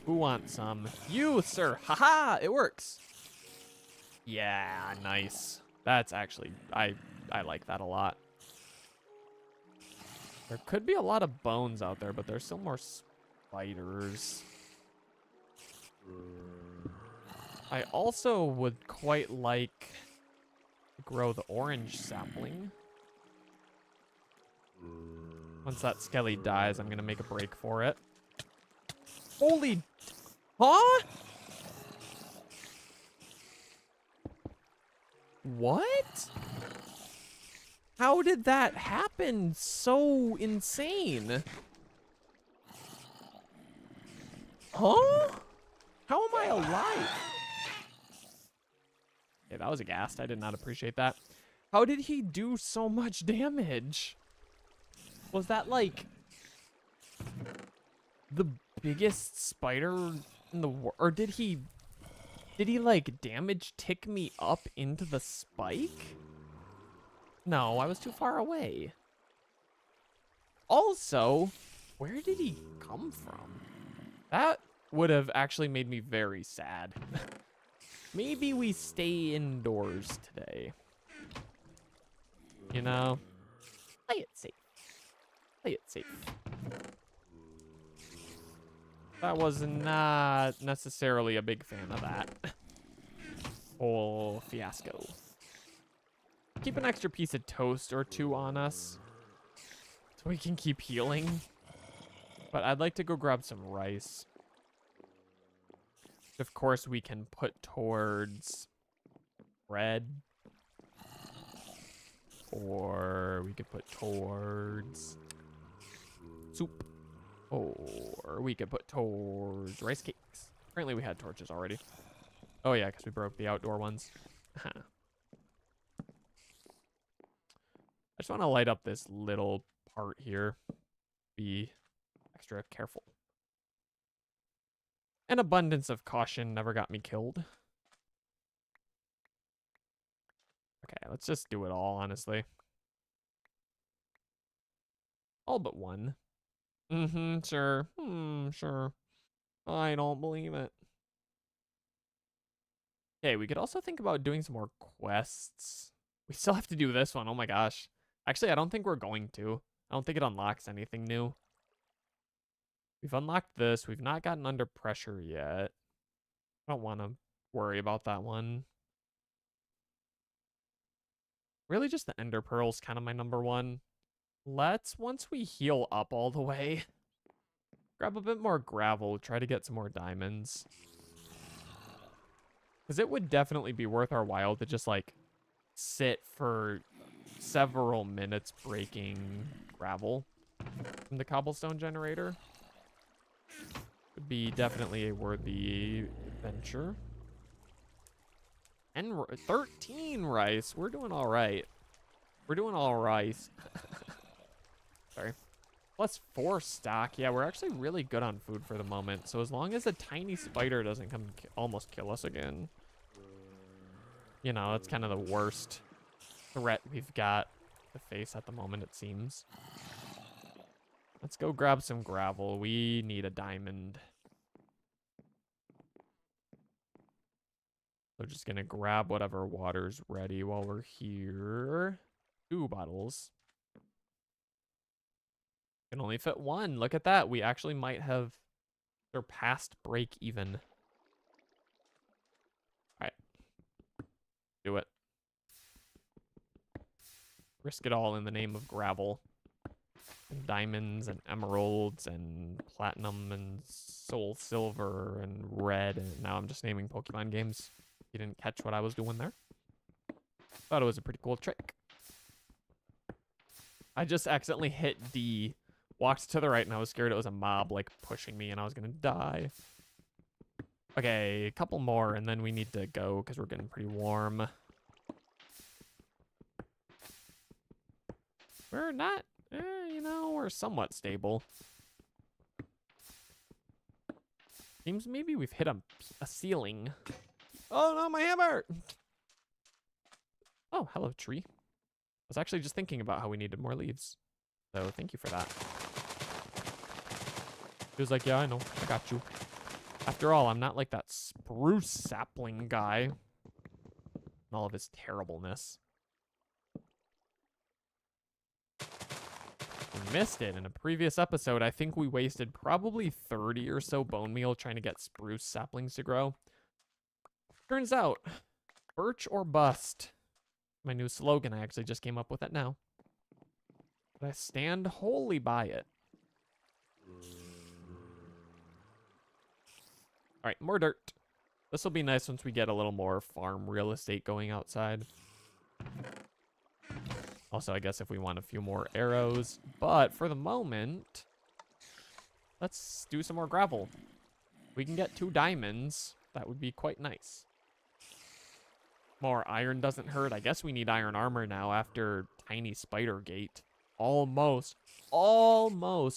Who wants some? You, sir. Haha, it works. Yeah, nice. That's actually, I like that a lot. There could be a lot of bones out there, but there's still more spiders. I also would quite like to grow the orange sapling. Once that skelly dies, I'm gonna make a break for it. Holy, huh? What? How did that happen? So insane. Huh? How am I alive? Yeah, that was a ghast. I did not appreciate that. How did he do so much damage? Was that like the biggest spider in the world? Or did he like damage tick me up into the spike? No, I was too far away. Also, where did he come from? That would have actually made me very sad. Maybe we stay indoors today. You know? Play it safe. Play it safe. That was not necessarily a big fan of that whole fiasco. Keep an extra piece of toast or two on us so we can keep healing. But I'd like to go grab some rice. Of course, we can put towards bread. Or we could put towards soup. Or we could put towards rice cakes. Apparently we had torches already. Oh yeah, because we broke the outdoor ones. I just want to light up this little part here. Be extra careful. An abundance of caution never got me killed. Okay, let's just do it all, honestly. All but one. Sure. Sure. I don't believe it. Okay, we could also think about doing some more quests. We still have to do this one. Oh my gosh. Actually, I don't think we're going to. I don't think it unlocks anything new. We've unlocked this. We've not gotten under pressure yet. I don't want to worry about that one. Really just the ender pearl's kind of my number one. Let's, once we heal up all the way, grab a bit more gravel, try to get some more diamonds. Because it would definitely be worth our while to just, like, sit for several minutes breaking gravel from the cobblestone generator. Would be definitely a worthy venture. And 13 rice. We're doing all right. We're doing all right. Sorry. Plus 4 stock. Yeah, we're actually really good on food for the moment. So as long as a tiny spider doesn't come almost kill us again. You know, that's kind of the worst threat we've got to face at the moment, it seems. Let's go grab some gravel. We need a diamond. So just gonna grab whatever water's ready while we're here. 2 bottles. Can only fit 1. Look at that. We actually might have surpassed break even. All right. Do it. Risk it all in the name of gravel. And diamonds and emeralds and platinum and soul silver and red. And now I'm just naming Pokemon games. You didn't catch what I was doing there. Thought it was a pretty cool trick. I just accidentally hit D. Walked to the right and I was scared it was a mob like pushing me and I was gonna die. Okay, a couple more and then we need to go because we're getting pretty warm. We're not, you know, we're somewhat stable. Seems maybe we've hit a ceiling. Oh no, my hammer! Oh, hello, tree. I was actually just thinking about how we needed more leaves. So thank you for that. He was like, yeah, I know. I got you. After all, I'm not like that spruce sapling guy. And all of his terribleness. We missed it in a previous episode. I think we wasted probably 30 or so bone meal trying to get spruce saplings to grow. Turns out, birch or bust. My new slogan, I actually just came up with it now. But I stand wholly by it. All right, more dirt. This will be nice once we get a little more farm real estate going outside. Also, I guess if we want a few more arrows. But for the moment, let's do some more gravel. We can get 2 diamonds. That would be quite nice. More iron doesn't hurt. I guess we need iron armor now after Tiny Spider Gate. Almost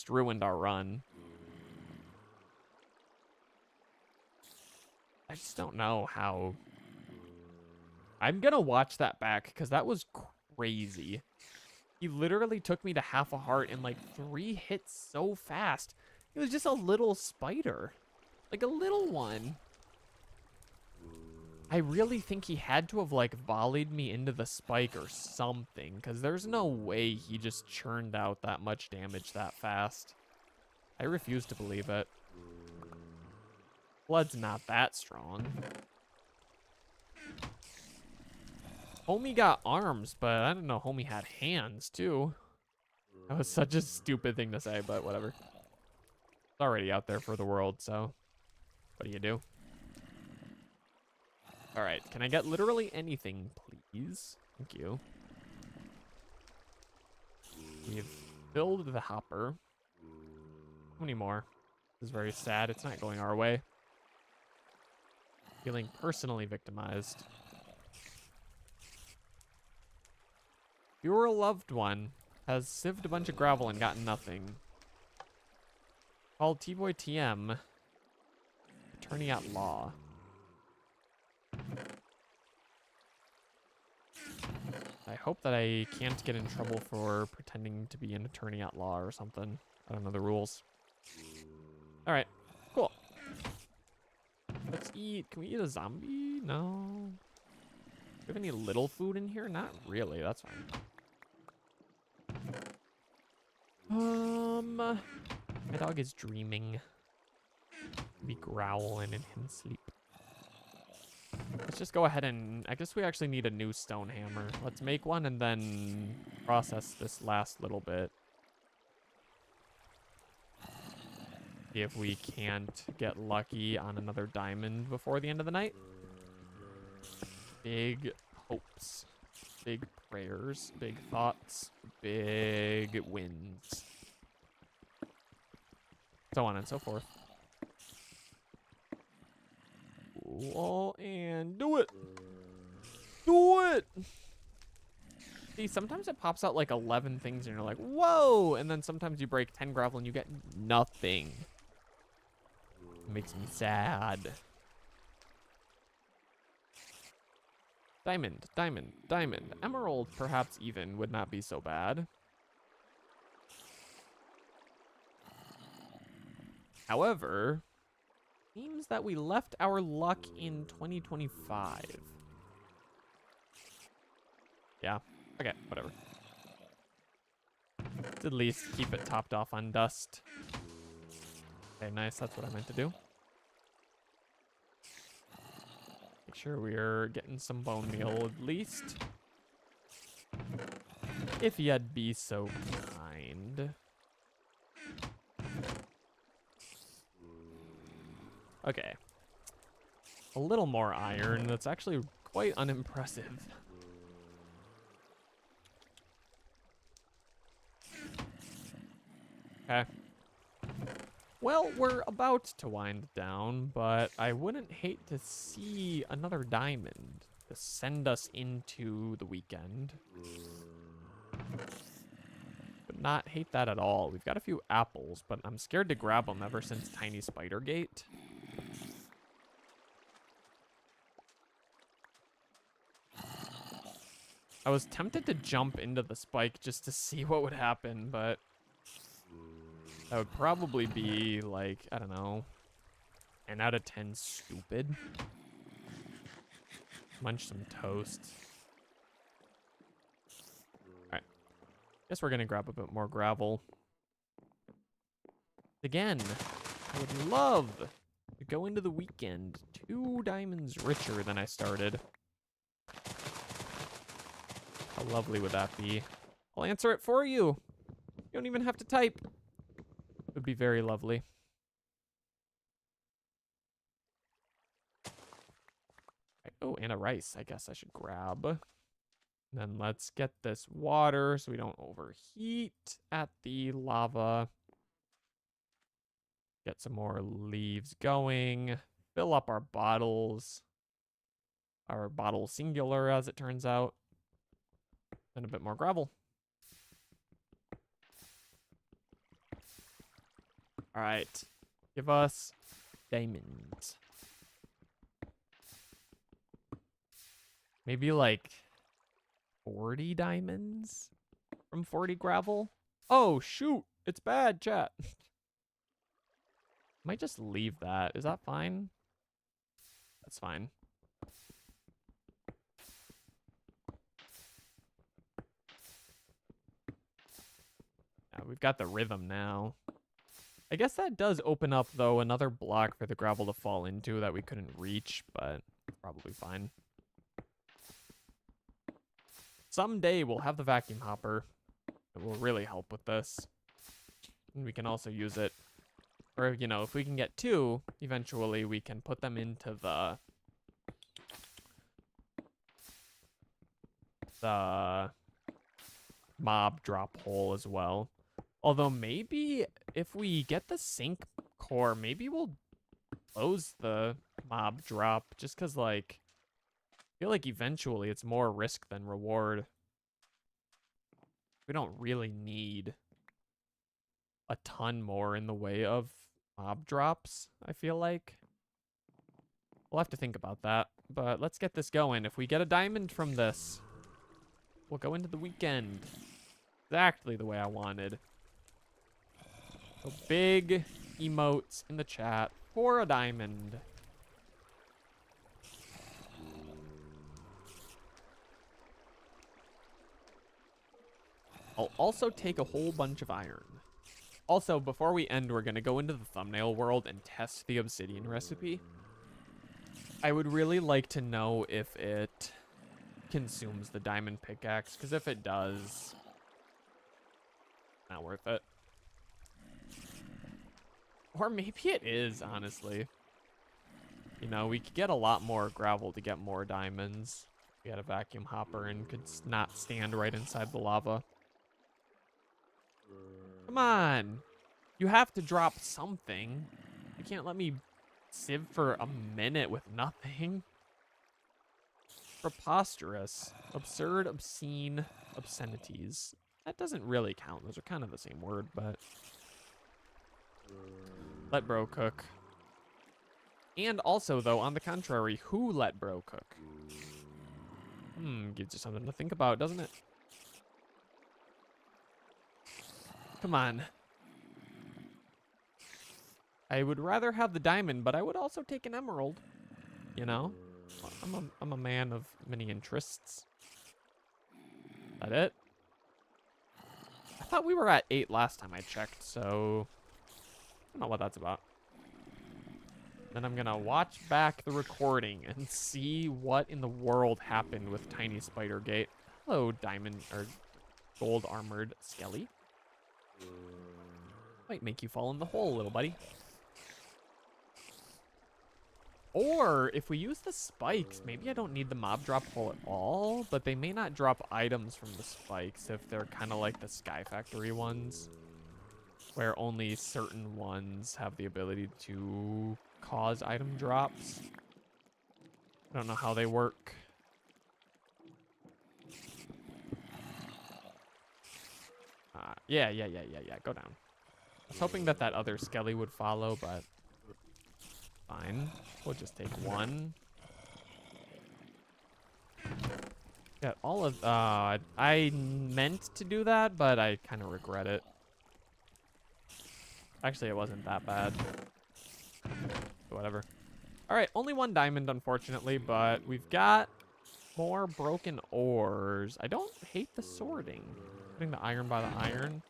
ruined our run. I just don't know how. I'm gonna watch that back because that was crazy. He literally took me to half a heart in like 3 hits so fast. It was just a little spider. Like a little one. I really think he had to have like volleyed me into the spike or something, because there's no way he just churned out that much damage that fast. I refuse to believe it. Blood's not that strong. Homie got arms, but I didn't know Homie had hands too. That was such a stupid thing to say, but whatever. It's already out there for the world, so what do you do? All right, can I get literally anything, please? Thank you. We've filled the hopper. How many more? This is very sad. It's not going our way. Feeling personally victimized. Your loved one has sieved a bunch of gravel and gotten nothing. Called T-Boy TM. Attorney at law. I hope that I can't get in trouble for pretending to be an attorney at law or something. I don't know the rules. All right, cool. Let's eat. Can we eat a zombie? No. Do we have any little food in here? Not really. That's fine. My dog is dreaming. Be growling in him sleep. Let's just go ahead and, I guess we actually need a new stone hammer. Let's make one and then process this last little bit. See if we can't get lucky on another diamond before the end of the night. Big hopes. big prayers, big thoughts, big wins. So on and so forth. Cool, and do it. Do it. See, sometimes it pops out like 11 things and you're like, whoa. And then sometimes you break 10 gravel and you get nothing. It makes me sad. Diamond, diamond, diamond. Emerald, perhaps even, would not be so bad. However, seems that we left our luck in 2025. Yeah, okay, whatever. Let's at least keep it topped off on dust. Okay, nice, that's what I meant to do. Make sure we're getting some bone meal at least. If you'd be so kind. Okay. A little more iron. That's actually quite unimpressive. Okay. Well, we're about to wind down, but I wouldn't hate to see another diamond to send us into the weekend. Would not hate that at all. We've got a few apples, but I'm scared to grab them ever since Tiny Spider Gate. I was tempted to jump into the spike just to see what would happen, but that would probably be like, I don't know, 10 out of 10 stupid. Munch some toast. Alright. Guess we're gonna grab a bit more gravel. Again, I would love to go into the weekend 2 diamonds richer than I started. How lovely would that be? I'll answer it for you. You don't even have to type. It would be very lovely. Oh, and a rice, I guess I should grab. And then let's get this water so we don't overheat at the lava. Get some more leaves going. Fill up our bottles. Our bottle singular, as it turns out. Then a bit more gravel. All right. Give us diamonds. Maybe like 40 diamonds from 40 gravel. Oh, shoot. It's bad, chat. Might just leave that. Is that fine? That's fine. Yeah, we've got the rhythm now. I guess that does open up, though, another block for the gravel to fall into that we couldn't reach, but probably fine. Someday we'll have the vacuum hopper. It will really help with this. And we can also use it. Or, you know, if we can get 2, eventually we can put them into the mob drop hole as well. Although maybe if we get the sink core, maybe we'll close the mob drop just because, like, I feel like eventually it's more risk than reward. We don't really need a ton more in the way of mob drops, I feel like. We'll have to think about that, but let's get this going. If we get a diamond from this, we'll go into the weekend. Exactly the way I wanted. So big emotes in the chat for a diamond. I'll also take a whole bunch of iron. Also, before we end, we're going to go into the thumbnail world and test the obsidian recipe. I would really like to know if it consumes the diamond pickaxe, because if it does, not worth it. Or maybe it is, honestly. You know, we could get a lot more gravel to get more diamonds. We had a vacuum hopper and could not stand right inside the lava. Come on. You have to drop something. You can't let me sieve for a minute with nothing. Preposterous. Absurd, obscene, obscenities. That doesn't really count. Those are kind of the same word, but... Let bro cook. And also, though, on the contrary, who let bro cook? Gives you something to think about, doesn't it? Come on. I would rather have the diamond, but I would also take an emerald. You know? I'm a man of many interests. That it? I thought we were at 8 last time I checked, so... I don't know what that's about. Then I'm gonna watch back the recording and see what in the world happened with Tiny Spider Gate. Hello, diamond or gold armored Skelly. Might make you fall in the hole, little buddy. Or if we use the spikes, maybe I don't need the mob drop hole at all, but they may not drop items from the spikes if they're kind of like the Sky Factory ones, where only certain ones have the ability to cause item drops. I don't know how they work. Yeah, go down. I was hoping that other Skelly would follow, but fine. We'll just take one. Got all of, I meant to do that, but I kind of regret it. Actually, it wasn't that bad. Whatever. All right, only one diamond, unfortunately, but we've got more broken ores. I don't hate the sorting. Putting the iron by the iron.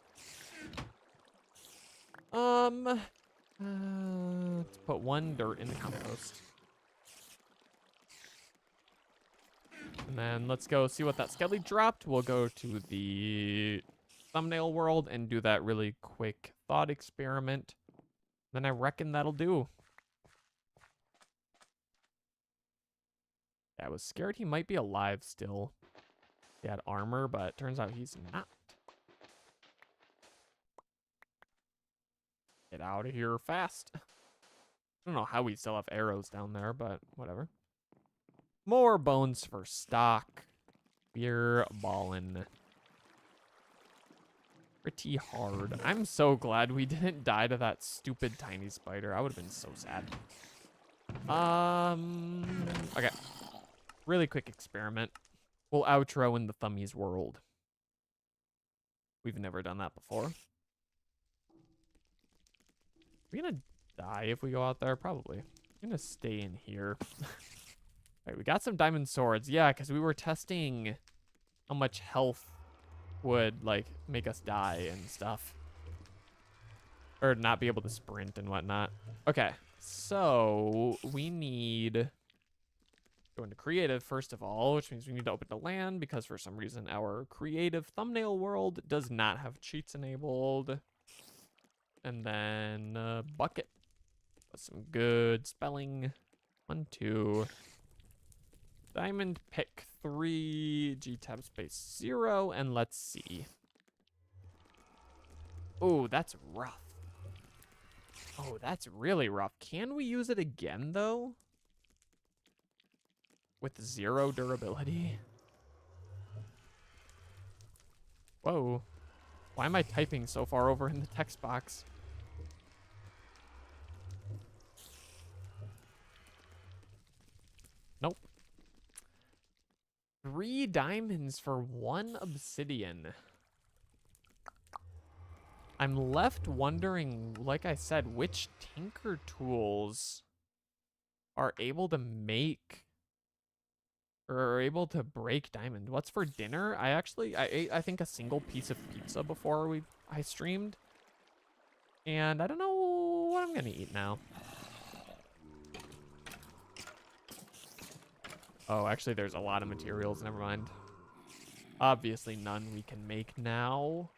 Let's put one dirt in the compost. And then let's go see what that Skelly dropped. We'll go to the thumbnail world and do that really quick thought experiment. Then I reckon that'll do. Yeah, I was scared he might be alive still. He had armor, but turns out he's not. Get out of here fast. I don't know how we still have arrows down there, but whatever. More bones for stock. We're ballin'. Pretty hard. I'm so glad we didn't die to that stupid tiny spider. I would have been so sad. Okay. Really quick experiment. We'll outro in the Thummies world. We've never done that before. We're gonna die if we go out there, probably. I'm gonna stay in here. Alright, we got some diamond swords. Yeah, because we were testing how much health would, like, make us die and stuff. Or not be able to sprint and whatnot. Okay, so we need... Go into creative, first of all, which means we need to open the LAN because for some reason our creative thumbnail world does not have cheats enabled. And then bucket. With some good spelling. 1, 2. Diamond pick 3. G tab space 0. And let's see. Oh, that's rough. Oh, that's really rough. Can we use it again, though? With 0 durability? Whoa. Why am I typing so far over in the text box? Nope. 3 diamonds for 1 obsidian. I'm left wondering, like I said, which tinker tools are able to make or are able to break diamond. What's for dinner? I ate, I think, a single piece of pizza before I streamed. And I don't know what I'm gonna eat now. Oh, actually, there's a lot of materials. Never mind. Obviously, none we can make now.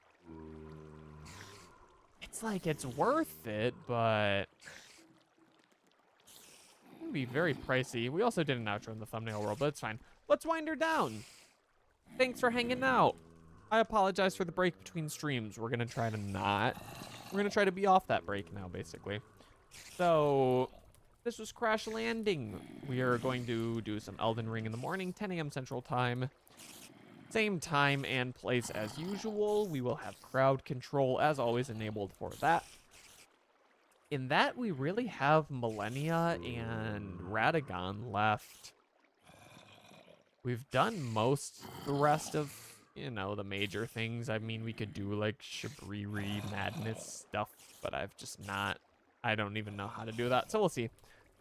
It's like, it's worth it, but... It can be very pricey. We also did an outro in the thumbnail world, but it's fine. let's wind her down. Thanks for hanging out. I apologize for the break between streams. We're gonna try to be off that break now, basically. So, this was Crash Landing. We are going to do some Elden Ring in the morning, 10 a.m. Central Time. Same time and place as usual. We will have crowd control, as always, enabled for that. In that, we really have Millennia and Radagon left. We've done the rest of, you know, the major things. I mean, we could do like Shabriri Madness stuff, but I don't even know how to do that, so we'll see.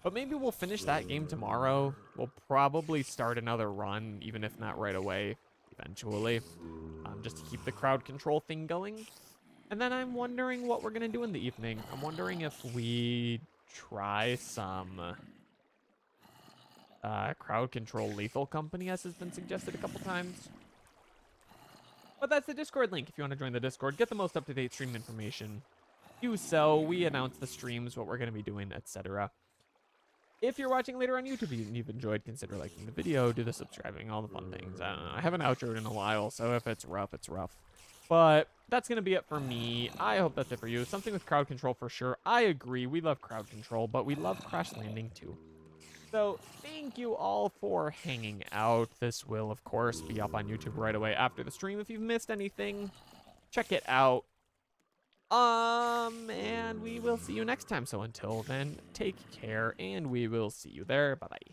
But maybe we'll finish that game tomorrow. We'll probably start another run, even if not right away, eventually, just to keep the crowd control thing going. And then I'm wondering what we're gonna do in the evening. I'm wondering if we try some crowd control Lethal Company, as has been suggested a couple times. But that's the Discord link if you want to join the Discord, get the most up-to-date stream information. Do so. We announce the streams, what we're going to be doing, etc. If you're watching later on YouTube and you've enjoyed, consider liking the video, do the subscribing, all the fun things. I don't know. I haven't outroed in a while, so if it's rough, it's rough. But that's going to be it for me. I hope that's it for you. Something with crowd control for sure. I agree. We love crowd control, but we love Crash Landing too. So thank you all for hanging out. This will, of course, be up on YouTube right away after the stream. If you've missed anything, check it out. And we will see you next time. So until then, take care, and we will see you there. Bye-bye.